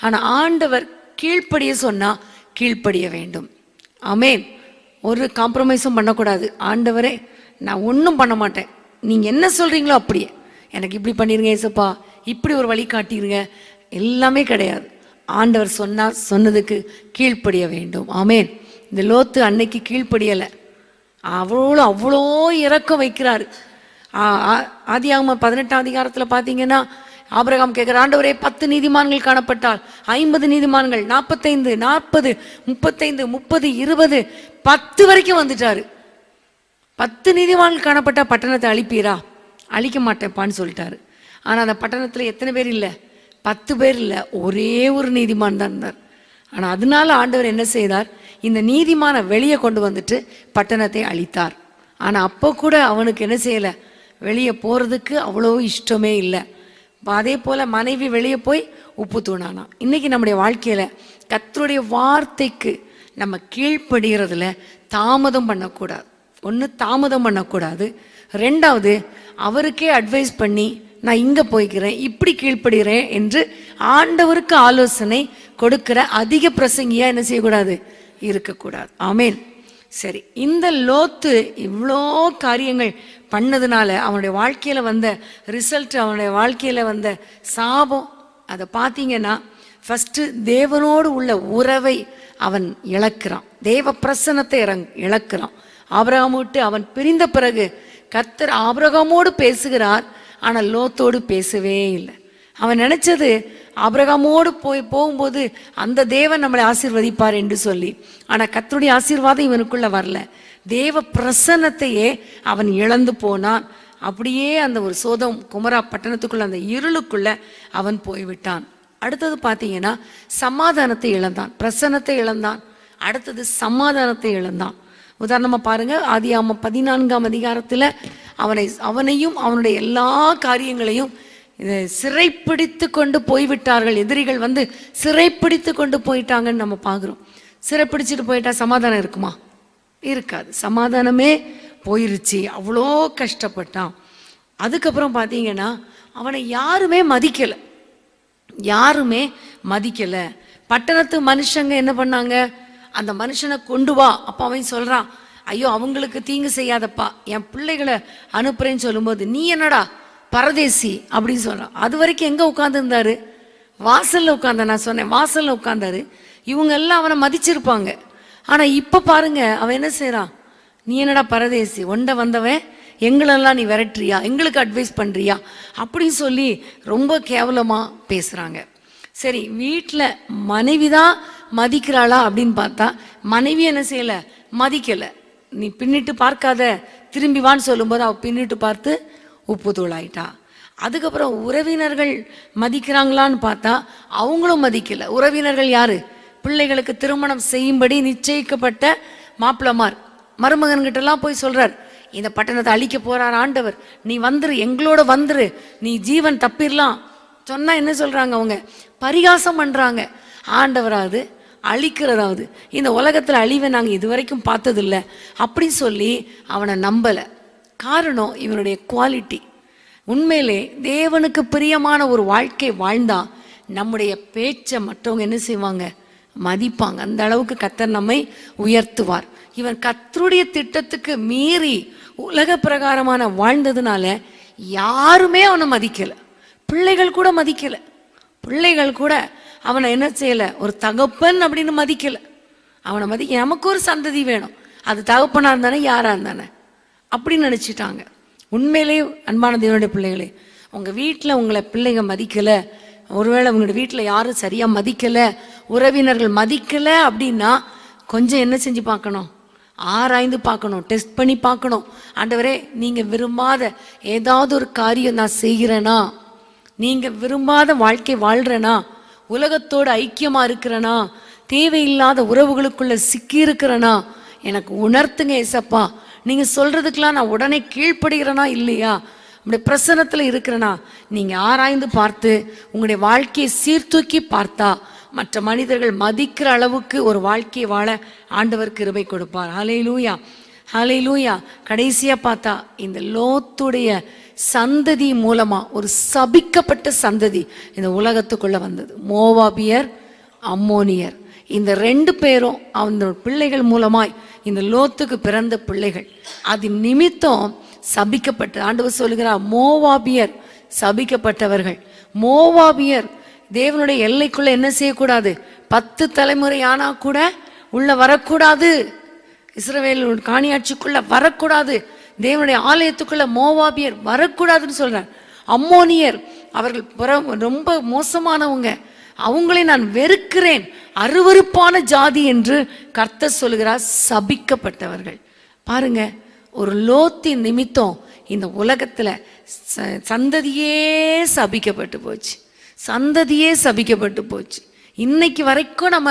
ஆனால் ஆண்டவர் கீழ்ப்படிய சொன்னால் கீழ்ப்படிய வேண்டும். ஆமேன். ஒரு காம்ப்ரமைஸும் பண்ணக்கூடாது. ஆண்டவரே, நான் ஒன்றும் பண்ண மாட்டேன், நீங்கள் என்ன சொல்கிறீங்களோ அப்படியே எனக்கு இப்படி பண்ணிடுங்க ஏசப்பா, இப்படி ஒரு வழி காட்டிடுங்க, எல்லாமே கிடையாது. ஆண்டவர் சொன்னதுக்கு கீழ்ப்படிய வேண்டும். ஆமேன். இந்த லோத்து அன்னைக்கு கீழ்ப்படியலை, அவ்வளோ இரக்கம் வைக்கிறாரு. ஆதியாகமம் 18ஆம் அதிகாரத்தில் பார்த்தீங்கன்னா ஆபிரகாம் கேட்குற, ஆண்டவரே 10 நீதிமான்கள் காணப்பட்டால் 50 நீதிமான்கள், 45, 40, 35, 30, 20, 10 வரைக்கும் வந்துட்டாரு. 10 நீதிமான்கள் காணப்பட்டா பட்டணத்தை அழிப்பீரா? அழிக்க மாட்டேப்பான்னு சொல்லிட்டாரு. ஆனால் அந்த பட்டணத்தில் எத்தனை பேர் இல்லை? 10 பேர் இல்லை, ஒரே ஒரு நீதிமான் தான் இருந்தார். ஆனால் அதனால ஆண்டவர் என்ன செய்தார்? இந்த நீதிமானை வெளியே கொண்டு வந்துட்டு பட்டணத்தை அழித்தார். ஆனால் அப்போ கூட அவனுக்கு என்ன செய்யலை? வெளியே போகிறதுக்கு அவ்வளோ இஷ்டமே இல்லை. அதே போல் மனைவி வெளியே போய் உப்பு தூணானா. இன்றைக்கி நம்முடைய வாழ்க்கையில் கர்த்தருடைய வார்த்தைக்கு நம்ம கீழ்ப்படுகிறதுல தாமதம் பண்ணக்கூடாது. ஒன்று, தாமதம் பண்ணக்கூடாது. ரெண்டாவது, அவருக்கே அட்வைஸ் பண்ணி நான் இங்கே போய்க்கிறேன், இப்படி கீழ்ப்படுகிறேன் என்று ஆண்டவருக்கு ஆலோசனை கொடுக்கிற அதிக பிரசங்கியா என்ன செய்யக்கூடாது, இருக்கக்கூடாது. ஆமேன். சரி, இந்த லோத்து இவ்வளோ காரியங்கள் பண்ணதுனால அவனுடைய வாழ்க்கையில் வந்த ரிசல்ட், அவனுடைய வாழ்க்கையில் வந்த சாபம், அதை பார்த்தீங்கன்னா ஃபஸ்ட்டு தேவனோடு உள்ள உறவை அவன் இழக்கிறான், தேவ பிரசன்னத்தை இழக்கிறான். ஆபிரகாம் விட்டு அவன் பிரிந்த பிறகு கர்த்தர் ஆபிரகாமோடு பேசுகிறார், ஆனால் லோத்தோடு பேசவே இல்லை. அவன் நினைச்சது ஆபிரகாமோடு போகும்போது அந்த தேவன் நம்மளை ஆசீர்வதிப்பார் என்று சொல்லி, ஆனால் கர்த்தருடைய ஆசீர்வாதம் இவனுக்குள்ள வரல. தேவ பிரசன்னத்தையே அவன் இழந்து போனான். அப்படியே அந்த ஒரு சோதம் குமரா பட்டணத்துக்குள்ள அந்த இருளுக்குள்ள அவன் போய்விட்டான். அடுத்தது பார்த்தீங்கன்னா சமாதானத்தை இழந்தான், பிரசன்னத்தை இழந்தான். அடுத்தது சமாதானத்தை இழந்தான். உதாரணமாக பாருங்க, ஆதியாகமம் 14ஆம் அதிகாரத்தில் அவனையும் அவனுடைய எல்லா காரியங்களையும் சிறைப்பிடித்து கொண்டு போய்விட்டார்கள். எதிரிகள் வந்து சிறைப்பிடித்து கொண்டு போயிட்டாங்கன்னு நம்ம பார்க்குறோம். சிறைப்பிடிச்சிட்டு போயிட்டா சமாதானம் இருக்குமா? இருக்காது. சமாதானமே போயிருச்சு. அவ்வளோ கஷ்டப்பட்டான். அதுக்கப்புறம் பார்த்தீங்கன்னா அவனை யாருமே மதிக்கலை, யாருமே மதிக்கலை. பட்டணத்து மனுஷங்க என்ன பண்ணாங்க, அந்த மனுஷனை கொண்டு வா. அப்போ அவன் சொல்கிறான், ஐயோ அவங்களுக்கு தீங்கு செய்யாதப்பா, என் பிள்ளைகளை அனுப்புறேன்னு சொல்லும்போது நீ என்னடா பரதேசி அப்படின்னு சொல்கிறான். அது வரைக்கும் எங்கே உட்காந்துருந்தாரு? வாசலில் உட்காந்த. நான் சொன்னேன் வாசலில் உட்காந்தாரு. இவங்க எல்லாம் அவனை மதிச்சிருப்பாங்க. ஆனால் இப்போ பாருங்க அவன் என்ன செய்கிறான், நீ என்னடா பரதேசி, ஒண்ட வந்தவன், எங்களெல்லாம் நீ விரட்டுறியா, எங்களுக்கு அட்வைஸ் பண்ணுறியா அப்படின்னு சொல்லி ரொம்ப கேவலமாக பேசுகிறாங்க. சரி, வீட்டில் மனைவி தான் மதிக்கிறாளா அப்படின்னு பார்த்தா மனைவி என்ன செய்யலை, மதிக்கலை. நீ பின்னிட்டு பார்க்காத, திரும்பி வான்னு சொல்லும்போது அவள் பின்னிட்டு பார்த்து உப்பு தூளாயிட்டா. அதுக்கப்புறம் உறவினர்கள் மதிக்கிறாங்களான்னு பார்த்தா அவங்களும் மதிக்கலை. உறவினர்கள் யாரு? பிள்ளைகளுக்கு திருமணம் செய்யும்படி நிச்சயிக்கப்பட்ட மாப்பிளமார் மருமகன்கிட்டலாம் போய் சொல்றார், இந்த பட்டணத்தை அழிக்க போறார் ஆண்டவர், நீ வந்துரு, எங்களோட வந்துரு, நீ ஜீவன் தப்பிடலாம் சொன்னா என்ன சொல்றாங்க, அவங்க பரிகாசம் பண்றாங்க. ஆண்டவராது அழிக்கிறதாவது, இந்த உலகத்தில் அழிவை நாங்கள் இதுவரைக்கும் பார்த்ததில்லை அப்படின்னு சொல்லி அவனை நம்பலை. காரணம் இவனுடைய குவாலிட்டி. உண்மையிலே தேவனுக்கு பிரியமான ஒரு வாழ்க்கை வாழ்ந்தா நம்முடைய பேச்சை மற்றவங்க என்ன செய்வாங்க, மதிப்பாங்க. அந்த அளவுக்கு கர்த்தர் நம்மை உயர்த்துவார். இவன் கர்த்தருடைய திட்டத்துக்கு மீறி உலக பிரகாரமான வாழ்ந்ததுனால யாருமே அவனை மதிக்கலை. பிள்ளைகள் கூட மதிக்கலை. பிள்ளைகள் கூட அவனை என்ன செய்யலை, ஒரு தகப்பன் அப்படின்னு மதிக்கலை. அவனை மதிக்க, நமக்கு ஒரு சந்ததி வேணும், அது தகப்பனாக இருந்தானே யாராக இருந்தானே அப்படின்னு நினச்சிட்டாங்க. உண்மையிலே அன்பான தேவனுடைய பிள்ளைகளே, உங்கள் வீட்டில் உங்களை பிள்ளைங்க மதிக்கலை, ஒருவேளை உங்களோட வீட்டில் யாரும் சரியாக மதிக்கலை, உறவினர்கள் மதிக்கலை அப்படின்னா கொஞ்சம் என்ன செஞ்சு பார்க்கணும், ஆராய்ந்து பார்க்கணும், டெஸ்ட் பண்ணி பார்க்கணும். ஆண்டவரே, நீங்கள் விரும்பாத ஏதாவது ஒரு காரியம் நான் செய்கிறேனா, நீங்கள் விரும்பாத வாழ்க்கை வாழ்கிறேனா, உலகத்தோடு ஐக்கியமாக இருக்கிறேனா, தேவையில்லாத உறவுகளுக்குள்ளே சிக்கி இருக்கிறேனா, எனக்கு உணர்த்துங்க ஏசப்பா. நீங்கள் சொல்கிறதுக்கெலாம் நான் உடனே கீழ்ப்படுகிறேனா இல்லையா, உங்களுடைய பிரசன்னத்தில் இருக்கிறேனா, நீங்கள் ஆராய்ந்து பார்த்து உங்களுடைய வாழ்க்கையை சீர்தூக்கி பார்த்தா மற்ற மனிதர்கள் மதிக்கிற அளவுக்கு ஒரு வாழ்க்கையை வாழ ஆண்டவர் கிருபை கொடுப்பார். ஹல்லேலூயா, ஹல்லேலூயா. கடைசியாக பார்த்தா இந்த லோத்துடைய சந்ததி மூலமாக ஒரு சபிக்கப்பட்ட சந்ததி இந்த உலகத்துக்குள்ளே வந்தது. மோவாபியர், அம்மோனியர், இந்த 2 பேரும் அந்த பிள்ளைகள் மூலமாய் இந்த லோத்துக்கு பிறந்த பிள்ளைகள். அது நிமித்தம் சபிக்கப்பட்ட, ஆண்டவர் சொல்லுகிறார் மோவாபியர் சபிக்கப்பட்டவர்கள். மோவாபியர் தேவனுடைய எல்லைக்குள்ள என்ன செய்யக்கூடாது, 10 தலைமுறை ஆனா கூட உள்ள வரக்கூடாது, இஸ்ரவேல் காணியாட்சிக்குள்ள வரக்கூடாது, தேவனுடைய ஆலயத்துக்குள்ள மோவாபியர் வரக்கூடாதுன்னு சொல்றார். அம்மோனியர் அவர்கள் ரொம்ப மோசமானவங்க, அவங்களை நான் வெறுக்கிறேன், அருவருப்பான ஜாதி என்று கர்த்தர் சொல்கிறார். சபிக்கப்பட்டவர்கள். பாருங்க, ஒரு லோத்தின் நிமித்தம் இந்த உலகத்துல சந்ததியே சபிக்கப்பட்டு போச்சு, சந்ததியே சபிக்கப்பட்டு போச்சு. இன்னைக்கு வரைக்கும் நம்ம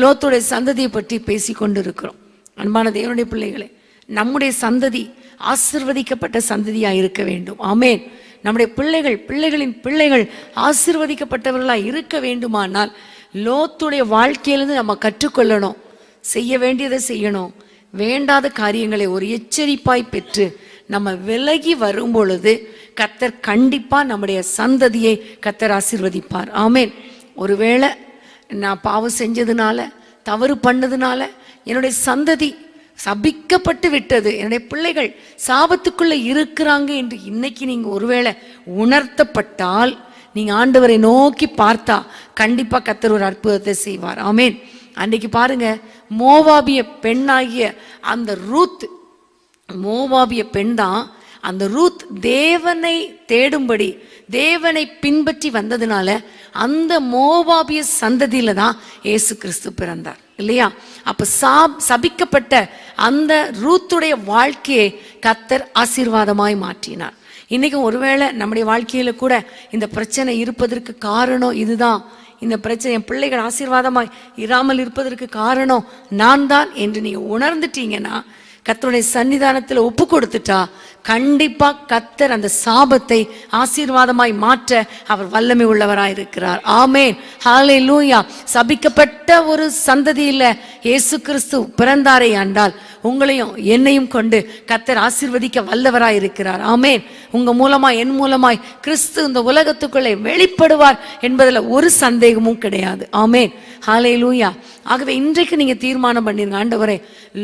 லோத்துடைய சந்ததியை பற்றி பேசி கொண்டு இருக்கிறோம். அன்பான தேவனுடைய பிள்ளைகளே, நம்முடைய சந்ததி ஆசிர்வதிக்கப்பட்ட சந்ததியாக இருக்க வேண்டும். ஆமேன். நம்முடைய பிள்ளைகளின் பிள்ளைகள் ஆசிர்வதிக்கப்பட்டவர்களாக இருக்க வேண்டுமானால் லோத்துடைய வாழ்க்கையிலிருந்து நம்ம கற்றுக்கொள்ளணும். செய்ய வேண்டியதை செய்யணும், வேண்டாத காரியங்களை ஒரு எச்சரிப்பாய் பெற்று நம்ம விலகி வரும் பொழுது கர்த்தர் கண்டிப்பா நம்முடைய சந்ததியை கர்த்தர் ஆசீர்வதிப்பார். ஆமென். ஒருவேளை நான் பாவம் செஞ்சதுனால, தவறு பண்ணதுனால என்னுடைய சந்ததி சபிக்கப்பட்டு விட்டது, என்னுடைய பிள்ளைகள் சாபத்துக்குள்ள இருக்கிறாங்க என்று இன்னைக்கு நீங்க ஒருவேளை உணர்த்தப்பட்டால், நீங்க ஆண்டவரை நோக்கி பார்த்தா கண்டிப்பா கர்த்தர் ஒரு அற்புதத்தை செய்வார். ஆமென். அன்னைக்கு பாருங்க, மோவாபிய பெண்ணாகிய அந்த ரூத், மோவாபிய பெண் தான் அந்த ரூத் தேவனை தேடும்படி தேவனை பின்பற்றி வந்ததுனால அந்த மோவாபிய சந்ததியில தான் இயேசு கிறிஸ்து பிறந்தார் இல்லையா? அப்ப சபிக்கப்பட்ட அந்த ரூத்துடைய வாழ்க்கையை கர்த்தர் ஆசீர்வாதமாய் மாற்றினார். இன்னைக்கு ஒருவேளை நம்முடைய வாழ்க்கையில கூட இந்த பிரச்சனை இருப்பதற்கு காரணம் இதுதான், இந்த பிரச்சனை என் பிள்ளைகள் ஆசீர்வாதமாய் இராமல் இருப்பதற்கு காரணம் நான் தான் என்று நீங்க உணர்ந்துட்டீங்கன்னா, கர்த்தருடைய சன்னிதானத்தில் ஒப்பு கொடுத்துட்டா கண்டிப்பா கர்த்தர் அந்த சாபத்தை ஆசீர்வாதமாய் மாற்ற அவர் வல்லமை உள்ளவராய் இருக்கிறார். ஆமென். ஹல்லேலூயா. சபிக்கப்பட்ட ஒரு சந்ததியில இயேசு கிறிஸ்து பிறந்தாரே ஆண்டால் உங்களையும் என்னையும் கொண்டு கர்த்தர் ஆசீர்வதிக்க வல்லவராய் இருக்கிறார். ஆமென். உங்க மூலமாய் என் மூலமாய் கிறிஸ்து இந்த உலகத்துக்குள்ளே வெளிப்படுவார் என்பதுல ஒரு சந்தேகமும் கிடையாது. ஆமென். ஹல்லேலூயா. ஆகவே இன்றைக்கு நீங்க தீர்மானம் பண்ணிருங்க, ஆண்டவரே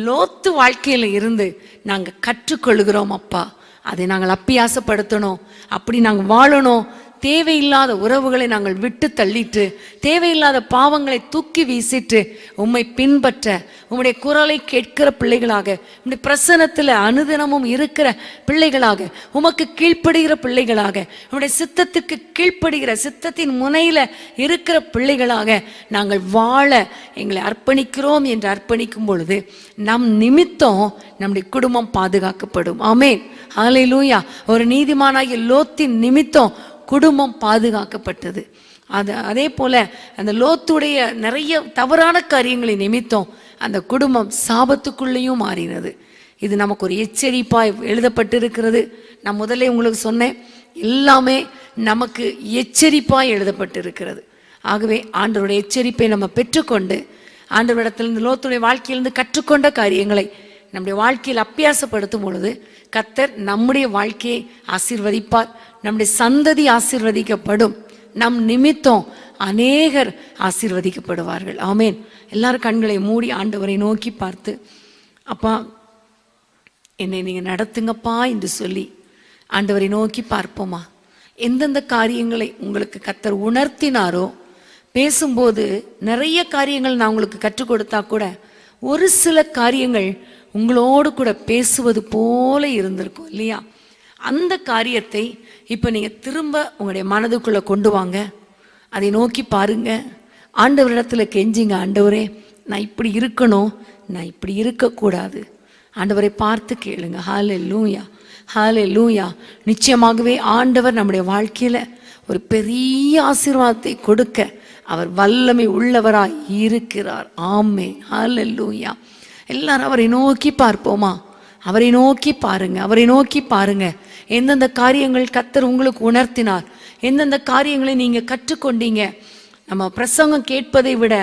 லோத்து வாழ்க்கையில இருந்து நாங்க கற்றுக்கொள்கிறோம் அப்பா, அதை நாங்கள் அப்பியாசப்படுத்தணும், அப்படி நாங்கள் வாழணும். தேவையில்லாத உறவுகளை நாங்கள் விட்டு தள்ளிட்டு, தேவையில்லாத பாவங்களை தூக்கி வீசிட்டு உம்மை பின்பற்ற, உம்முடைய குரலை கேட்கிற பிள்ளைகளாக, உம்முடைய பிரசன்னத்தில் அனுதினமும் இருக்கிற பிள்ளைகளாக, உமக்கு கீழ்ப்படுகிற பிள்ளைகளாக, உம்முடைய சித்தத்துக்கு கீழ்ப்படுகிற சித்தத்தின் முனையில இருக்கிற பிள்ளைகளாக நாங்கள் வாழ எங்களை அர்ப்பணிக்கிறோம் என்று அர்ப்பணிக்கும் பொழுது நம் நிமித்தம் நம்முடைய குடும்பம் பாதுகாக்கப்படும். ஆமென். ஹல்லேலூயா. ஒரு நீதிமானாகிய லோத்தின் நிமித்தம் குடும்பம் பாதுகாக்கப்பட்டது. அதே போல அந்த லோத்துடைய நிறைய தவறான காரியங்களை நிமித்தம் அந்த குடும்பம் சாபத்துக்குள்ளேயும் மாறினது. இது நமக்கு ஒரு எச்சரிப்பாய் எழுதப்பட்டிருக்கிறது. நான் முதல்ல உங்களுக்கு சொன்னேன், எல்லாமே நமக்கு எச்சரிப்பாய் எழுதப்பட்டிருக்கிறது. ஆகவே ஆண்டவருடைய எச்சரிப்பை நம்ம பெற்றுக்கொண்டு ஆண்டவரிடத்திலிருந்து லோத்துடைய வாழ்க்கையிலிருந்து கற்றுக்கொண்ட காரியங்களை நம்முடைய வாழ்க்கையில் அப்பியாசப்படுத்தும் பொழுது கர்த்தர் நம்முடைய வாழ்க்கையை ஆசீர்வதிப்பார், நம்முடைய சந்ததி ஆசீர்வதிக்கப்படும், நம் நிமித்தம் அநேகர் ஆசீர்வதிக்கப்படுவார்கள். ஆமென். எல்லாரும் கண்களை மூடி ஆண்டவரை நோக்கி பார்த்து, அப்பா என்னை நீங்க நடத்துங்கப்பா என்று சொல்லி ஆண்டவரை நோக்கி பார்ப்போமா? எந்தெந்த காரியங்களை உங்களுக்கு கர்த்தர் உணர்த்தினாரோ, பேசும்போது நிறைய காரியங்கள் நான் உங்களுக்கு கற்றுக் கொடுத்தா கூட ஒரு சில காரியங்கள் உங்களோடு கூட பேசுவது போல இருந்திருக்கும் இல்லையா? அந்த காரியத்தை இப்போ நீங்கள் திரும்ப உங்களுடைய மனதுக்குள்ளே கொண்டு வாங்க, அதை நோக்கி பாருங்க, ஆண்டவரிடத்துல கெஞ்சிங்க, ஆண்டவரே நான் இப்படி இருக்கணும், நான் இப்படி இருக்கக்கூடாது. ஆண்டவரை பார்த்து கேளுங்க. ஹல்லேலூயா, ஹல்லேலூயா. நிச்சயமாகவே ஆண்டவர் நம்முடைய வாழ்க்கையில் ஒரு பெரிய ஆசீர்வாதத்தை கொடுக்க அவர் வல்லமை உள்ளவராய் இருக்கிறார். ஆமென். ஹல்லேலூயா. எல்லாரும் அவரை நோக்கி பார்ப்போமா? அவரை நோக்கி பாருங்க, அவரை நோக்கி பாருங்க. எந்தெந்த காரியங்கள் கர்த்தர் உங்களுக்கு உணர்த்தினார், எந்தெந்த காரியங்களை நீங்க கற்றுக்கொண்டீங்க. நம்ம பிரசங்கம் கேட்பதை விட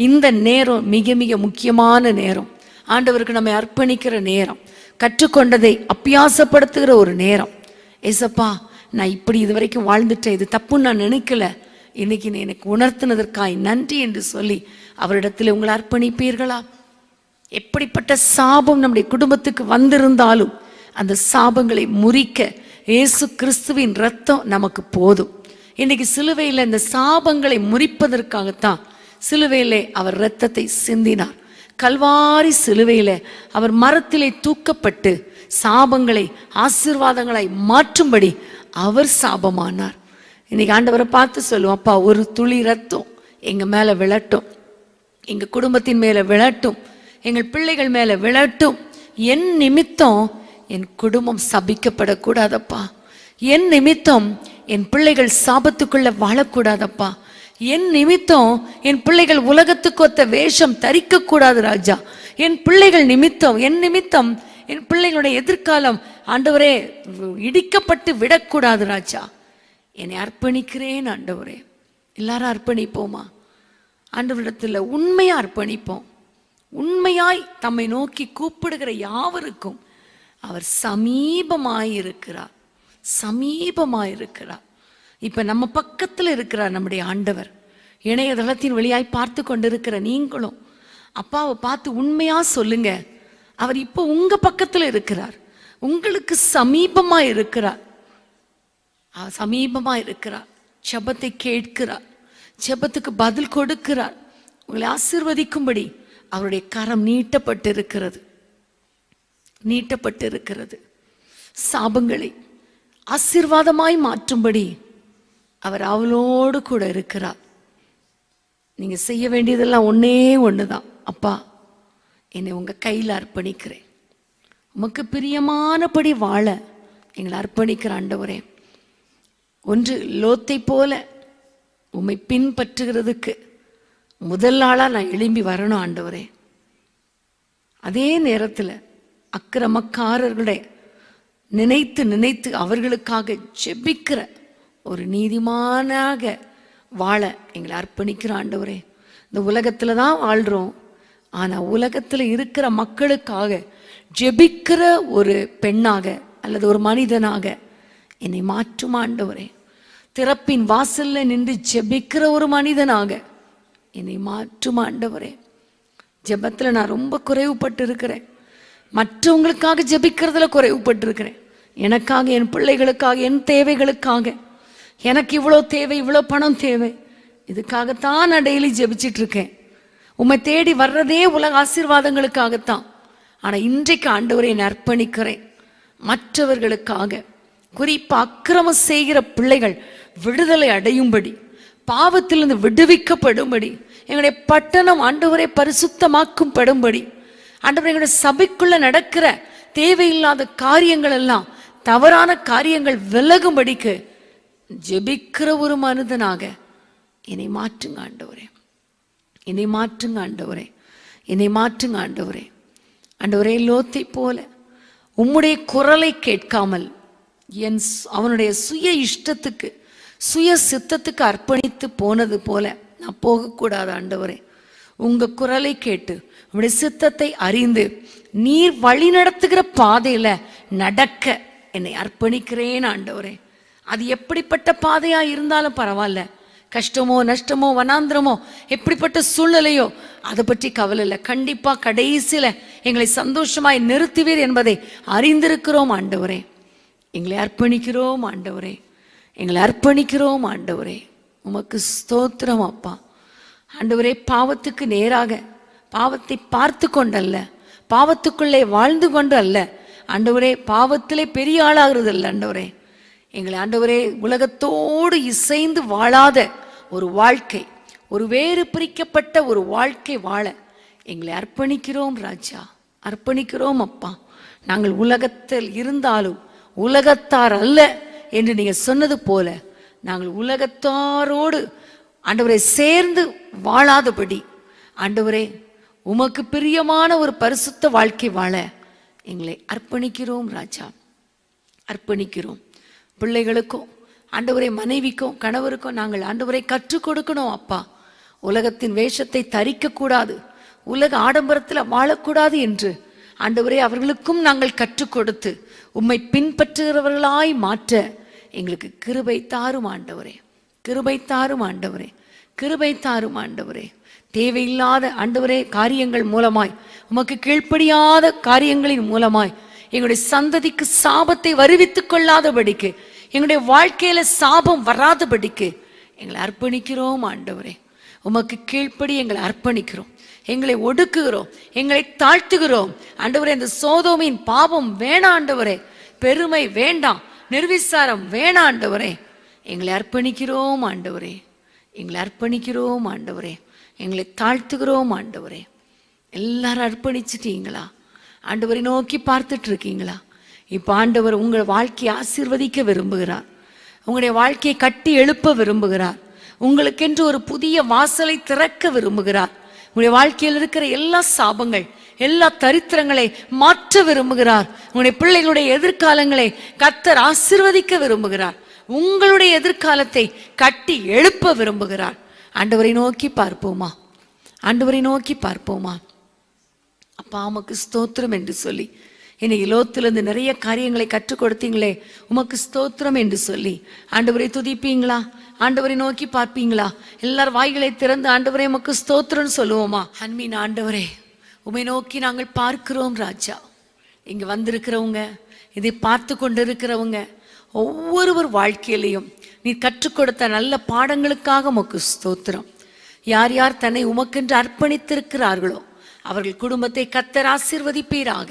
இந்த நேரம் மிக மிக முக்கியமான நேரம். ஆண்டவருக்கு நம்ம அர்ப்பணிக்கிற நேரம், கற்றுக்கொண்டதை அப்பியாசப்படுத்துகிற ஒரு நேரம். ஏசப்பா நான் இப்படி இது வரைக்கும் வாழ்ந்துட்டேன், இது தப்புன்னு நான் நினைக்கல, இன்னைக்கு நீ எனக்கு உணர்த்தினதற்காய் நன்றி என்று சொல்லி அவரிடத்தில் உங்களை அர்ப்பணிப்பீர்களா? எப்படிப்பட்ட சாபம் நம்முடைய குடும்பத்துக்கு வந்திருந்தாலும் அந்த சாபங்களை முறிக்க இயேசு கிறிஸ்துவின் இரத்தம் நமக்கு போதும். இன்னைக்கு சிலுவையில் இந்த சாபங்களை முறிப்பதற்காகத்தான் சிலுவையிலே அவர் இரத்தத்தை சிந்தினார். கல்வாரி சிலுவையிலே அவர் மரத்திலே தூக்கப்பட்டு சாபங்களை ஆசீர்வாதங்களை மாற்றும்படி அவர் சாபமானார். இன்னைக்கு ஆண்டவரை பார்த்து சொல்லுவோம், அப்பா ஒரு துளி ரத்தம் எங்க மேல விழட்டும், எங்க குடும்பத்தின் மேல விழட்டும், எங்கள் பிள்ளைகள் மேல விழட்டும். என் நிமித்தம் என் குடும்பம் சபிக்கப்படக்கூடாதப்பா, என் நிமித்தம் என் பிள்ளைகள் சாபத்துக்குள்ள வாழக்கூடாதப்பா, என் நிமித்தம் என் பிள்ளைகள் உலகத்துக்கு ஒத்த வேஷம் தரிக்க கூடாது ராஜா, என் பிள்ளைகள் நிமித்தம் என் நிமித்தம் என் பிள்ளைகளுடைய எதிர்காலம் ஆண்டவரே இடிக்கப்பட்டு விடக்கூடாது ராஜா. என்னை அர்ப்பணிக்கிறேன் ஆண்டவரே. எல்லாரும் அர்ப்பணிப்போமா? ஆண்டவரிடத்தில் உண்மையா அர்ப்பணிப்போம். உண்மையாய் தம்மை நோக்கி கூப்பிடுகிற யாவருக்கும் அவர் சமீபமாயிருக்கிறார். சமீபமாயிருக்கிறார். இப்ப நம்ம பக்கத்துல இருக்கிறார் நம்முடைய ஆண்டவர். இணையதளத்தின் வழியாய் பார்த்து கொண்டிருக்கிற நீங்களும் அப்பாவை பார்த்து உண்மையா சொல்லுங்க, அவர் இப்போ உங்க பக்கத்துல இருக்கிறார், உங்களுக்கு சமீபமா இருக்கிறார். சமீபமா இருக்கிறார். ஜெபத்தை கேட்கிறார், ஜெபத்துக்கு பதில் கொடுக்கிறார். உங்களை ஆசீர்வதிக்கும்படி அவருடைய கரம் நீட்டப்பட்டிருக்கிறது, நீட்டப்பட்டிருக்கிறது. சாபங்களை ஆசீர்வாதமாய் மாற்றும்படி அவர் அவளோடு கூட இருக்கிறார். நீங்க செய்ய வேண்டியதெல்லாம் ஒன்னே ஒண்ணுதான். அப்பா, என்னை உங்க கையில் அர்ப்பணிக்கிறேன், உமக்கு பிரியமானபடி வாழ எங்களை அர்ப்பணிக்கிற ஆண்டவரே. ஒன்று லோத்தை போல உம்மை பின்பற்றுகிறதுக்கு முதல் ஆளா நான் எழும்பி வரணும் ஆண்டவரே. அதே நேரத்தில் அக்கிரமக்காரர்களுடைய நினைத்து நினைத்து அவர்களுக்காக ஜெபிக்கிற ஒரு நீதிமானாக வாழ எங்களை அர்ப்பணிக்கிற ஆண்டவரே. இந்த உலகத்துல தான் வாழ்றோம், ஆனா உலகத்துல இருக்கிற மக்களுக்காக ஜெபிக்கிற ஒரு பெண்ணாக அல்லது ஒரு மனிதனாக என்னை மாற்றும் ஆண்டவரே. திறப்பின் வாசல்ல நின்று ஜெபிக்கிற ஒரு மனிதனாக என்னை மாற்றும் ஆண்டவரே. ஜெபத்துல நான் ரொம்ப குறைவுபட்டு இருக்கிறேன், மற்றவங்களுக்காக ஜெபிக்கிறதுல குறைவுபட்டு இருக்கிறேன். எனக்காக, என் பிள்ளைகளுக்காக, என் தேவைகளுக்காக, எனக்கு இவ்வளோ தேவை, இவ்வளோ பணம் தேவை, இதுக்காகத்தான் நான் டெய்லி ஜெபிச்சிட்டு இருக்கேன். உம்மை தேடி வர்றதே உலக ஆசீர்வாதங்களுக்காகத்தான். ஆனா இன்றைக்கு ஆண்டவரை நான் அர்ப்பணிக்கிறேன் மற்றவர்களுக்காக. குறிப்பா அக்கிரமம் செய்கிற பிள்ளைகள் விடுதலை அடையும்படி, பாவத்திலிருந்து விடுவிக்கப்படும்படி, எங்களுடைய பட்டணம் ஆண்டவரை பரிசுத்தமாக்கும் படும்படி, ஆண்டவரை எங்களுடைய சபைக்குள்ள நடக்கிற தேவையில்லாத காரியங்கள் எல்லாம், தவறான காரியங்கள் விலகும்படிக்கு ஜெபிக்கிற ஒரு மனிதனாக என்னை மாற்றுங்க ஆண்டவரே. என்னை மாற்றுங்க ஆண்டவரே. என்னை மாற்றுங்க ஆண்டவரே. ஆண்டவரே, லோத்தை போல உம்முடைய குரலை கேட்காமல் அவனுடைய சுய இஷ்டத்துக்கு, சுய சித்தத்துக்கு அர்ப்பணித்து போனது போல நான் போகக்கூடாது ஆண்டவரே. உங்க குரலை கேட்டு உங்களுடைய சித்தத்தை அறிந்து நீர் வழி நடத்துகிற பாதையில நடக்க என்னை அர்ப்பணிக்கிறேன் ஆண்டவரே. அது எப்படிப்பட்ட பாதையா இருந்தாலும் பரவாயில்ல, கஷ்டமோ நஷ்டமோ வனாந்திரமோ எப்படிப்பட்ட சூழ்நிலையோ அதை பற்றி கவலை இல்லை. கண்டிப்பா கடைசியில எங்களை சந்தோஷமாய் நிறுத்துவீர் என்பதை அறிந்திருக்கிறோம் ஆண்டவரே. எங்களை அர்ப்பணிக்கிறோம் ஆண்டவரே, எங்களை அர்ப்பணிக்கிறோம் ஆண்டவரே. உமக்கு ஸ்தோத்திரம் அப்பா. ஆண்டவரே, பாவத்துக்கு நேராக பாவத்தை பார்த்து கொண்டல்ல, பாவத்துக்குள்ளே வாழ்ந்து கொண்டு அல்ல ஆண்டவரே, பாவத்திலே பெரிய ஆளாகிறது அல்ல ஆண்டவரே. எங்களை ஆண்டவரே உலகத்தோடு இசைந்து வாழாத ஒரு வாழ்க்கை, ஒரு வேறு பிரிக்கப்பட்ட ஒரு வாழ்க்கை வாழ எங்களை அர்ப்பணிக்கிறோம் ராஜா, அர்ப்பணிக்கிறோம் அப்பா. நாங்கள் உலகத்தில் இருந்தாலும் உலகத்தார் அல்ல என்று நீங்க சொன்னது போல நாங்கள் உலகத்தாரோடு ஆண்டவரை சேர்ந்து வாழாதபடி ஆண்டவரே உமக்கு பிரியமான ஒரு பரிசுத்த வாழ்க்கை வாழ எங்களை அர்ப்பணிக்கிறோம் ராஜா, அர்ப்பணிக்கிறோம். பிள்ளைகளுக்கும் ஆண்டவரை மனைவிக்கும் கணவருக்கும் நாங்கள் ஆண்டவரை கற்றுக் கொடுக்கணும் அப்பா. உலகத்தின் வேஷத்தை தரிக்க கூடாது, உலக ஆடம்பரத்தில் வாழக்கூடாது என்று ஆண்டவரே அவர்களுக்கும் நாங்கள் கற்றுக் கொடுத்து உம்மை பின்பற்றுகிறவர்களாய் மாற்ற எங்களுக்கு கிருபை தாரும் ஆண்டவரே, கிருபை தாரும் ஆண்டவரே, கிருபை தாரும் ஆண்டவரே. தேவையில்லாத ஆண்டவரே காரியங்கள் மூலமாய், உமக்கு கீழ்ப்படியாத காரியங்களின் மூலமாய் எங்களுடைய சந்ததிக்கு சாபத்தை வருவித்துக் கொள்ளாதபடிக்கு, எங்களுடைய வாழ்க்கையில சாபம் வராதபடிக்கு எங்களை அர்ப்பணிக்கிறோம் ஆண்டவரே. உமக்கு கீழ்ப்படி எங்களை அர்ப்பணிக்கிறோம், எங்களை ஒடுக்குகிறோம், எங்களை தாழ்த்துகிறோம் ஆண்டவரே. இந்த சோதோமின் பாவம் வேணாம் ஆண்டவரே, பெருமை வேண்டாம், நிர்விசாரம் வேணாம் ஆண்டவரே. எங்களை அர்ப்பணிக்கிறோம் ஆண்டவரே, எங்களை அர்ப்பணிக்கிறோம் ஆண்டவரே, எங்களை தாழ்த்துகிறோம் ஆண்டவரே. எல்லாரும் அர்ப்பணிச்சிட்டீங்களா? ஆண்டவரை நோக்கி பார்த்துட்டு இருக்கீங்களா? இப்ப ஆண்டவர் உங்கள் வாழ்க்கையை ஆசீர்வதிக்க விரும்புகிறார், உங்களுடைய வாழ்க்கையை கட்டி எழுப்ப விரும்புகிறார், உங்களுக்கென்று ஒரு புதிய வாசலை திறக்க விரும்புகிறார். உங்களுடைய வாழ்க்கையில் இருக்கிற எல்லா சாபங்கள், எல்லா தரித்திரங்களை மாற்ற விரும்புகிறார். உங்களுடைய பிள்ளைகளுடைய எதிர்காலங்களை கர்த்தர் ஆசீர்வதிக்க விரும்புகிறார். உங்களுடைய எதிர்காலத்தை கட்டி எழுப்ப விரும்புகிறார். ஆண்டவரை நோக்கி பார்ப்போமா? ஆண்டவரை நோக்கி பார்ப்போமா? அப்பா உமக்கு ஸ்தோத்திரம் என்று சொல்லி, இன்னைக்கு லோத்திலிருந்து நிறைய காரியங்களை கற்றுக் கொடுத்தீங்களே, உமக்கு ஸ்தோத்திரம் என்று சொல்லி ஆண்டவரை துதிப்பீங்களா? ஆண்டவரை நோக்கி பார்ப்பீங்களா? எல்லாரும் வாய்களை திறந்து ஆண்டவரே உமக்கு ஸ்தோத்திரம் சொல்லுவோமா? அன்பின் ஆண்டவரே, உம்மை நோக்கி நாங்கள் பார்க்கிறோம் ராஜா. இங்க வந்திருக்கிறவங்க, இதை பார்த்து கொண்டிருக்கிறவங்க ஒவ்வொருவர் வாழ்க்கையிலையும் நீ கற்றுக் கொடுத்த நல்ல பாடங்களுக்காக உமக்கு ஸ்தோத்திரம். யார் யார் தன்னை உமக்கென்று அர்ப்பணித்திருக்கிறார்களோ அவர்கள் குடும்பத்தை கர்த்தர் ஆசீர்வதிப்பீராக.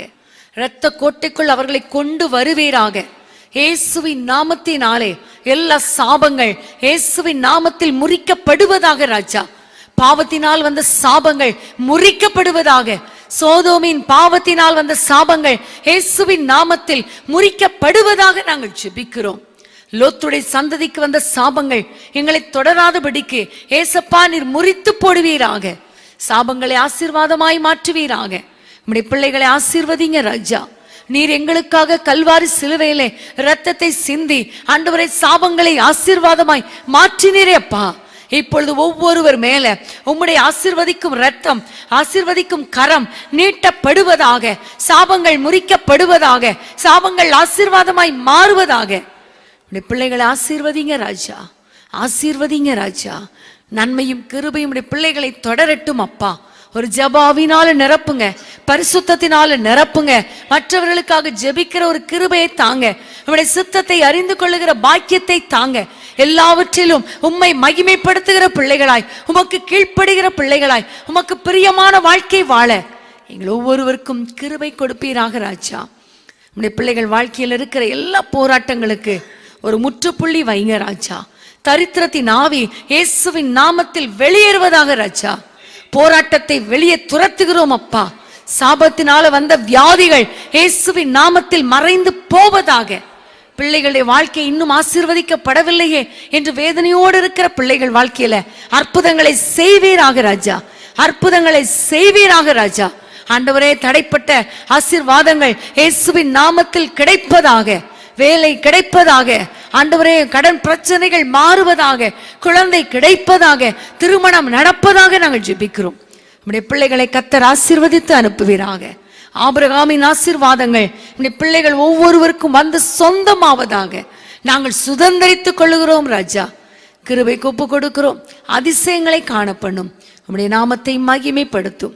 இரத்த கோட்டைக்குள் அவர்களை கொண்டு வருவீராக. இயேசுவின் நாமத்தினாலே எல்லா சாபங்கள் இயேசுவின் நாமத்தில் முறிக்கப்படுவதாக ராஜா. பாவத்தினால் வந்த சாபங்கள் முறிக்கப்படுவதாக. சோதோமின் பாவத்தினால் வந்த சாபங்கள் இயேசுவின் நாமத்தில் முறிக்கப்படுவதாக நாங்கள் ஜெபிக்கிறோம். லோத்துடைய சந்ததிக்கு வந்த சாபங்கள் எங்களை தொடராதபடிக்கு ஏசப்பா நீர் முறித்து போடுவீராக. சாபங்களை ஆசீர்வாதமாய் மாற்றுவீராக. நம்முடைய பிள்ளைகளை ஆசீர்வதிங்க ராஜா. நீர் எங்களுக்காக கல்வாரி சிலுவையிலே இரத்தத்தை சிந்தி ஆண்டவரை சாபங்களை ஆசீர்வாதமாய் மாற்றினீரே அப்பா. இப்பொழுது ஒவ்வொருவர் மேல உம்முடைய ஆசீர்வதிக்கும் இரத்தம், ஆசீர்வதிக்கும் கரம் நீட்டப்படுவதாக. சாபங்கள் முறிக்கப்படுவதாக. சாபங்கள் ஆசீர்வாதமாய் மாறுவதாக. பிள்ளைகளை ஆசீர்வதிங்க ராஜா, ஆசீர்வதிங்க ராஜா. நன்மையும் கிருபையும் பிள்ளைகளை தொடரட்டும் அப்பா. ஒரு ஜபாவினால நிரப்புங்க, பரிசுத்தத்தினால நிரப்புங்க. மற்றவர்களுக்காக ஜெபிக்கிற ஒரு கிருபையை தாங்க. உம்முடைய சித்தத்தை அறிந்து கொள்ளுகிற பாக்கியத்தை தாங்க. எல்லாவற்றிலும் உம்மை மகிமைப்படுத்துகிற பிள்ளைகளாய், உமக்கு கீழ்ப்படுகிற பிள்ளைகளாய், உமக்கு பிரியமான வாழ்க்கை வாழ எங்கள் ஒவ்வொருவருக்கும் கிருபை கொடுப்பீராக ராஜா. உம்முடைய பிள்ளைகள் வாழ்க்கையில் இருக்கிற எல்லா போராட்டங்களுக்கு ஒரு முற்றுப்புள்ளி வைங்க ராஜா. தரித்திரத்தின் ஆவி இயேசுவின் நாமத்தில் வெளியேறுவதாக ராஜா. போராட்டத்தை வெளியே துரத்துகிறோம் அப்பா. சாபத்தினால வந்த வியாதிகள் இயேசுவின் நாமத்தில் மறைந்து போவதாக. பிள்ளைகளுடைய வாழ்க்கை இன்னும் ஆசீர்வதிக்கப்படவில்லையே என்று வேதனையோடு இருக்கிற பிள்ளைகள் வாழ்க்கையில அற்புதங்களை செய்வீராக ராஜா. அற்புதங்களை செய்வீராக ராஜா. ஆண்டவரே, தடைப்பட்ட ஆசீர்வாதங்கள் இயேசுவின் நாமத்தில் கிடைப்பதாக. வேலை கிடைப்பதாக. ஆண்டவரே, கடன் பிரச்சனைகள் மாறுவதாக. குழந்தை கிடைப்பதாக. திருமணம் நடப்பதாக நாங்கள் ஜெபிக்கிறோம். நம்முடைய பிள்ளைகளை கர்த்தர் ஆசீர்வதித்து அனுப்புவீராக. ஆபிரகாமின் ஆசீர்வாதங்கள் நம்முடைய பிள்ளைகள் ஒவ்வொருவருக்கும் வந்து சொந்தமாவதாக நாங்கள் சுதந்திரித்துக் கொள்ளுகிறோம் ராஜா. கிருபை ஒப்பு கொடுக்கிறோம். அதிசயங்களை காணப்பண்ணும். நம்முடைய நாமத்தை மகிமைப்படுத்தும்.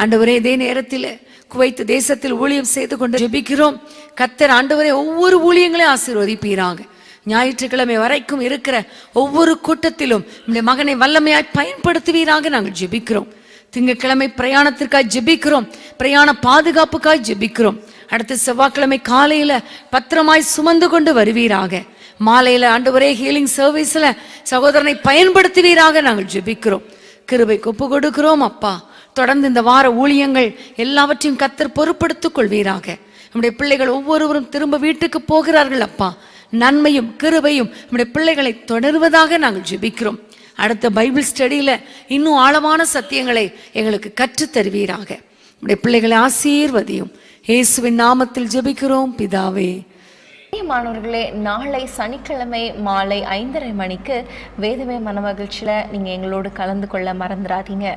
ஆண்டவரே, இதே நேரத்தில் குவைத் தேசத்தில் ஊழியம் செய்து கொண்டு ஜெபிக்கிறோம். கர்த்தர் ஆண்டவரே ஒவ்வொரு ஊழியங்களையும் ஆசீர்வதிப்பீராக. ஞாயிற்றுக்கிழமை வரைக்கும் இருக்கிற ஒவ்வொரு கூட்டத்திலும் நம்முடைய மகனை வல்லமையாய் பயன்படுத்துவீராக நாங்கள் ஜெபிக்கிறோம். திங்கட்கிழமை பிரயாணத்திற்காக ஜெபிக்கிறோம். பிரயாண பாதுகாப்புக்காக ஜெபிக்கிறோம். அடுத்த செவ்வாய்க்கிழமை காலையில பத்திரமாய் சுமந்து கொண்டு வருவீராக. மாலையில ஆண்டவரே ஹீலிங் சர்வீஸ்ல சகோதரனை பயன்படுத்துவீராக நாங்கள் ஜெபிக்கிறோம். கிருபைக்கு ஒப்பு கொடுக்கிறோம் அப்பா. தொடர்ந்து இந்த வார ஊழியங்கள் எல்லாவற்றையும் கர்த்தர் பொறுப்படுத்திக் கொள்வீராக. நம்முடைய பிள்ளைகள் ஒவ்வொருவரும் திரும்ப வீட்டுக்கு போகிறார்கள் அப்பா. நன்மையும் கிருபையும் நம்முடைய பிள்ளைகளை தொடர்வதாக நாங்கள் ஜெபிக்கிறோம். அடுத்த பைபிள் ஸ்டடியில இன்னும் ஆழமான சத்தியங்களை எங்களுக்கு கற்றுத் தருவீராக. நம்முடைய பிள்ளைகளை ஆசீர்வதியும். இயேசுவின் நாமத்தில் ஜெபிக்கிறோம் பிதாவே. மாணவர்களே, நாளை சனிக்கிழமை மாலை 5:30 மணிக்கு வேதமே மனமகிழ்ச்சியில நீங்க எங்களோடு கலந்து கொள்ள மறந்துடாதீங்க.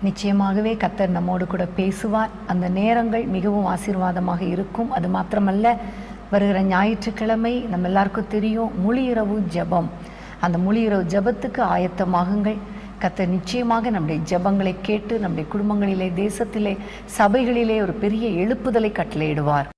நிச்சயமாகவே கர்த்தர் நம்மோடு கூட பேசுவார். அந்த நேரங்கள் மிகவும் ஆசீர்வாதமாக இருக்கும். அது மாத்திரமல்ல, வருகிற ஞாயிற்றுக்கிழமை நம்ம எல்லாருக்கும் தெரியும் முழு இரவு ஜெபம். அந்த முழு இரவு ஜெபத்துக்கு ஆயத்தமாகுங்கள். கர்த்தர் நிச்சயமாக நம்முடைய ஜெபங்களை கேட்டு நம்முடைய குடும்பங்களிலே, தேசத்திலே, சபைகளிலே ஒரு பெரிய எழுப்புதலை கட்டளையிடுவார்.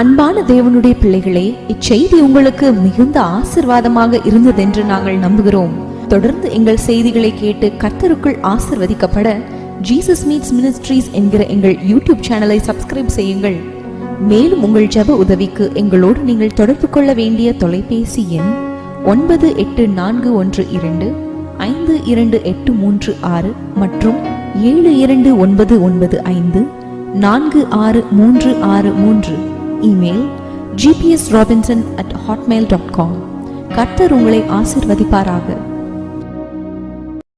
அன்பான தேவனுடைய பிள்ளைகளே, இச்செய்தி உங்களுக்கு மிகுந்த ஆசீர்வாதமாக இருந்ததென்று நாங்கள் நம்புகிறோம். தொடர்ந்து எங்கள் செய்திகளை கேட்டு கர்த்தருக்குள் ஆசிர்வதிக்கப்பட ஜீசஸ் மீட்ஸ் மினிஸ்ட்ரீஸ் என்கிற எங்கள் யூடியூப் சேனலை சப்ஸ்கிரைப் செய்யுங்கள். மேலும் உங்கள் ஜெப உதவிக்கு எங்களோடு நீங்கள் தொடர்பு கொள்ள வேண்டிய தொலைபேசி எண் 9842252836 மற்றும் 7299546363. Email gpsrobinson@hotmail.com. கர்த்தர் உங்களை ஆசிர்வதிப்பாராக.